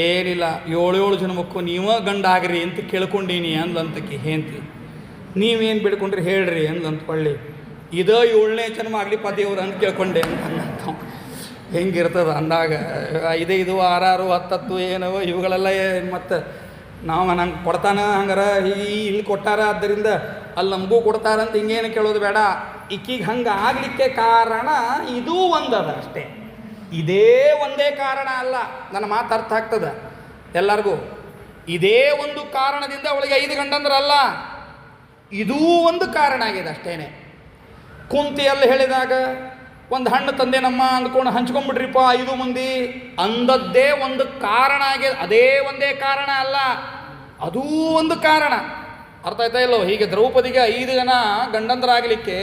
ಏನಿಲ್ಲ, 7 ಜನ್ಮಕ್ಕೂ ನೀವ ಗಂಡ ಆಗ್ರಿ ಅಂತ ಕೇಳ್ಕೊಂಡೀನಿ ಅಂದ್ಲಂತಕ್ಕೆ ಹೆಂಡ್ತಿ. ನೀವೇನು ಬಿಡ್ಕೊಂಡ್ರಿ ಹೇಳ್ರಿ ಅಂದ್ಲಂತ. ಪಳ್ಳಿ ಇದೇ 7ನೇ ಜನ್ಮ ಆಗ್ಲಿಪ್ಪ ದೇವ್ರು ಅಂತ ಕೇಳ್ಕೊಂಡೆ ಅಂತ. ಹೆಂಗಿರ್ತದೆ ಅಂದಾಗ 5 6 10 ಏನೋ ಇವುಗಳೆಲ್ಲ. ಮತ್ತು ನಾವು ನಂಗೆ ಕೊಡ್ತಾನೆ, ಹಂಗಾರೆ ಇಲ್ಲಿ ಕೊಟ್ಟಾರ ಆದ್ದರಿಂದ ಅಲ್ಲಿ ನಮಗೂ ಕೊಡ್ತಾರಂತ ಹಿಂಗೇನು ಕೇಳೋದು ಬೇಡ. ಈಕಿಗೆ ಹಂಗೆ ಆಗಲಿಕ್ಕೆ ಕಾರಣ ಇದೂ ಒಂದದ ಅಷ್ಟೇ. ಇದೇ ಒಂದೇ ಕಾರಣ ಅಲ್ಲ. ನನ್ನ ಮಾತು ಅರ್ಥ ಆಗ್ತದೆ ಎಲ್ಲರಿಗೂ. ಇದೇ ಒಂದು ಕಾರಣದಿಂದ ಅವಳಿಗೆ 5 ಗಂಡಂದ್ರಲ್ಲ, ಇದೂ ಒಂದು ಕಾರಣ ಆಗಿದೆ ಅಷ್ಟೇನೆ. ಕುಂತಿಯಲ್ಲಿ ಹೇಳಿದಾಗ ಒಂದು ಹಣ್ಣು ತಂದೆ ನಮ್ಮ ಅಂದ್ಕೊಂಡು ಹಂಚ್ಕೊಂಡ್ಬಿಡ್ರಿಪ್ಪ 5 ಮಂದಿ ಅಂದದ್ದೇ ಒಂದು ಕಾರಣ ಆಗಿದೆ. ಅದೇ ಒಂದೇ ಕಾರಣ ಅಲ್ಲ, ಅದೂ ಒಂದು ಕಾರಣ. ಅರ್ಥ ಆಯ್ತಾ ಇಲ್ಲೋ? ಹೀಗೆ ದ್ರೌಪದಿಗೆ 5 ಜನ ಗಂಡಂದರಾಗಲಿಕ್ಕೆ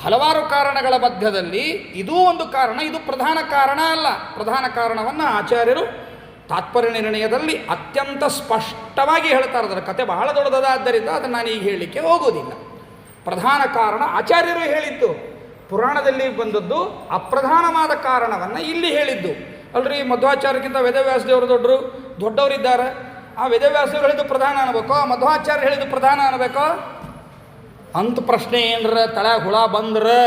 ಹಲವಾರು ಕಾರಣಗಳ ಮಧ್ಯದಲ್ಲಿ ಇದೂ ಒಂದು ಕಾರಣ. ಇದು ಪ್ರಧಾನ ಕಾರಣ ಅಲ್ಲ. ಪ್ರಧಾನ ಕಾರಣವನ್ನು ಆಚಾರ್ಯರು ತಾತ್ಪರ್ಯ ನಿರ್ಣಯದಲ್ಲಿ ಅತ್ಯಂತ ಸ್ಪಷ್ಟವಾಗಿ ಹೇಳ್ತಾರೆ. ಅದರ ಕತೆ ಬಹಳ ದೊಡ್ಡದಾದ್ದರಿಂದ ಅದನ್ನು ನಾನು ಈಗ ಹೇಳಲಿಕ್ಕೆ ಹೋಗೋದಿಲ್ಲ. ಪ್ರಧಾನ ಕಾರಣ ಆಚಾರ್ಯರು ಹೇಳಿದ್ದು, ಪುರಾಣದಲ್ಲಿ ಬಂದದ್ದು ಅಪ್ರಧಾನವಾದ ಕಾರಣವನ್ನು ಇಲ್ಲಿ ಹೇಳಿದ್ದು ಅಲ್ರಿ. ಮಧ್ವಾಚಾರ್ಯಕ್ಕಿಂತ ವೇದವ್ಯಾಸ ದೇವರು ದೊಡ್ಡವರಿದ್ದಾರೆ. ಆ ವೇದವ್ಯಾಸರು ಹೇಳಿದ್ದು ಪ್ರಧಾನ ಅನ್ನಬೇಕೋ, ಮಧ್ವಾಚಾರ್ಯ ಹೇಳಿದ್ದು ಪ್ರಧಾನ ಅನ್ನಬೇಕೋ ಅಂತ ಪ್ರಶ್ನೆ ಏನರ ತಳ ಹುಳ ಬಂದ್ರೆ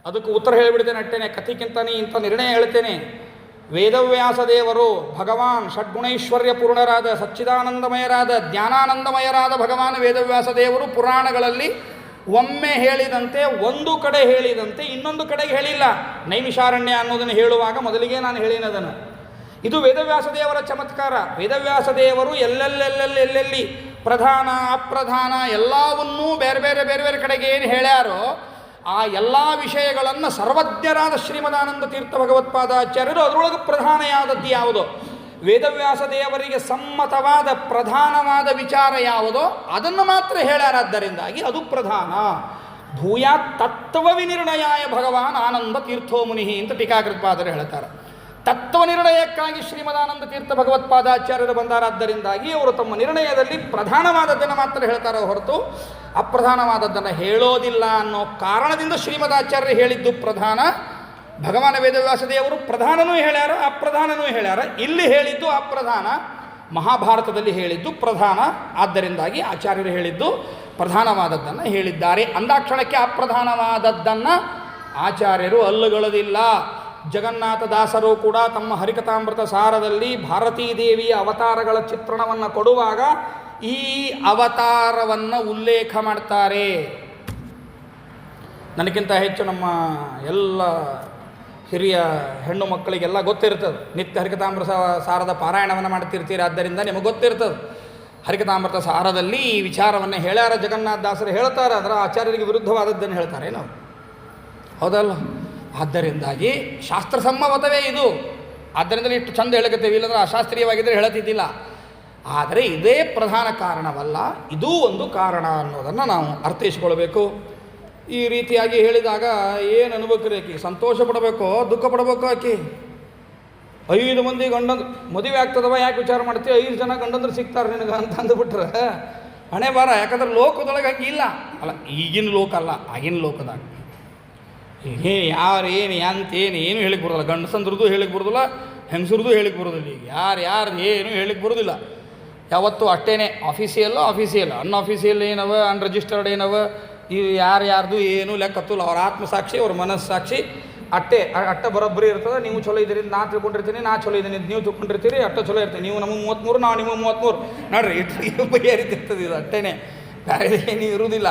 ಅದಕ್ಕೆ ಉತ್ತರ ಹೇಳಿಬಿಡ್ತೇನೆ ಅಟ್ಟೇನೆ. ಕಥೆಗಿಂತ ಇಂಥ ನಿರ್ಣಯ ಹೇಳ್ತೇನೆ. ವೇದವ್ಯಾಸ ದೇವರು ಭಗವಾನ್ ಷಡ್ಗುಣೈಶ್ವರ್ಯ ಪೂರ್ಣರಾದ ಸಚ್ಚಿದಾನಂದಮಯರಾದ ಜ್ಞಾನಾನಂದಮಯರಾದ ಭಗವಾನ್ ವೇದವ್ಯಾಸ ದೇವರು ಪುರಾಣಗಳಲ್ಲಿ ಒಮ್ಮೆ ಹೇಳಿದಂತೆ ಒಂದು ಕಡೆ ಹೇಳಿದಂತೆ ಇನ್ನೊಂದು ಕಡೆಗೆ ಹೇಳಿಲ್ಲ. ನೈಮಿಷಾರಣ್ಯ ಅನ್ನೋದನ್ನು ಹೇಳುವಾಗ ಮೊದಲಿಗೆ ನಾನು ಹೇಳಿನದನ್ನು. ಇದು ವೇದವ್ಯಾಸ ದೇವರ ಚಮತ್ಕಾರ. ವೇದವ್ಯಾಸ ದೇವರು ಎಲ್ಲೆಲ್ಲಿ ಪ್ರಧಾನ ಅಪ್ರಧಾನ ಎಲ್ಲವನ್ನೂ ಬೇರೆ ಬೇರೆ ಕಡೆಗೆ ಏನು ಹೇಳ್ಯಾರೋ ಆ ಎಲ್ಲ ವಿಷಯಗಳನ್ನು ಸರ್ವಜ್ಞರಾದ ಶ್ರೀಮದಾನಂದ ತೀರ್ಥ ಭಗವತ್ಪಾದಾಚಾರ್ಯರು ಅದರೊಳಗೆ ಪ್ರಧಾನವಾದದ್ದು ಯಾವುದೋ, ವೇದವ್ಯಾಸ ದೇವರಿಗೆ ಸಮ್ಮತವಾದ ಪ್ರಧಾನವಾದ ವಿಚಾರ ಯಾವುದೋ ಅದನ್ನು ಮಾತ್ರ ಹೇಳ್ಯಾರಾದ್ದರಿಂದಾಗಿ ಅದು ಪ್ರಧಾನ. ಭೂಯಾತ್ ತತ್ವ ವಿನಿರ್ಣಯಾಯ ಭಗವಾನ್ ಆನಂದ ತೀರ್ಥೋ ಮುನಿ ಅಂತ ಟೀಕಾಕೃತ್ಪಾದರು ಹೇಳ್ತಾರೆ. ತತ್ವ ನಿರ್ಣಯಕ್ಕಾಗಿ ಶ್ರೀಮದಾನಂದ ತೀರ್ಥ ಭಗವತ್ಪಾದಾಚಾರ್ಯರು ಬಂದಾರಾದ್ದರಿಂದಾಗಿ ಅವರು ತಮ್ಮ ನಿರ್ಣಯದಲ್ಲಿ ಪ್ರಧಾನವಾದದ್ದನ್ನು ಮಾತ್ರ ಹೇಳ್ತಾರೆ ಹೊರತು ಅಪ್ರಧಾನವಾದದ್ದನ್ನು ಹೇಳೋದಿಲ್ಲ ಅನ್ನೋ ಕಾರಣದಿಂದ ಶ್ರೀಮದಾಚಾರ್ಯರು ಹೇಳಿದ್ದು ಪ್ರಧಾನ. ಭಗವಾನ ವೇದವ್ಯಾಸ ದೇವರು ಪ್ರಧಾನನೂ ಹೇಳ್ಯಾರ ಅಪ್ರಧಾನನೂ ಹೇಳ್ಯಾರ. ಇಲ್ಲಿ ಹೇಳಿದ್ದು ಅಪ್ರಧಾನ, ಮಹಾಭಾರತದಲ್ಲಿ ಹೇಳಿದ್ದು ಪ್ರಧಾನ. ಆದ್ದರಿಂದಾಗಿ ಆಚಾರ್ಯರು ಹೇಳಿದ್ದು ಪ್ರಧಾನವಾದದ್ದನ್ನು ಹೇಳಿದ್ದಾರೆ. ಅಂದಾಕ್ಷಣಕ್ಕೆ ಅಪ್ರಧಾನವಾದದ್ದನ್ನು ಆಚಾರ್ಯರು ಅಲ್ಲುಗಳದಿಲ್ಲ. ಜಗನ್ನಾಥದಾಸರು ಕೂಡ ತಮ್ಮ ಹರಿಕಥಾಮೃತ ಸಾರದಲ್ಲಿ ಭಾರತೀ ದೇವಿಯ ಅವತಾರಗಳ ಚಿತ್ರಣವನ್ನು ಕೊಡುವಾಗ ಈ ಅವತಾರವನ್ನು ಉಲ್ಲೇಖ ಮಾಡ್ತಾರೆ. ನನಗಿಂತ ಹೆಚ್ಚು ನಮ್ಮ ಎಲ್ಲ ಹಿರಿಯ ಹೆಣ್ಣು ಮಕ್ಕಳಿಗೆಲ್ಲ ಗೊತ್ತಿರ್ತದೆ. ನಿತ್ಯ ಹರಿಕಥಾಮೃತ ಸಾರದ ಪಾರಾಯಣವನ್ನು ಮಾಡ್ತಿರ್ತೀರಿ, ಆದ್ದರಿಂದ ನಿಮಗೆ ಗೊತ್ತಿರ್ತದೆ. ಹರಿಕಥಾಮೃತ ಸಾರದಲ್ಲಿ ಈ ವಿಚಾರವನ್ನು ಹೇಳ್ಯಾರ ಜಗನ್ನಾಥದಾಸರು ಹೇಳ್ತಾರೆ. ಅದರ ಆಚಾರ್ಯರಿಗೆ ವಿರುದ್ಧವಾದದ್ದನ್ನು ಹೇಳ್ತಾರೆ ನಾವು, ಹೌದಲ್ಲ? ಆದ್ದರಿಂದಾಗಿ ಶಾಸ್ತ್ರಸಮ್ಮತವೇ ಇದು. ಆದ್ದರಿಂದ ಇಷ್ಟು ಚಂದ ಹೇಳಕತ್ತೇವೆ, ಇಲ್ಲಂದ್ರೆ ಅಶಾಸ್ತ್ರೀಯವಾಗಿದ್ದರೆ ಹೇಳತ್ತಿದ್ದಿಲ್ಲ. ಆದರೆ ಇದೇ ಪ್ರಧಾನ ಕಾರಣವಲ್ಲ, ಇದೂ ಒಂದು ಕಾರಣ ಅನ್ನೋದನ್ನು ನಾವು ಅರ್ಥೈಸಿಕೊಳ್ಬೇಕು. ಈ ರೀತಿಯಾಗಿ ಹೇಳಿದಾಗ ಏನು ಅನ್ಬೇಕು ರೀ? ಆಕಿ ಸಂತೋಷ ಪಡಬೇಕೋ ದುಃಖ ಪಡಬೇಕೋ? ಆಕಿ 5 ಮಂದಿ ಗಂಡಂದ್ರು ಮದುವೆ ಆಗ್ತದವ ಯಾಕೆ ವಿಚಾರ ಮಾಡ್ತೀವಿ? 5 ಜನ ಗಂಡಂದ್ರು ಸಿಗ್ತಾರೆ ನಿನಗೆ ಅಂತ ಅಂದುಬಿಟ್ರೆ ಹಣೆ ಬಾರ. ಯಾಕಂದ್ರೆ ಲೋಕದೊಳಗೆ ಹಂಗಿಲ್ಲ ಅಲ್ಲ, ಈಗಿನ ಲೋಕ ಅಲ್ಲ, ಆಗಿನ ಲೋಕದಾಗ ಯಾರು ಏನು ಏನು ಹೇಳಿಕ್ಕೆ ಬರೋದಿಲ್ಲ. ಗಂಡಸಂದ್ರದ್ದು ಹೇಳಿಕ್ಕೆ ಬರೋದಿಲ್ಲ, ಹೆಂಗಸ್ರದ್ದು ಹೇಳಿಕ್ಕೆ ಬರೋದಿಲ್ಲ. ಈಗ ಯಾರು ಏನು ಹೇಳಿಕ್ಕೆ ಬರೋದಿಲ್ಲ. ಯಾವತ್ತೂ ಅಷ್ಟೇ. ಆಫೀಸಿಯಲ್ ಅನ್ಆಫೀಸಿಯಲ್ ಏನವ, ಅನ್ರಿಜಿಸ್ಟರ್ಡ್ ಏನವ, ಇವು ಯಾರ್ದು ಏನು ಲೆಕ್ಕತ್ತಲ್ಲ. ಅವ್ರ ಆತ್ಮಸಾಕ್ಷಿ, ಅವ್ರ ಮನಸ್ಸಾಕ್ಷಿ ಅಟ್ಟ ಬರೋಬ್ಬರಿ ಇರ್ತದೆ. ನೀವು ಚಲೋ ಇದ್ದೀರಿ, ನಾ ತಿಳ್ಕೊಂಡಿರ್ತೀನಿ, ನಾ ಚಲೋ ಇದ್ದೀನಿ, ನೀವು ತಿಳ್ಕೊಂಡಿರ್ತೀರಿ, ಅಟ್ಟ ಚಲೋ ಇರ್ತೀನಿ. ನೀವು ನಮಗೆ 33, ನಾವು ನಿಮಗೆ 33 ನೋಡ್ರಿ, ಇಟ್ಟು ಬಗೆಹರಿತಿರ್ತದೆ. ಇದು ಅಷ್ಟೇ, ಬೇರೆ ಏನೂ ಇರುವುದಿಲ್ಲ.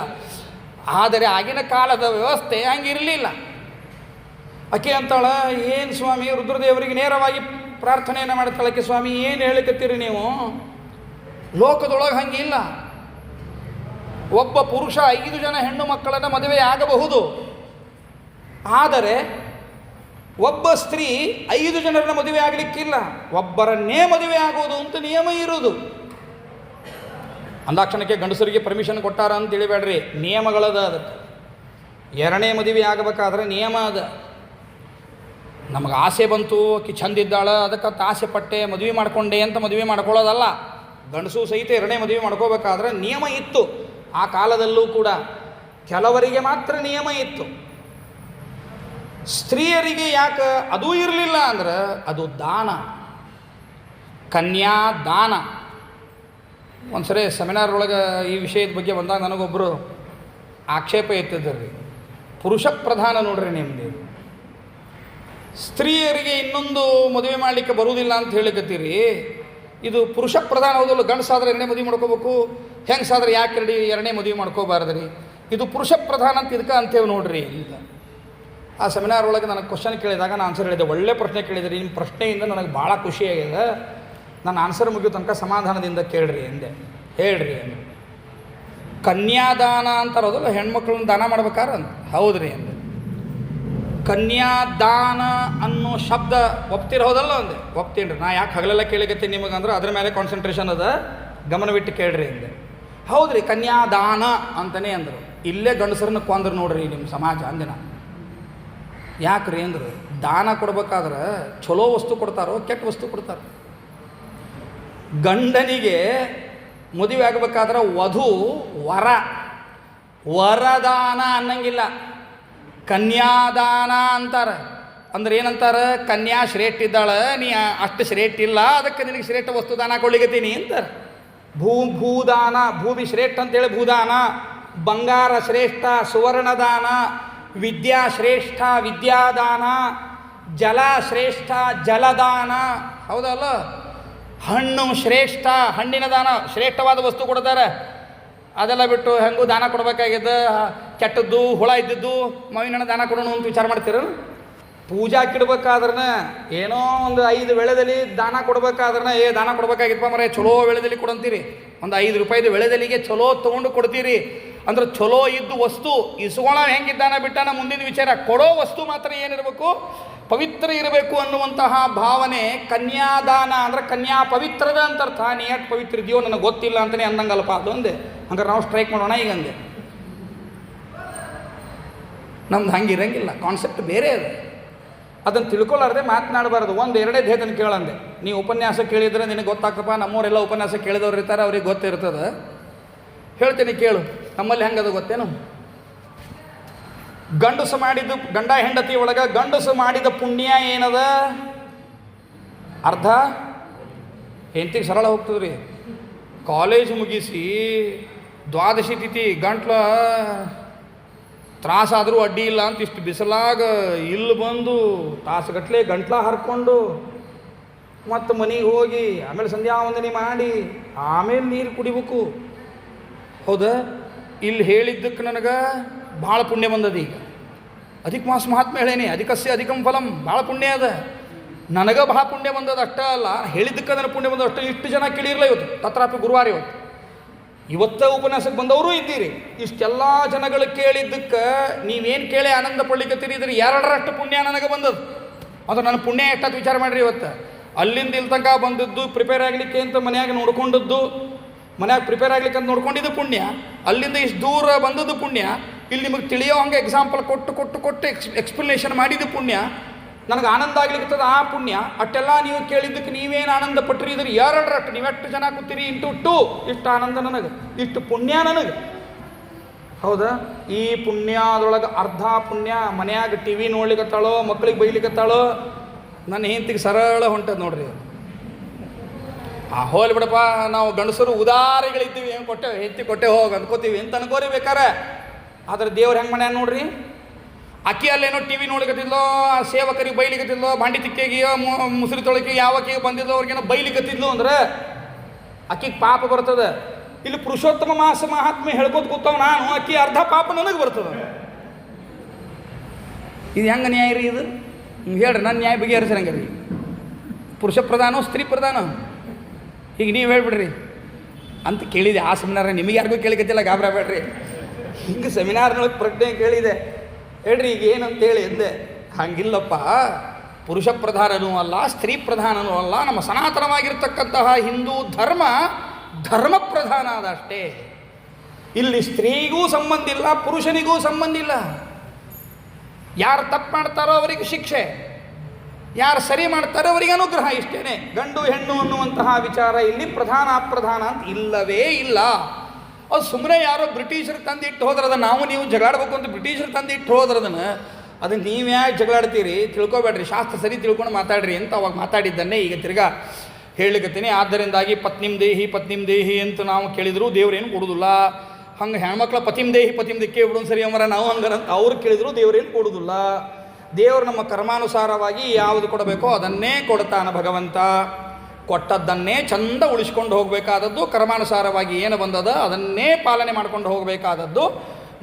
ಆದರೆ ಆಗಿನ ಕಾಲದ ವ್ಯವಸ್ಥೆ ಹಂಗಿರಲಿಲ್ಲ. ಆಕೆ ಅಂತಾಳ, ಏನು ಸ್ವಾಮಿ ರುದ್ರದೇವರಿಗೆ ನೇರವಾಗಿ ಪ್ರಾರ್ಥನೆಯನ್ನು ಮಾಡ್ತಾಳಕ್ಕೆ, ಸ್ವಾಮಿ ಏನು ಹೇಳಿಕತ್ತೀರಿ ನೀವು? ಲೋಕದೊಳಗೆ ಹಂಗಿಲ್ಲ. ಒಬ್ಬ ಪುರುಷ 5 ಜನ ಹೆಣ್ಣು ಮಕ್ಕಳನ್ನು ಮದುವೆ ಆಗಬಹುದು. ಆದರೆ ಒಬ್ಬ ಸ್ತ್ರೀ 5 ಜನರನ್ನ ಮದುವೆ ಆಗಲಿಕ್ಕಿಲ್ಲ, ಒಬ್ಬರನ್ನೇ ಮದುವೆ ಆಗೋದು ಅಂತ ನಿಯಮ ಇರೋದು. ಅಂದಾಕ್ಷಣಕ್ಕೆ ಗಂಡಸರಿಗೆ ಪರ್ಮಿಷನ್ ಕೊಟ್ಟಾರ ಅಂತ ತಿಳಿಬೇಡ್ರಿ, ನಿಯಮಗಳದ. ಅದಕ್ಕೆ 2ನೇ ಮದುವೆ ಆಗಬೇಕಾದ್ರೆ ನಿಯಮ ಅದ. ನಮಗೆ ಆಸೆ ಬಂತು, ಆಕಿ ಚಂದಿದ್ದಾಳ, ಅದಕ್ಕಂತ ಆಸೆ ಪಟ್ಟೆ ಮದುವೆ ಮಾಡಿಕೊಂಡೆ ಅಂತ ಮದುವೆ ಮಾಡ್ಕೊಳ್ಳೋದಲ್ಲ. ಗಂಡಸು ಸಹಿತ 2ನೇ ಮದುವೆ ಮಾಡ್ಕೋಬೇಕಾದ್ರೆ ನಿಯಮ ಇತ್ತು. ಆ ಕಾಲದಲ್ಲೂ ಕೂಡ ಕೆಲವರಿಗೆ ಮಾತ್ರ ನಿಯಮ ಇತ್ತು. ಸ್ತ್ರೀಯರಿಗೆ ಯಾಕೆ ಅದೂ ಇರಲಿಲ್ಲ ಅಂದ್ರೆ ಅದು ದಾನ, ಕನ್ಯಾದಾನ. ಒಂದು ಸರಿ ಸೆಮಿನಾರ್ ಒಳಗೆ ಈ ವಿಷಯದ ಬಗ್ಗೆ ಬಂದಾಗ ನನಗೊಬ್ಬರು ಆಕ್ಷೇಪ ಎತ್ತಿದ್ದರು. ಪುರುಷ ಪ್ರಧಾನ ನೋಡ್ರಿ ನಿಮ್ಮದು, ಸ್ತ್ರೀಯರಿಗೆ ಇನ್ನೊಂದು ಮದುವೆ ಮಾಡಲಿಕ್ಕೆ ಬರುವುದಿಲ್ಲ ಅಂತ ಹೇಳಿಕತ್ತೀರಿ. ಇದು ಪುರುಷ ಪ್ರಧಾನ ಹೌದಲ್ಲ? ಗಂಡಸಾದ್ರೆ 2ನೇ ಮದುವೆ ಮಾಡ್ಕೋಬೇಕು, ಹೆಂಗಸಾದ್ರೆ ಯಾಕೆ 2ನೇ ಮದುವೆ ಮಾಡ್ಕೋಬಾರ್ದ್ರಿ? ಇದು ಪುರುಷ ಪ್ರಧಾನ ಅಂತ ಇದಕ್ಕೆ ಅಂತೇವೆ ನೋಡ್ರಿ. ಈಗ ಆ ಸೆಮಿನಾರ್ ಒಳಗೆ ನನಗೆ ಕ್ವಶನ್ ಕೇಳಿದಾಗ ನಾನು ಆನ್ಸರ್ ಹೇಳಿದೆ. ಒಳ್ಳೆ ಪ್ರಶ್ನೆ ಕೇಳಿದ್ರಿ, ನಿಮ್ಮ ಪ್ರಶ್ನೆಯಿಂದ ನನಗೆ ಭಾಳ ಖುಷಿಯಾಗಿದೆ. ನನ್ನ ಆನ್ಸರ್ ಮುಗಿಯೋ ತನಕ ಸಮಾಧಾನದಿಂದ ಕೇಳ್ರಿ ಎಂದೆ. ಹೇಳ್ರಿ ಅಂದೆ. ಕನ್ಯಾದಾನ ಅಂತಾರೋದಲ್ಲ, ಹೆಣ್ಮಕ್ಳನ್ನ ದಾನ ಮಾಡ್ಬೇಕಾರ ಅಂತ. ಹೌದ್ರಿ ಅಂದೆ. ಕನ್ಯಾದಾನ ಅನ್ನೋ ಶಬ್ದ ಒಪ್ತಿರೋದಲ್ಲ ಅಂದೆ. ಒಪ್ತೀನಿ ರೀ. ನಾ ಯಾಕೆ ಹಗಲೆಲ್ಲ ಕೇಳಿಗತ್ತೀನಿ ನಿಮಗಂದ್ರೆ ಅದ್ರ ಮೇಲೆ ಕಾನ್ಸಂಟ್ರೇಷನ್ ಅದ, ಗಮನವಿಟ್ಟು ಕೇಳ್ರಿ ಅಂದೆ. ಹೌದ್ರಿ ಕನ್ಯಾದಾನ ಅಂತಲೇ ಅಂದರು. ಇಲ್ಲೇ ಗಂಡಸರನ್ನ ಕೊಂದ್ರು ನೋಡ್ರಿ ನಿಮ್ಮ ಸಮಾಜ ಅಂದಿನ. ಯಾಕ್ರಿ ಅಂದರು, ದಾನ ಕೊಡ್ಬೇಕಾದ್ರೆ ಚಲೋ ವಸ್ತು ಕೊಡ್ತಾರೋ ಕೆಟ್ಟ ವಸ್ತು ಕೊಡ್ತಾರೋ? ಗಂಡನಿಗೆ ಮದುವೆ ಆಗಬೇಕಾದ್ರೆ ವಧು ವರದಾನ ಅನ್ನಂಗಿಲ್ಲ, ಕನ್ಯಾದಾನ ಅಂತಾರೆ. ಅಂದ್ರೆ ಏನಂತಾರೆ, ಕನ್ಯಾ ಶ್ರೇಷ್ಠ ಇದ್ದಾಳೆ, ನೀ ಅಷ್ಟು ಶ್ರೇಷ್ಠ ಇಲ್ಲ, ಅದಕ್ಕೆ ನಿನಗೆ ಶ್ರೇಷ್ಠ ವಸ್ತು ದಾನ ಕೊಡ್ಲಿಕತ್ತೀನಿ ಅಂತಾರೆ. ಭೂದಾನ, ಭೂಮಿ ಶ್ರೇಷ್ಠ ಅಂತೇಳಿ ಭೂದಾನ, ಬಂಗಾರ ಶ್ರೇಷ್ಠ ಸುವರ್ಣದಾನ, ವಿದ್ಯಾ ಶ್ರೇಷ್ಠ ವಿದ್ಯಾದಾನ, ಜಲ ಶ್ರೇಷ್ಠ ಜಲದಾನ, ಹೌದಲ್ಲ? ಹಣ್ಣು ಶ್ರೇಷ್ಠ ಹಣ್ಣಿನ ದಾನ, ಶ್ರೇಷ್ಠವಾದ ವಸ್ತು ಕೊಡ್ತಾರೆ. ಅದೆಲ್ಲ ಬಿಟ್ಟು ಹೆಂಗೂ ದಾನ ಕೊಡಬೇಕಾಗಿದ್ದ ಕೆಟ್ಟದ್ದು ಹುಳ ಇದ್ದಿದ್ದು ಮಾವಿನ ಹಣ್ಣು ದಾನ ಕೊಡೋಣ ಅಂತ ವಿಚಾರ ಮಾಡ್ತೀರ? ಪೂಜಾಕ್ಕಿಡ್ಬೇಕಾದ್ರೆ ಏನೋ ಒಂದು 5 ವೇಳೆದಲ್ಲಿ ದಾನ ಕೊಡ್ಬೇಕಾದ್ರೆ ದಾನ ಕೊಡ್ಬೇಕಾಗಿತ್ತಪ್ಪ ಮರೆ ಚಲೋ ವೇಳೆದಲ್ಲಿ ಕೊಡಂತೀರಿ. ಒಂದು 5 ರೂಪಾಯಿದು ವೇಳೆದಲ್ಲಿಗೆ ಚಲೋ ತೊಗೊಂಡು ಕೊಡ್ತೀರಿ. ಅಂದ್ರೆ ಚಲೋ ಇದ್ದು ವಸ್ತು ಇಸ್ಕೊಳ್ಳೋ ಹೆಂಗಿದ್ದಾನ ಬಿಟ್ಟಾನ ಮುಂದಿನ ವಿಚಾರ. ಕೊಡೋ ವಸ್ತು ಮಾತ್ರ ಏನಿರಬೇಕು, ಪವಿತ್ರ ಇರಬೇಕು ಅನ್ನುವಂತಹ ಭಾವನೆ. ಕನ್ಯಾದಾನ ಅಂದ್ರೆ ಕನ್ಯಾ ಪವಿತ್ರದ ಅಂತ ಅರ್ಥ. ನೀ ಯಾಕೆ ಪವಿತ್ರ ಇದೆಯೋ ನನಗೆ ಗೊತ್ತಿಲ್ಲ ಅಂತಲೇ ಅಂದಂಗಲ್ಲಪ್ಪ ಅದೊಂದೇ. ಹಂಗಾರೆ ನಾವು ಸ್ಟ್ರೈಕ್ ಮಾಡೋಣ ಈಗಂದೆ. ನಮ್ದು ಹಂಗಿರಂಗಿಲ್ಲ, ಕಾನ್ಸೆಪ್ಟ್ ಬೇರೆ ಅದು. ಅದನ್ನು ತಿಳ್ಕೊಳ್ಳಾರ್ದೆ ಮಾತನಾಡಬಾರ್ದು. ಒಂದು ಎರಡೇ ಹೇಳ್ತಾನೆ ಕೇಳಂದೆ. ನೀವು ಉಪನ್ಯಾಸ ಕೇಳಿದರೆ ನಿನಗೆ ಗೊತ್ತಾಗ್ತಪ್ಪ, ನಮ್ಮವರೆಲ್ಲ ಉಪನ್ಯಾಸ ಕೇಳಿದವ್ರು ಇರ್ತಾರೆ, ಅವ್ರಿಗೆ ಗೊತ್ತಿರ್ತದೆ. ಹೇಳ್ತೀನಿ ಕೇಳು. ನಮ್ಮಲ್ಲಿ ಹೆಂಗದು ಗೊತ್ತೇನು? ಗಂಡಸು ಮಾಡಿದ್ದು, ಗಂಡ ಹೆಂಡತಿ ಒಳಗೆ ಗಂಡಸು ಮಾಡಿದ ಪುಣ್ಯ ಏನದ? ಅರ್ಧ ಹೆಂಡತಿಗೆ ಸರಳ ಹೋಗ್ತದ್ರಿ. ಕಾಲೇಜ್ ಮುಗಿಸಿ ದ್ವಾದಶಿ ತಿಥಿ ಗಂಟ್ಲ ತ್ರಾಸಾದರೂ ಅಡ್ಡಿ ಇಲ್ಲ ಅಂತ ಇಷ್ಟು ಬಿಸಿಲಾಗ ಇಲ್ಲಿ ಬಂದು ತಾಸುಗಟ್ಟಲೆ ಗಂಟ್ಲ ಹರ್ಕೊಂಡು ಮತ್ತು ಮನೆಗೆ ಹೋಗಿ ಆಮೇಲೆ ಸಂಧ್ಯಾ ವಂದನೆ ಮಾಡಿ ಆಮೇಲೆ ನೀರು ಕುಡಿಬೇಕು. ಹೌದಾ? ಇಲ್ಲಿ ಹೇಳಿದ್ದಕ್ಕೆ ನನಗೆ ಭಾಳ ಪುಣ್ಯ ಬಂದದ. ಈಗ ಅಧಿಕ ಮಾಸ ಮಹಾತ್ಮ ಹೇಳೇನಿ, ಅಧಿಕಸ್ಯ ಅಧಿಕಂ ಫಲಂ, ಭಾಳ ಪುಣ್ಯ ಅದ. ನನಗೆ ಭಾಳ ಪುಣ್ಯ ಬಂದದ ಅಷ್ಟೇ ಅಲ್ಲ, ಹೇಳಿದ್ದಕ್ಕೆ ನನಗೆ ಪುಣ್ಯ ಬಂದ ಅಷ್ಟು. ಇಷ್ಟು ಜನ ಕೇಳಿರಲ್ಲ ಇವತ್ತು, ತತ್ರಾಪಿ ಗುರುವಾರ ಇವತ್ತ ಉಪನ್ಯಾಸಕ್ಕೆ ಬಂದವರು ಇದ್ದೀರಿ. ಇಷ್ಟೆಲ್ಲ ಜನಗಳು ಕೇಳಿದ್ದಕ್ಕೆ ನೀವೇನು ಕೇಳಿ ಆನಂದ ಪಡ್ಲಿಕ್ಕತ್ತೀರಿ, ಇದ್ರೆ 2ರಷ್ಟು ಪುಣ್ಯ ನನಗೆ ಬಂದದ್ದು. ಅದು ನನ್ನ ಪುಣ್ಯ ಎಷ್ಟೊತ್ತು ವಿಚಾರ ಮಾಡಿರಿ. ಇವತ್ತು ಅಲ್ಲಿಂದ ಇಲ್ಲಿ ತನಕ ಬಂದದ್ದು, ಪ್ರಿಪೇರ್ ಆಗಲಿಕ್ಕೆ ಅಂತ ಮನ್ಯಾಗ ನೋಡ್ಕೊಂಡದ್ದು, ಮನ್ಯಾಗ ಪ್ರಿಪೇರ್ ಆಗ್ಲಿಕ್ಕೆ ಅಂತ ನೋಡ್ಕೊಂಡಿದ್ದು ಪುಣ್ಯ. ಅಲ್ಲಿಂದ ಇಷ್ಟು ದೂರ ಬಂದದ್ದು ಪುಣ್ಯ. ಇಲ್ಲಿ ನಿಮಗೆ ತಿಳಿಯೋ ಹಂಗೆ ಎಕ್ಸಾಂಪಲ್ ಕೊಟ್ಟು ಎಕ್ಸ್ಪ್ಲನೇಷನ್ ಮಾಡಿದ್ದು ಪುಣ್ಯ. ನನಗೆ ಆನಂದ ಆಗ್ಲಿಕ್ಕದ ಆ ಪುಣ್ಯ. ಅಷ್ಟೆಲ್ಲ ನೀವು ಕೇಳಿದ್ದಕ್ಕೆ ನೀವೇನು ಆನಂದ ಪಟ್ರಿ, ಇದ್ರೆ 2ರಷ್ಟು ನೀವೆಷ್ಟು ಜನ ಕೂತೀರಿ ಇಂಟು 2 ಇಷ್ಟು ಆನಂದ ನನಗೆ, ಇಷ್ಟು ಪುಣ್ಯ ನನಗೆ. ಹೌದಾ? ಈ ಪುಣ್ಯದೊಳಗೆ ಅರ್ಧ ಪುಣ್ಯ ಮನ್ಯಾಗ TV ನೋಡ್ಲಿಕ್ಕತ್ತಾಳೋ, ಮಕ್ಳಿಗೆ ಬೈಲಿಕ್ಕತ್ತಾಳೋ, ನನ್ನ ಹೆಂಡತಿಗೆ ಸರಳ ಹೊಂಟದ ನೋಡ್ರಿ. ಹೋಲಿ ಬಿಡಪ್ಪ, ನಾವು ಗಂಡಸರು ಉದಾರಿಗಳಿದ್ದೀವಿ, ಹೆಂಗೆ ಕೊಟ್ಟೆವು ಹೆಂಡತಿ ಕೊಟ್ಟೆ ಹೋಗಿ ಅಂದ್ಕೋತೀವಿ ಅಂತ ಅನ್ಕೋರಿ ಬೇಕಾರೆ. ಆದ್ರೆ ದೇವ್ರು ಹೆಂಗೆ ಮಾಡ್ಯಾನ ನೋಡ್ರಿ. ಅಕ್ಕಿ ಅಲ್ಲೇನೋ TV ನೋಡ್ಲಿಕತ್ತಿದ್ಲೋ, ಸೇವಕರಿಗೆ ಬೈಲಿಕತ್ತಿದ್ಲೋ, ಭಾಂಡಿ ತಿಕ್ಕೆಗಿಯೋ ಮುಸುರಿ ತೊಳಕೆ ಯಾವಕ್ಕಿಗೆ ಬಂದಿದ್ಲೋ ಅವ್ರಿಗೇನೋ ಬೈಲಿಕತ್ತಿದ್ಲು ಅಂದ್ರೆ ಅಕ್ಕಿಗೆ ಪಾಪ ಬರ್ತದೆ. ಇಲ್ಲಿ ಪುರುಷೋತ್ತಮ ಮಾಸ ಮಹಾತ್ಮೆ ಹೇಳ್ಕೊತ ಕೂತಾವ ನಾನು, ಅಕ್ಕಿ ಅರ್ಧ ಪಾಪ ನನಗೆ ಬರ್ತದೆ. ಇದು ಹೆಂಗೆ ನ್ಯಾಯ ರೀ? ಇದು ಹೇಳ್ರಿ, ನನ್ನ ನ್ಯಾಯ ಬಗೆಹರಿಸ್ರಂಗೆ ರೀ. ಪುರುಷ ಪ್ರಧಾನ ಸ್ತ್ರೀ ಪ್ರಧಾನ ಈಗ ನೀವು ಹೇಳ್ಬಿಡ್ರಿ ಅಂತ ಕೇಳಿದೆ. ಆ ಸೆಮಿನಾರ್ ನಿಮಗೆ ಯಾರಿಗೂ ಕೇಳಿಕತ್ತಿಲ್ಲ, ಗಾಬರಾಬೇಡ್ರಿ. ಹಿಂಗೆ ಸೆಮಿನಾರ್ನೊಳಗೆ ಪ್ರಜ್ಞೆ ಕೇಳಿದೆ. ಹೇಳ್ರಿ ಈಗ ಏನಂತೇಳಿ ಎಂದೆ. ಹಂಗಿಲ್ಲಪ್ಪ, ಪುರುಷ ಪ್ರಧಾನನೂ ಅಲ್ಲ, ಸ್ತ್ರೀ ಪ್ರಧಾನನೂ ಅಲ್ಲ. ನಮ್ಮ ಸನಾತನವಾಗಿರ್ತಕ್ಕಂತಹ ಹಿಂದೂ ಧರ್ಮ ಪ್ರಧಾನ ಅದಷ್ಟೇ. ಇಲ್ಲಿ ಸ್ತ್ರೀಗೂ ಸಂಬಂಧ ಇಲ್ಲ, ಪುರುಷನಿಗೂ ಸಂಬಂಧ ಇಲ್ಲ. ಯಾರು ತಪ್ಪು ಮಾಡ್ತಾರೋ ಅವರಿಗೆ ಶಿಕ್ಷೆ, ಯಾರು ಸರಿ ಮಾಡ್ತಾರೋ ಅವರಿಗೆ ಅನುಗ್ರಹ, ಇಷ್ಟೇನೆ. ಗಂಡು ಹೆಣ್ಣು ಅನ್ನುವಂತಹ ವಿಚಾರ ಇಲ್ಲಿ ಪ್ರಧಾನ ಅಪ್ರಧಾನ ಅಂತ ಇಲ್ಲವೇ ಇಲ್ಲ. ಅದು ಸುಮ್ಮನೆ ಯಾರೋ ಬ್ರಿಟಿಷರು ತಂದಿಟ್ಟು ಹೋದ್ರದ, ನಾವು ನೀವು ಜಗಳಾಡ್ಬೇಕು ಅಂತ ಬ್ರಿಟಿಷರು ತಂದಿಟ್ಟು ಹೋದ್ರದನ್ನು, ಅದನ್ನು ನೀವು ಯಾಕೆ ಜಗಳಾಡ್ತೀರಿ? ತಿಳ್ಕೊಬೇಡ್ರಿ, ಶಾಸ್ತ್ರ ಸರಿ ತಿಳ್ಕೊಂಡು ಮಾತಾಡ್ರಿ ಅಂತ ಅವಾಗ ಮಾತಾಡಿದ್ದನ್ನೇ ಈಗ ತಿರ್ಗಾ ಹೇಳಲಿಕತ್ತೀನಿ. ಆದ್ದರಿಂದಾಗಿ ಪತ್ನಿಂ ದೇಹಿ ಅಂತ ನಾವು ಕೇಳಿದ್ರು ದೇವ್ರೇನು ಕೊಡೋದಿಲ್ಲ. ಹಂಗೆ ಹೆಣ್ಮಕ್ಳ ಪತಿಂ ದೇಹಿ ಕೇಳ್ಬಿಡು ಸರಿ ಅಮರ ನಾವು ಹಂಗಾರಂತ ಅವ್ರು ಕೇಳಿದ್ರು ದೇವ್ರೇನು ಕೊಡೋದಿಲ್ಲ. ದೇವರು ನಮ್ಮ ಕರ್ಮಾನುಸಾರವಾಗಿ ಯಾವುದು ಕೊಡಬೇಕೋ ಅದನ್ನೇ ಕೊಡ್ತಾನೆ ಭಗವಂತ. ಕೊಟ್ಟದ್ದನ್ನೇ ಚಂದ ಉಳಿಸ್ಕೊಂಡು ಹೋಗಬೇಕಾದದ್ದು, ಕರ್ಮಾನುಸಾರವಾಗಿ ಏನು ಬಂದದ ಅದನ್ನೇ ಪಾಲನೆ ಮಾಡ್ಕೊಂಡು ಹೋಗಬೇಕಾದದ್ದು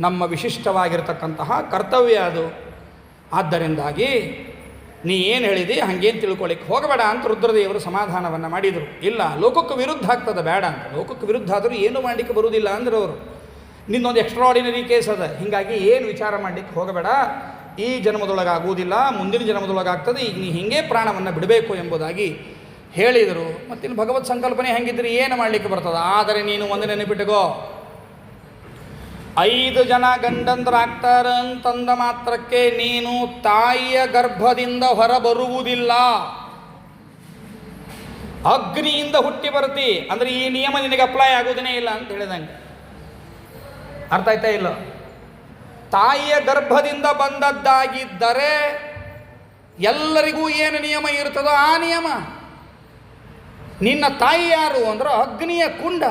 ನಮ್ಮ ವಿಶಿಷ್ಟವಾಗಿರ್ತಕ್ಕಂತಹ ಕರ್ತವ್ಯ ಅದು. ಆದ್ದರಿಂದಾಗಿ ನೀ ಏನು ಹೇಳಿದಿ ಹಾಗೇನು ತಿಳ್ಕೊಳ್ಳಿಕ್ಕೆ ಹೋಗಬೇಡ ಅಂತ ರುದ್ರದೇವರು ಸಮಾಧಾನವನ್ನು ಮಾಡಿದರು. ಇಲ್ಲ, ಲೋಕಕ್ಕೆ ವಿರುದ್ಧ ಆಗ್ತದೆ, ಬೇಡ ಅಂತ. ಲೋಕಕ್ಕೆ ವಿರುದ್ಧ ಆದರೂ ಏನು ಮಾಡಲಿಕ್ಕೆ ಬರುವುದಿಲ್ಲ ಅಂದ್ರೆ ಅವರು, ನಿನ್ನೊಂದು ಎಕ್ಸ್ಟ್ರಾಆರ್ಡಿನರಿ ಕೇಸ್ ಅದ, ಹೀಗಾಗಿ ಏನು ವಿಚಾರ ಮಾಡಲಿಕ್ಕೆ ಹೋಗಬೇಡ, ಈ ಜನ್ಮದೊಳಗಾಗುವುದಿಲ್ಲ, ಮುಂದಿನ ಜನ್ಮದೊಳಗಾಗ್ತದೆ, ಈಗ ನೀ ಹೀಗೆ ಪ್ರಾಣವನ್ನು ಬಿಡಬೇಕು ಎಂಬುದಾಗಿ ಹೇಳಿದರು. ಮತ್ತಿನ್ನು ಭಗವತ್ ಸಂಕಲ್ಪನೆ ಹೆಂಗಿದ್ರೆ ಏನು ಮಾಡಲಿಕ್ಕೆ ಬರ್ತದೆ. ಆದರೆ ನೀನು ಒಂದು ನೆನಪಿಟ್ಟುಕೋ, 5 ಜನ ಗಂಡಂದ್ರಾಗ್ತಾರಂತಂದ ಮಾತ್ರಕ್ಕೆ ನೀನು ತಾಯಿಯ ಗರ್ಭದಿಂದ ಹೊರಬರುವುದಿಲ್ಲ, ಅಗ್ನಿಯಿಂದ ಹುಟ್ಟಿ ಬರ್ತಿ. ಅಂದರೆ ಈ ನಿಯಮ ನಿನಗೆ ಅಪ್ಲೈ ಆಗೋದೇ ಇಲ್ಲ ಅಂತ ಹೇಳಿದಂಗೆ. ಅರ್ಥ ಆಯ್ತಾ ಇಲ್ಲ? ತಾಯಿಯ ಗರ್ಭದಿಂದ ಬಂದದ್ದಾಗಿದ್ದರೆ ಎಲ್ಲರಿಗೂ ಏನು ನಿಯಮ ಇರ್ತದೋ ಆ ನಿಯಮ. ನಿನ್ನ ತಾಯಿ ಯಾರು ಅಂದ್ರೆ ಅಗ್ನಿಯ ಕುಂಡ,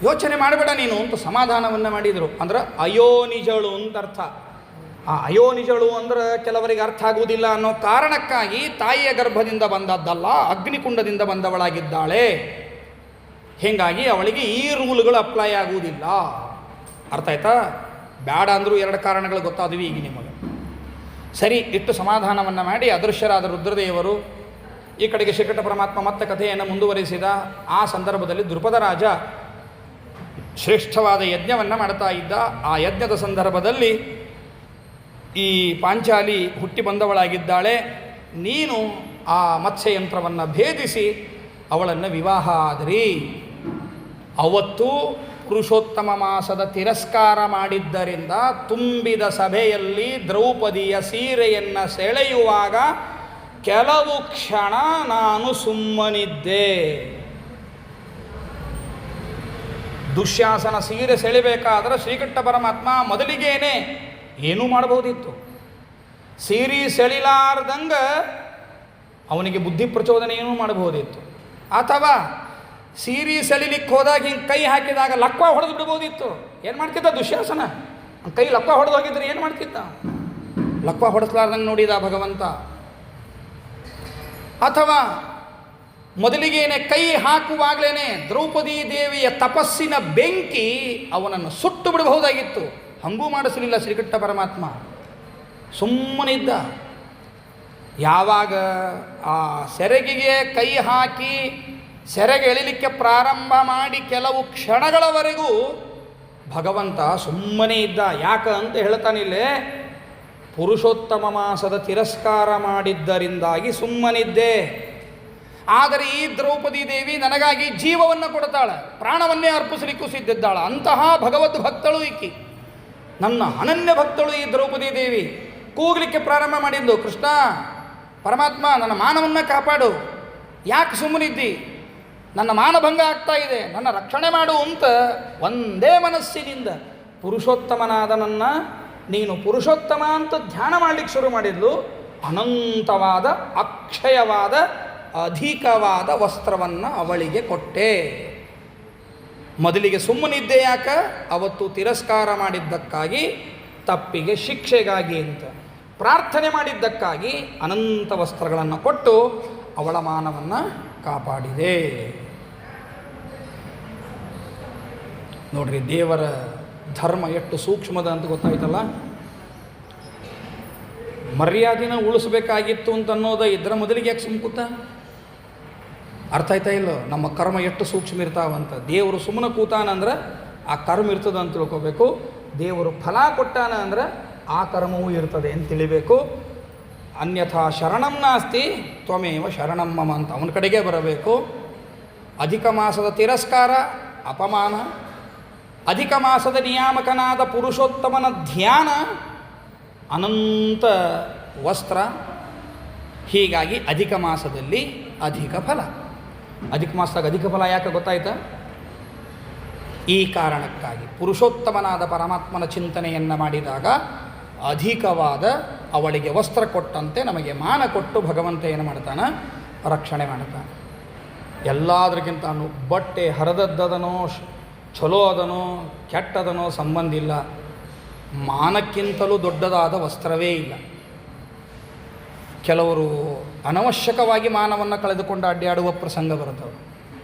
ಯೋಚನೆ ಮಾಡಬೇಡ ನೀನು ಅಂತ ಸಮಾಧಾನವನ್ನು ಮಾಡಿದರು. ಅಂದ್ರೆ ಅಯೋನಿಜಳು ಅಂತ ಅರ್ಥ. ಆ ಅಯೋನಿಜಳು ಅಂದ್ರೆ ಕೆಲವರಿಗೆ ಅರ್ಥ ಆಗುವುದಿಲ್ಲ ಅನ್ನೋ ಕಾರಣಕ್ಕಾಗಿ ತಾಯಿಯ ಗರ್ಭದಿಂದ ಬಂದದ್ದಲ್ಲ, ಅಗ್ನಿಕುಂಡದಿಂದ ಬಂದವಳಾಗಿದ್ದಾಳೆ. ಹೀಗಾಗಿ ಅವಳಿಗೆ ಈ ರೂಲ್ಗಳು ಅಪ್ಲೈ ಆಗುವುದಿಲ್ಲ. ಅರ್ಥ ಆಯ್ತಾ? ಬೇಡ ಅಂದರೂ 2 ಕಾರಣಗಳು ಗೊತ್ತಾದ್ವಿ ಈಗ ನಿಮಗೆ. ಸರಿ, ಇಟ್ಟು ಸಮಾಧಾನವನ್ನು ಮಾಡಿ ಅದೃಶ್ಯರಾದ ರುದ್ರದೇವರು ಈ ಕಡೆಗೆ ಶ್ರೀಕೃಷ್ಣ ಪರಮಾತ್ಮ ಮತ್ತೆ ಕಥೆಯನ್ನು ಮುಂದುವರಿಸಿದ. ಆ ಸಂದರ್ಭದಲ್ಲಿ ದ್ರುಪದ ರಾಜ ಶ್ರೇಷ್ಠವಾದ ಯಜ್ಞವನ್ನು ಮಾಡ್ತಾ ಇದ್ದ. ಆ ಯಜ್ಞದ ಸಂದರ್ಭದಲ್ಲಿ ಈ ಪಾಂಚಾಲಿ ಹುಟ್ಟಿ ಬಂದವಳಾಗಿದ್ದಾಳೆ. ನೀನು ಆ ಮತ್ಸ್ಯಯಂತ್ರವನ್ನು ಭೇದಿಸಿ ಅವಳನ್ನು ವಿವಾಹ ಆದ್ರಿ. ಅವತ್ತು ಪುರುಷೋತ್ತಮ ಮಾಸದ ತಿರಸ್ಕಾರ ಮಾಡಿದ್ದರಿಂದ ತುಂಬಿದ ಸಭೆಯಲ್ಲಿ ದ್ರೌಪದಿಯ ಸೀರೆಯನ್ನು ಸೆಳೆಯುವಾಗ ಕೆಲವು ಕ್ಷಣ ನಾನು ಸುಮ್ಮನಿದ್ದೆ. ದುಶ್ಯಾಸನ ಸೀರೆ ಸೆಳಿಬೇಕಾದ್ರೆ ಶ್ರೀಕೃಷ್ಣ ಪರಮಾತ್ಮ ಮೊದಲಿಗೇನೆ ಏನೂ ಮಾಡಬಹುದಿತ್ತು. ಸೀರೆ ಸೆಳಿಲಾರ್ದಂಗೆ ಅವನಿಗೆ ಬುದ್ಧಿ ಪ್ರಚೋದನೆಯೂ ಮಾಡಬಹುದಿತ್ತು. ಅಥವಾ ಸೀರೆ ಸೆಳಿಲಿಕ್ಕೆ ಹೋದಾಗ ಹಿಂಗೆ ಕೈ ಹಾಕಿದಾಗ ಲಕ್ವ ಹೊಡೆದು ಬಿಡ್ಬೋದಿತ್ತು. ಏನು ಮಾಡ್ತಿದ್ದ ದುಶ್ಯಾಸನ? ಕೈ ಲಕ್ವ ಹೊಡೆದು ಹೋಗಿದ್ರೆ ಏನು ಮಾಡ್ತಿದ್ದ? ಲಕ್ವ ಹೊಡೆಸ್ಲಾರ್ದಂಗೆ ನೋಡಿದ ಭಗವಂತ. ಅಥವಾ ಮೊದಲಿಗೇನೆ ಕೈ ಹಾಕುವಾಗಲೇ ದ್ರೌಪದಿ ದೇವಿಯ ತಪಸ್ಸಿನ ಬೆಂಕಿ ಅವನನ್ನು ಸುಟ್ಟು ಬಿಡಬಹುದಾಗಿತ್ತು. ಹಂಗೂ ಮಾಡಿಸಲಿಲ್ಲ ಶ್ರೀಕೃಷ್ಣ ಪರಮಾತ್ಮ, ಸುಮ್ಮನಿದ್ದ. ಯಾವಾಗ ಆ ಸೆರಗಿಗೆ ಕೈ ಹಾಕಿ ಸೆರೆಗೆ ಎಳಿಲಿಕ್ಕೆ ಪ್ರಾರಂಭ ಮಾಡಿ ಕೆಲವು ಕ್ಷಣಗಳವರೆಗೂ ಭಗವಂತ ಸುಮ್ಮನೆ ಇದ್ದ. ಯಾಕೆ ಅಂತ ಹೇಳ್ತಾನಿಲ್ಲೇ, ಪುರುಷೋತ್ತಮ ಮಾಸದ ತಿರಸ್ಕಾರ ಮಾಡಿದ್ದರಿಂದಾಗಿ ಸುಮ್ಮನಿದ್ದೆ. ಆದರೆ ಈ ದ್ರೌಪದಿ ದೇವಿ ನನಗಾಗಿ ಜೀವವನ್ನು ಕೊಡ್ತಾಳೆ, ಪ್ರಾಣವನ್ನೇ ಅರ್ಪಿಸಲಿಕ್ಕೂ ಸಿದ್ಧಿದ್ದಾಳ. ಅಂತಹ ಭಗವದ್ ಭಕ್ತಳು ಈಕಿ, ನನ್ನ ಅನನ್ಯ ಭಕ್ತಳು ಈ ದ್ರೌಪದಿ ದೇವಿ. ಕೂಗಲಿಕ್ಕೆ ಪ್ರಾರಂಭ ಮಾಡಿದ್ದು, ಕೃಷ್ಣ ಪರಮಾತ್ಮ ನನ್ನ ಮಾನವನ್ನು ಕಾಪಾಡು, ಯಾಕೆ ಸುಮ್ಮನಿದ್ದಿ, ನನ್ನ ಮಾನಭಂಗ ಆಗ್ತಾ ಇದೆ, ನನ್ನ ರಕ್ಷಣೆ ಮಾಡು ಅಂತ ಒಂದೇ ಮನಸ್ಸಿನಿಂದ ಪುರುಷೋತ್ತಮನಾದ ನನ್ನ ನೀನು ಪುರುಷೋತ್ತಮ ಅಂತ ಧ್ಯಾನ ಮಾಡಲಿಕ್ಕೆ ಶುರು ಮಾಡಿದ್ಲು. ಅನಂತವಾದ ಅಕ್ಷಯವಾದ ಅಧಿಕವಾದ ವಸ್ತ್ರವನ್ನು ಅವಳಿಗೆ ಕೊಟ್ಟೆ. ಮೊದಲಿಗೆ ಸುಮ್ಮನಿದ್ದೆ ಯಾಕೆ? ಅವತ್ತು ತಿರಸ್ಕಾರ ಮಾಡಿದ್ದಕ್ಕಾಗಿ, ತಪ್ಪಿಗೆ ಶಿಕ್ಷೆಗಾಗಿ ಅಂತ ಪ್ರಾರ್ಥನೆ ಮಾಡಿದ್ದಕ್ಕಾಗಿ ಅನಂತ ವಸ್ತ್ರಗಳನ್ನು ಕೊಟ್ಟು ಅವಳ ಮಾನವನ್ನು ಕಾಪಾಡಿದೆ. ನೋಡ್ರಿ, ದೇವರ ಧರ್ಮ ಎಷ್ಟು ಸೂಕ್ಷ್ಮದ ಅಂತ ಗೊತ್ತಾಯ್ತಲ್ಲ. ಮರ್ಯಾದಿನ ಉಳಿಸ್ಬೇಕಾಗಿತ್ತು ಅಂತ ಅನ್ನೋದು ಇದರ ಮೊದಲಿಗೆ ಯಾಕೆ ಸುಮ್ಕೂತ? ಅರ್ಥ ಆಯ್ತಾ ಇಲ್ಲೋ? ನಮ್ಮ ಕರ್ಮ ಎಷ್ಟು ಸೂಕ್ಷ್ಮ ಇರ್ತಾವಂತ. ದೇವರು ಸುಮ್ಮನೆ ಕೂತಾನಂದ್ರೆ ಆ ಕರ್ಮ ಇರ್ತದೆ ಅಂತ ತಿಳ್ಕೋಬೇಕು. ದೇವರು ಫಲ ಕೊಟ್ಟಾನ ಅಂದ್ರೆ ಆ ಕರ್ಮವೂ ಇರ್ತದೆ ಅಂತ ತಿಳಿಬೇಕು. ಅನ್ಯಥಾ ಶರಣಂ ನಾಸ್ತಿ ತ್ವಮೇವ ಶರಣಂ ಮಮ ಅಂತ ಅವನ ಕಡೆಗೆ ಬರಬೇಕು. ಅಧಿಕ ಮಾಸದ ತಿರಸ್ಕಾರ ಅಪಮಾನ, ಅಧಿಕ ಮಾಸದ ನಿಯಾಮಕನಾದ ಪುರುಷೋತ್ತಮನ ಧ್ಯಾನ ಅನಂತ ವಸ್ತ್ರ. ಹೀಗಾಗಿ ಅಧಿಕ ಮಾಸದಲ್ಲಿ ಅಧಿಕ ಫಲ. ಅಧಿಕ ಮಾಸದಾಗ ಅಧಿಕ ಫಲ ಯಾಕೆ ಗೊತ್ತಾಯ್ತಾ? ಈ ಕಾರಣಕ್ಕಾಗಿ ಪುರುಷೋತ್ತಮನಾದ ಪರಮಾತ್ಮನ ಚಿಂತನೆಯನ್ನು ಮಾಡಿದಾಗ ಅಧಿಕವಾದ ಅವಳಿಗೆ ವಸ್ತ್ರ ಕೊಟ್ಟಂತೆ ನಮಗೆ ಮಾನ ಕೊಟ್ಟು ಭಗವಂತ ಏನು ಮಾಡ್ತಾನೆ? ರಕ್ಷಣೆ ಮಾಡ್ತಾನೆ. ಎಲ್ಲದಕ್ಕಿಂತ ಬಟ್ಟೆ ಹರಿದದ್ದದನೋ ಚಲೋ ಅದನೋ ಕೆಟ್ಟದನೋ ಸಂಬಂಧ ಇಲ್ಲ. ಮಾನಕ್ಕಿಂತಲೂ ದೊಡ್ಡದಾದ ವಸ್ತ್ರವೇ ಇಲ್ಲ. ಕೆಲವರು ಅನವಶ್ಯಕವಾಗಿ ಮಾನವನ್ನು ಕಳೆದುಕೊಂಡು ಅಡ್ಡಾಡುವ ಪ್ರಸಂಗ ಬರ್ತವೆ.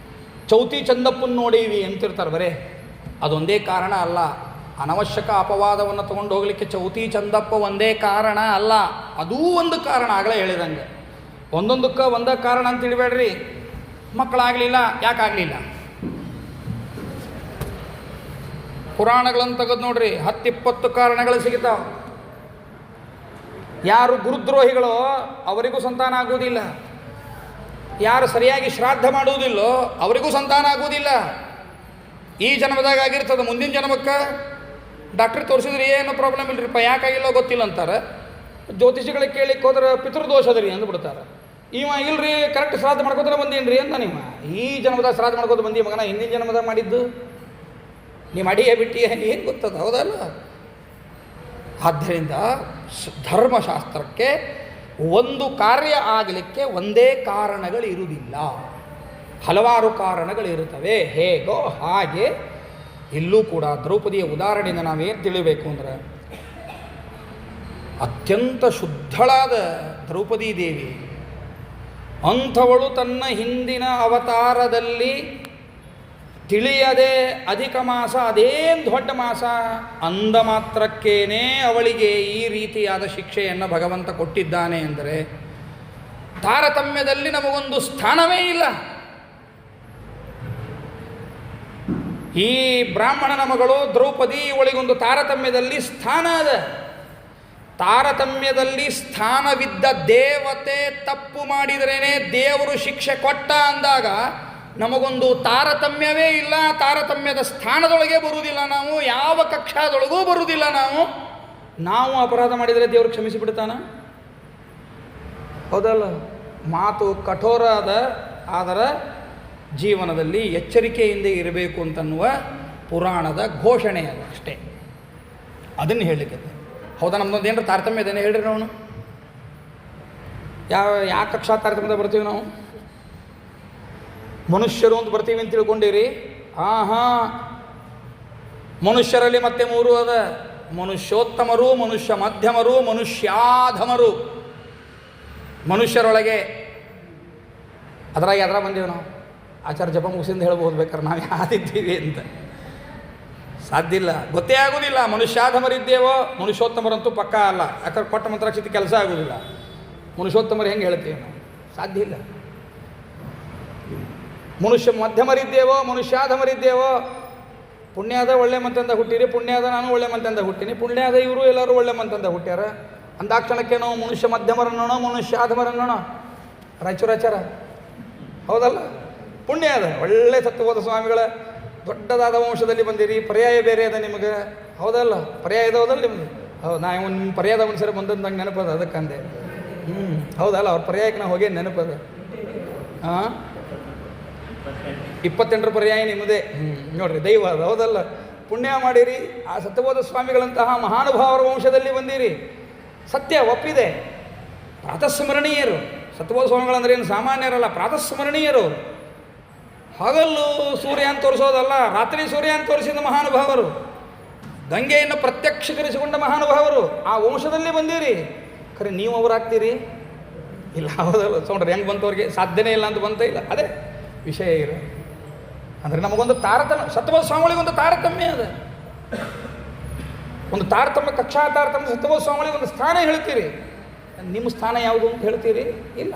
ಚೌತಿ ಚಂದಪ್ಪನ ನೋಡೀವಿ ಅಂತಿರ್ತಾರೆ ಬರೇ. ಅದೊಂದೇ ಕಾರಣ ಅಲ್ಲ, ಅನವಶ್ಯಕ ಅಪವಾದವನ್ನು ತಗೊಂಡು ಹೋಗಲಿಕ್ಕೆ ಚೌತಿ ಚಂದಪ್ಪ ಒಂದೇ ಕಾರಣ ಅಲ್ಲ, ಅದೂ ಒಂದು ಕಾರಣ. ಆಗಲೇ ಹೇಳಿದಂಗೆ ಒಂದೊಂದಕ್ಕೆ ಒಂದೇ ಕಾರಣ ಅಂತ ತಿಳಿಬೇಡ್ರಿ. ಮಕ್ಕಳಾಗಲಿಲ್ಲ, ಯಾಕಾಗಲಿಲ್ಲ? ಪುರಾಣಗಳನ್ನು ತೆಗೆದು ನೋಡ್ರಿ, 10-20 ಕಾರಣಗಳು ಸಿಗ್ತಾವೆ. ಯಾರು ಗುರುದ್ರೋಹಿಗಳೋ ಅವರಿಗೂ ಸಂತಾನ ಆಗುವುದಿಲ್ಲ, ಯಾರು ಸರಿಯಾಗಿ ಶ್ರಾದ್ದ ಮಾಡುವುದಿಲ್ಲೋ ಅವರಿಗೂ ಸಂತಾನ ಆಗುವುದಿಲ್ಲ. ಈ ಜನ್ಮದಾಗ ಆಗಿರ್ತದೆ, ಮುಂದಿನ ಜನ್ಮಕ್ಕೆ ಡಾಕ್ಟ್ರಿಗೆ ತೋರಿಸಿದ್ರೆ ಏನು ಪ್ರಾಬ್ಲಮ್ ಇಲ್ಲರಿಪ್ಪ, ಯಾಕಾಗಿಲ್ಲೋ ಗೊತ್ತಿಲ್ಲ ಅಂತಾರೆ. ಜ್ಯೋತಿಷಿಗಳಿಗೆ ಕೇಳಿಕ್ಕೆ ಹೋದ್ರೆ ಪಿತೃದೋಷದ್ರಿ ಅಂದ್ಬಿಡ್ತಾರೆ. ಇವ ಇಲ್ರಿ ಕರೆಕ್ಟ್ ಶ್ರಾದ್ದ ಮಾಡ್ಕೋತಾರೆ ಬಂದೀನಿ ಅಂತ. ನಿಮ್ಮ ಈ ಜನ್ಮದಾಗ ಶ್ರಾದ್ದ ಮಾಡ್ಕೋತ ಬಂದಿ ಮಗನ, ಹಿಂದಿನ ಜನ್ಮದಾಗ ಮಾಡಿದ್ದು ನೀವು ಅಡಿಯೇ ಬಿಟ್ಟಿಯೇ ಏನು ಗೊತ್ತದ, ಹೌದಲ್ಲ? ಆದ್ದರಿಂದ ಧರ್ಮಶಾಸ್ತ್ರಕ್ಕೆ ಒಂದು ಕಾರ್ಯ ಆಗಲಿಕ್ಕೆ ಒಂದೇ ಕಾರಣಗಳು ಇರುವುದಿಲ್ಲ, ಹಲವಾರು ಕಾರಣಗಳಿರುತ್ತವೆ. ಹೇಗೋ ಹಾಗೆ ಇಲ್ಲೂ ಕೂಡ ದ್ರೌಪದಿಯ ಉದಾಹರಣೆಯಿಂದ ನಾವೇನು ತಿಳಿಬೇಕು ಅಂದರೆ, ಅತ್ಯಂತ ಶುದ್ಧಳಾದ ದ್ರೌಪದಿ ದೇವಿ ಅಂಥವಳು ತನ್ನ ಹಿಂದಿನ ಅವತಾರದಲ್ಲಿ ತಿಳಿಯದೆ ಅಧಿಕ ಮಾಸ ಅದೇನು ದೊಡ್ಡ ಮಾಸ ಅಂದ ಮಾತ್ರಕ್ಕೇನೆ ಅವಳಿಗೆ ಈ ರೀತಿಯಾದ ಶಿಕ್ಷೆಯನ್ನು ಭಗವಂತ ಕೊಟ್ಟಿದ್ದಾನೆ ಅಂದರೆ ತಾರತಮ್ಯದಲ್ಲಿ ನಮಗೊಂದು ಸ್ಥಾನವೇ ಇಲ್ಲ. ಈ ಬ್ರಾಹ್ಮಣನ ಮಗಳು ದ್ರೌಪದಿ, ಇವಳಿಗೊಂದು ತಾರತಮ್ಯದಲ್ಲಿ ಸ್ಥಾನ ಅದ. ತಾರತಮ್ಯದಲ್ಲಿ ಸ್ಥಾನವಿದ್ದ ದೇವತೆ ತಪ್ಪು ಮಾಡಿದ್ರೇ ದೇವರು ಶಿಕ್ಷೆ ಕೊಟ್ಟ ಅಂದಾಗ ನಮಗೊಂದು ತಾರತಮ್ಯವೇ ಇಲ್ಲ, ತಾರತಮ್ಯದ ಸ್ಥಾನದೊಳಗೆ ಬರುವುದಿಲ್ಲ, ನಾವು ಯಾವ ಕಕ್ಷಾದೊಳಗೂ ಬರುವುದಿಲ್ಲ. ನಾವು ಅಪರಾಧ ಮಾಡಿದರೆ ದೇವರು ಕ್ಷಮಿಸಿಬಿಡ್ತಾನ, ಹೌದಲ್ಲ? ಮಾತು ಕಠೋರ ಅದ, ಆದರೆ ಜೀವನದಲ್ಲಿ ಎಚ್ಚರಿಕೆಯಿಂದ ಇರಬೇಕು ಅಂತನ್ನುವ ಪುರಾಣದ ಘೋಷಣೆ ಅದ ಅಷ್ಟೇ. ಅದನ್ನು ಹೇಳಲಿಕ್ಕೆ ಹೌದಾ? ನಮ್ಮದೊಂದು ಏನರ ತಾರತಮ್ಯ ಅದೇನೆ ಹೇಳ್ರಿ. ನಾವು ಯಾವ ಕಕ್ಷಾ ತಾರತಮ್ಯದ ಬರ್ತೀವಿ? ನಾವು ಮನುಷ್ಯರು ಅಂತ ಬರ್ತೀವಿ ಅಂತ ತಿಳ್ಕೊಂಡಿರಿ. ಮನುಷ್ಯರಲ್ಲಿ ಮತ್ತೆ 3 ಅದ: ಮನುಷ್ಯೋತ್ತಮರು, ಮನುಷ್ಯ ಮಧ್ಯಮರು, ಮನುಷ್ಯಾಧಮರು. ಮನುಷ್ಯರೊಳಗೆ ಅದರಾಗ ಬಂದೀವಿ ನಾವು. ಆಚಾರ ಜಪ ಮುಗಿಸಿಂದ ಹೇಳ್ಬೋದು ಬೇಕಾದ್ರೆ ನಾವು ಯಾವ್ದಿದ್ದೀವಿ ಅಂತ. ಸಾಧ್ಯ ಇಲ್ಲ, ಗೊತ್ತೇ ಆಗೋದಿಲ್ಲ. ಮನುಷ್ಯಾಧಮರಿದ್ದೇವೋ, ಮನುಷ್ಯೋತ್ತಮರಂತೂ ಪಕ್ಕಾ ಅಲ್ಲ. ಯಾಕಂದ್ರೆ ಕೊಟ್ಟ ಮಂತ್ರಾಕ್ಷತೆ ಕೆಲಸ ಆಗೋದಿಲ್ಲ. ಮನುಷ್ಯೋತ್ತಮರು ಹೆಂಗೆ ಹೇಳ್ತೀವಿ ನಾವು? ಸಾಧ್ಯ ಇಲ್ಲ. ಮನುಷ್ಯ ಮಧ್ಯಮರಿದ್ದೇವೋ, ಮನುಷ್ಯಾಧಮರಿದ್ದೇವೋ. ಪುಣ್ಯಾದ ಒಳ್ಳೆ ಮಂತಂದ ಹುಟ್ಟಿರಿ, ಪುಣ್ಯಾದ ನಾನು ಒಳ್ಳೆ ಮಂತಂದ ಹುಟ್ಟಿನಿ, ಪುಣ್ಯಾದ ಇವರು ಎಲ್ಲರೂ ಒಳ್ಳೆ ಮಂತಂದ ಹುಟ್ಟ್ಯಾರ. ಅಂದಾಕ್ಷಣಕ್ಕೆ ನಾವು ಮನುಷ್ಯ ಮಧ್ಯಮರನ್ನೋಣ, ಮನುಷ್ಯಾಧಮರನ್ನೋಣ. ರಾಯಚೂರಾಚಾರ ಹೌದಲ್ಲ? ಪುಣ್ಯಾದ ಒಳ್ಳೆ ಸತ್ತು ಹೋದ ಸ್ವಾಮಿಗಳ ದೊಡ್ಡದಾದ ವಂಶದಲ್ಲಿ ಬಂದಿರಿ. ಪರ್ಯಾಯ ಬೇರೆ ಅದ ನಿಮಗೆ, ಹೌದಲ್ಲ? ಪರ್ಯಾಯ ಇದಾವದಲ್ಲ ನಿಮಗೆ? ಹೌದು, ನಾ ನಿಮ್ಮ ಪರ್ಯಾಯದ ಮನುಷ್ಯರು ಬಂದಂಗೆ ನೆನಪದ, ಅದಕ್ಕಂದೆ. ಹೌದಲ್ಲ? ಅವ್ರ ಪರ್ಯಾಯಕ್ಕೆ ನಾವು ಹೋಗಿ ನೆನಪದ. 28ರ ಪರ್ಯಾಯ ನಿಮ್ಮದೇ. ನೋಡ್ರಿ, ದೈವ ಅದು, ಹೌದಲ್ಲ? ಪುಣ್ಯ ಮಾಡಿರಿ. ಆ ಸತ್ಯಬೋಧ ಸ್ವಾಮಿಗಳಂತಹ ಮಹಾನುಭಾವರ ವಂಶದಲ್ಲಿ ಬಂದಿರಿ. ಸತ್ಯ ಒಪ್ಪಿದೆ. ಪ್ರಾತಸ್ಮರಣೀಯರು ಸತ್ಯಬೋಧ ಸ್ವಾಮಿಗಳಂದ್ರೆ ಏನು ಸಾಮಾನ್ಯರಲ್ಲ, ಪ್ರಾತಸ್ಮರಣೀಯರು. ಹಗಲು ಸೂರ್ಯ ಅಂತ ತೋರಿಸೋದಲ್ಲ, ರಾತ್ರಿ ಸೂರ್ಯ ಅಂತ ತೋರಿಸಿದ ಮಹಾನುಭಾವರು, ಗಂಗೆಯನ್ನು ಪ್ರತ್ಯಕ್ಷೀಕರಿಸಿಕೊಂಡ ಮಹಾನುಭಾವರು. ಆ ವಂಶದಲ್ಲಿ ಬಂದಿರಿ. ಖರೆ ನೀವು ಅವರಾಗ್ತೀರಿ? ಇಲ್ಲ, ಹೌದಲ್ಲ? ನೋಡ್ರಿ ಹೆಂಗೆ ಬಂತವ್ರಿಗೆ ಸಾಧ್ಯನೇ ಇಲ್ಲ ಅಂತ ಬಂತ ಇಲ್ಲ. ಅದೇ ವಿಷಯ ಇರೋ ಅಂದರೆ ನಮಗೊಂದು ತಾರತಮ್ಯ, ಸತ್ಯಬೋಧ ಸ್ವಾಮಿಗಳಿಗೊಂದು ತಾರತಮ್ಯ ಅದ. ಒಂದು ತಾರತಮ್ಯ, ಕಕ್ಷಾ ತಾರತಮ್ಯ. ಸತ್ಯಬೋಧ ಸ್ವಾಮಿಗಳಿಗೆ ಒಂದು ಸ್ಥಾನ ಹೇಳ್ತೀರಿ. ನಿಮ್ಮ ಸ್ಥಾನ ಯಾವುದು ಅಂತ ಹೇಳ್ತೀರಿ? ಇಲ್ಲ.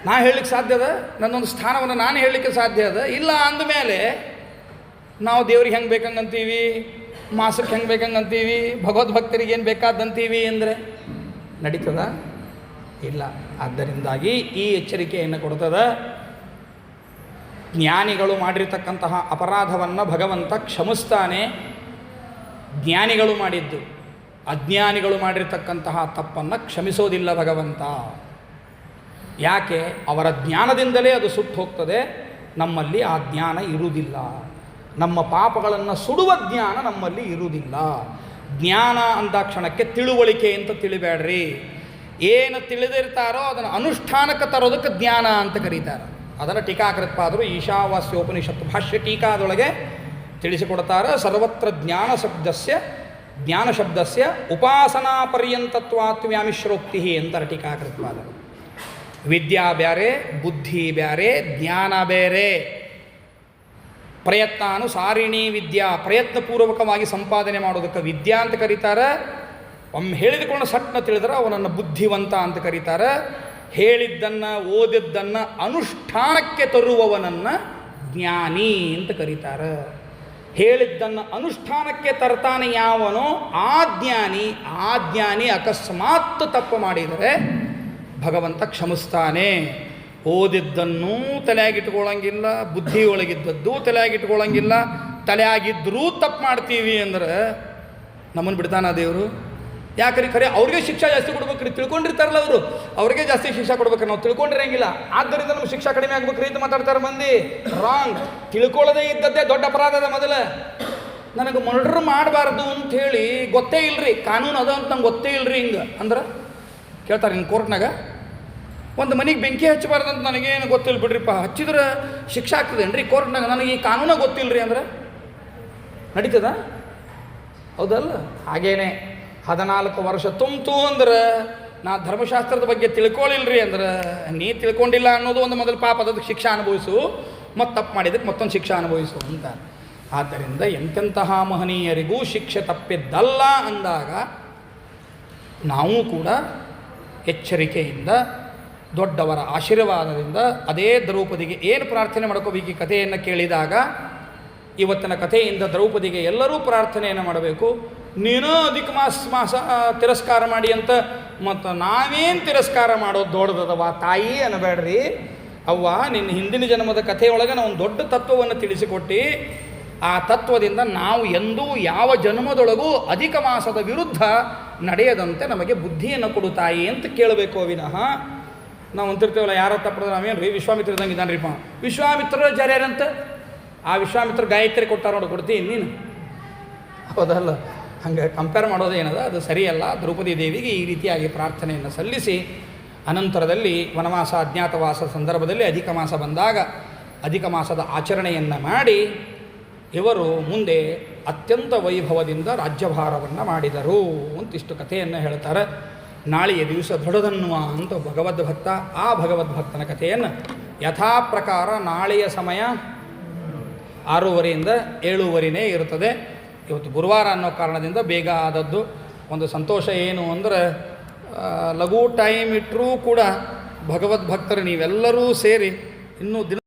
ನಾ ಹೇಳಲಿಕ್ಕೆ ಸಾಧ್ಯ ಅದ? ನನ್ನೊಂದು ಸ್ಥಾನವನ್ನು ನಾನು ಹೇಳಲಿಕ್ಕೆ ಸಾಧ್ಯ ಅದ? ಇಲ್ಲ. ಅಂದಮೇಲೆ ನಾವು ದೇವ್ರಿಗೆ ಹೆಂಗೆ ಬೇಕಂಗಂತೀವಿ, ಮಾಸಕ್ಕೆ ಹೆಂಗೆ ಬೇಕಂಗಂತೀವಿ, ಭಗವದ್ಭಕ್ತರಿಗೆ ಏನು ಬೇಕಾದಂತೀವಿ ಅಂದರೆ ನಡೀತದ? ಇಲ್ಲ. ಆದ್ದರಿಂದಾಗಿ ಈ ಎಚ್ಚರಿಕೆಯನ್ನು ಕೊಡ್ತದ. ಜ್ಞಾನಿಗಳು ಮಾಡಿರ್ತಕ್ಕಂತಹ ಅಪರಾಧವನ್ನು ಭಗವಂತ ಕ್ಷಮಿಸ್ತಾನೆ. ಜ್ಞಾನಿಗಳು ಮಾಡಿದ್ದು, ಅಜ್ಞಾನಿಗಳು ಮಾಡಿರ್ತಕ್ಕಂತಹ ತಪ್ಪನ್ನು ಕ್ಷಮಿಸೋದಿಲ್ಲ ಭಗವಂತ. ಯಾಕೆ? ಅವರ ಜ್ಞಾನದಿಂದಲೇ ಅದು ಸುಟ್ಟು ಹೋಗ್ತದೆ. ನಮ್ಮಲ್ಲಿ ಆ ಜ್ಞಾನ ಇರುವುದಿಲ್ಲ. ನಮ್ಮ ಪಾಪಗಳನ್ನು ಸುಡುವ ಜ್ಞಾನ ನಮ್ಮಲ್ಲಿ ಇರುವುದಿಲ್ಲ. ಜ್ಞಾನ ಅಂದಾಕ್ಷಣಕ್ಕೆ ತಿಳುವಳಿಕೆ ಅಂತ ತಿಳಿಬೇಡ್ರಿ. ಏನು ತಿಳಿದಿರ್ತಾರೋ ಅದನ್ನು ಅನುಷ್ಠಾನಕ್ಕೆ ತರೋದಕ್ಕೆ ಜ್ಞಾನ ಅಂತ ಕರೀತಾರೆ. ಅದನ್ನು ಟೀಕಾಕೃತ್ಪಾದರು ಈಶಾವಾಸ್ಯೋಪನಿಷತ್ತು ಭಾಷ್ಯ ಟೀಕಾದೊಳಗೆ ತಿಳಿಸಿಕೊಡ್ತಾರೆ. ಸರ್ವತ್ರ ಜ್ಞಾನ ಶಬ್ದಸ್ಯ ಉಪಾಸನಾ ಪರ್ಯಂತತ್ವಾತ್ ವ್ಯಾಮಿಶ್ರೋಕ್ತಿ ಅಂತಾರೆ ಟೀಕಾಕೃತ್ಪಾದರು. ವಿದ್ಯಾ ಬೇರೆ, ಬುದ್ಧಿ ಬೇರೆ, ಜ್ಞಾನ ಬೇರೆ. ಪ್ರಯತ್ನಾನುಸಾರಿಣಿ ವಿದ್ಯಾ, ಪ್ರಯತ್ನಪೂರ್ವಕವಾಗಿ ಸಂಪಾದನೆ ಮಾಡೋದಕ್ಕೆ ವಿದ್ಯಾ ಅಂತ ಕರೀತಾರೆ. ಒಮ್ಮೆ ಹೇಳಿದುಕೊಂಡು ಸಟ್ನ ತಿಳಿದ್ರೆ ಅವನನ್ನು ಬುದ್ಧಿವಂತ ಅಂತ ಕರೀತಾರೆ. ಹೇಳಿದ್ದನ್ನು ಓದಿದ್ದನ್ನು ಅನುಷ್ಠಾನಕ್ಕೆ ತರುವವನನ್ನು ಜ್ಞಾನಿ ಅಂತ ಕರೀತಾರೆ. ಹೇಳಿದ್ದನ್ನು ಅನುಷ್ಠಾನಕ್ಕೆ ತರ್ತಾನೆ ಯಾವನೋ ಆ ಜ್ಞಾನಿ ಅಕಸ್ಮಾತ್ ತಪ್ಪು ಮಾಡಿದರೆ ಭಗವಂತ ಕ್ಷಮಿಸ್ತಾನೆ. ಓದಿದ್ದನ್ನೂ ತಲೆಯಾಗಿಟ್ಕೊಳ್ಳಂಗಿಲ್ಲ, ಬುದ್ಧಿ ಒಳಗಿದ್ದದ್ದು ತಲೆಯಾಗಿಟ್ಕೊಳ್ಳಂಗಿಲ್ಲ, ತಲೆಯಾಗಿದ್ದರೂ ತಪ್ಪು ಮಾಡ್ತೀವಿ ಅಂದ್ರೆ ನಮ್ಮನ್ನು ಬಿಡ್ತಾನ ದೇವರು? ಯಾಕ್ರಿ ಖರೆ ಅವ್ರಿಗೆ ಶಿಕ್ಷೆ ಜಾಸ್ತಿ ಕೊಡ್ಬೇಕ್ರಿ, ತಿಳ್ಕೊಂಡಿರ್ತಾರಲ್ಲ ಅವರು, ಅವ್ರಿಗೆ ಜಾಸ್ತಿ ಶಿಕ್ಷೆ ಕೊಡ್ಬೇಕ್ರಿ, ನಾವು ತಿಳ್ಕೊಂಡಿರಂಗಿಲ್ಲ, ಆದ್ದರಿಂದ ನಮ್ಗೆ ಶಿಕ್ಷೆ ಕಡಿಮೆ ಆಗ್ಬೇಕ್ರಿ ಅಂತ ಮಾತಾಡ್ತಾರೆ ಮಂದಿ. ರಾಂಗ್. ತಿಳ್ಕೊಳ್ಳೋದೇ ಇದ್ದದ್ದೇ ದೊಡ್ಡ ಅಪರಾಧದ ಮೊದಲು. ನನಗೆ ಮರ್ಡರ್ ಮಾಡಬಾರ್ದು ಅಂಥೇಳಿ ಗೊತ್ತೇ ಇಲ್ಲರಿ, ಕಾನೂನು ಅದ ಅಂತ ನಂಗೆ ಗೊತ್ತೇ ಇಲ್ಲರಿ ಹಿಂಗೆ ಅಂದ್ರೆ ಕೇಳ್ತಾರೆ ಇನ್ನು ಕೋರ್ಟ್ನಾಗ. ಒಂದು ಮನೆಗೆ ಬೆಂಕಿ ಹಚ್ಚಬಾರ್ದು ಅಂತ ನನಗೇನು ಗೊತ್ತಿಲ್ಲ ಬಿಡ್ರಿಪ್ಪ, ಹಚ್ಚಿದ್ರೆ ಶಿಕ್ಷೆ ಆಗ್ತದೇನ್ರಿ ಕೋರ್ಟ್ನಾಗ, ನನಗೆ ಈ ಕಾನೂನ ಗೊತ್ತಿಲ್ಲರಿ ಅಂದ್ರೆ ನಡೀತದ? ಹೌದಲ್ಲ? ಹಾಗೇನೆ 14 ವರ್ಷ ತುಂಬಿತು ಅಂದ್ರೆ ನಾ ಧರ್ಮಶಾಸ್ತ್ರದ ಬಗ್ಗೆ ತಿಳ್ಕೊಳ್ಳಿಲ್ರಿ ಅಂದ್ರೆ ನೀ ತಿಳ್ಕೊಂಡಿಲ್ಲ ಅನ್ನೋದು ಒಂದು ಮೊದಲು ಪಾಪ, ಅದಕ್ಕೆ ಶಿಕ್ಷೆ ಅನುಭವಿಸು, ಮತ್ತು ತಪ್ಪು ಮಾಡಿದ್ದಕ್ಕೆ ಮತ್ತೊಂದು ಶಿಕ್ಷೆ ಅನುಭವಿಸು ಅಂತ. ಆದ್ದರಿಂದ ಎಂತೆಂತಹ ಮಹನೀಯರಿಗೂ ಶಿಕ್ಷೆ ತಪ್ಪಿದ್ದಲ್ಲ ಅಂದಾಗ ನಾವು ಕೂಡ ಎಚ್ಚರಿಕೆಯಿಂದ ದೊಡ್ಡವರ ಆಶೀರ್ವಾದದಿಂದ ಅದೇ ದ್ರೌಪದಿಗೆ ಏನು ಪ್ರಾರ್ಥನೆ ಮಾಡ್ಕೋಬೇಕು ಈ ಕಥೆಯನ್ನು ಕೇಳಿದಾಗ, ಇವತ್ತಿನ ಕಥೆಯಿಂದ ದ್ರೌಪದಿಗೆ ಎಲ್ಲರೂ ಪ್ರಾರ್ಥನೆಯನ್ನು ಮಾಡಬೇಕು. ನೀನು ಅಧಿಕ ಮಾಸ ತಿರಸ್ಕಾರ ಮಾಡಿ ಅಂತ, ಮತ್ತು ನಾವೇನು ತಿರಸ್ಕಾರ ಮಾಡೋದು ದೊಡ್ಡದವ ತಾಯಿ ಅನ್ನಬೇಡ್ರಿ. ಅವ್ವ ನಿನ್ನ ಹಿಂದಿನ ಜನ್ಮದ ಕಥೆಯೊಳಗೆ ನಾವು ಒಂದು ದೊಡ್ಡ ತತ್ವವನ್ನು ತಿಳಿಸಿಕೊಟ್ಟು, ಆ ತತ್ವದಿಂದ ನಾವು ಎಂದೂ ಯಾವ ಜನ್ಮದೊಳಗೂ ಅಧಿಕ ಮಾಸದ ವಿರುದ್ಧ ನಡೆಯದಂತೆ ನಮಗೆ ಬುದ್ಧಿಯನ್ನು ಕೊಡು ತಾಯಿ ಅಂತ ಕೇಳಬೇಕು ವಿನಃ ನಾವು ಅಂತಿರ್ತೀವಲ್ಲ, ಯಾರೋ ತಪ್ಪಿದ್ರೆ ನಾವೇನು ರೀ ವಿಶ್ವಾಮಿತ್ರದಂಗೆ ಇದ್ದಾನ್ರಿಪ್ಪ, ವಿಶ್ವಾಮಿತ್ರರು ಜಾರ್ಯಾರಂತ, ಆ ವಿಶ್ವಾಮಿತ್ರ ಗಾಯತ್ರಿ ಕೊಟ್ಟಾರ ನೋಡಿ ಕೊಡ್ತೀನಿ ನೀನು, ಹೌದಲ್ಲ? ಹಂಗೆ ಕಂಪೇರ್ ಮಾಡೋದೇನದ ಅದು ಸರಿಯಲ್ಲ. ದ್ರೌಪದಿ ದೇವಿಗೆ ಈ ರೀತಿಯಾಗಿ ಪ್ರಾರ್ಥನೆಯನ್ನು ಸಲ್ಲಿಸಿ ಅನಂತರದಲ್ಲಿ ವನವಾಸ ಅಜ್ಞಾತವಾಸ ಸಂದರ್ಭದಲ್ಲಿ ಅಧಿಕ ಮಾಸ ಬಂದಾಗ ಅಧಿಕ ಮಾಸದ ಆಚರಣೆಯನ್ನು ಮಾಡಿ ಇವರು ಮುಂದೆ ಅತ್ಯಂತ ವೈಭವದಿಂದ ರಾಜ್ಯಭಾರವನ್ನು ಮಾಡಿದರು ಅಂತಿಷ್ಟು ಕಥೆಯನ್ನು ಹೇಳ್ತಾರೆ. ನಾಳೆಯ ದಿವಸ ದೊಡ್ಡದನ್ನುವ ಅಂತ ಭಗವದ್ಭಕ್ತ, ಆ ಭಗವದ್ಭಕ್ತನ ಕಥೆಯನ್ನು ಯಥಾ ಪ್ರಕಾರ ನಾಳೆಯ ಸಮಯ 6:30ಯಿಂದ 7:30 ಇರುತ್ತದೆ. ಇವತ್ತು ಗುರುವಾರ ಅನ್ನೋ ಕಾರಣದಿಂದ ಬೇಗ ಆದದ್ದು. ಒಂದು ಸಂತೋಷ ಏನು ಅಂದರೆ ಲಘು ಟೈಮ್ ಇಟ್ಟರೂ ಕೂಡ ಭಗವದ್ಭಕ್ತರು ನೀವೆಲ್ಲರೂ ಸೇರಿ ಇನ್ನೂ ದಿನ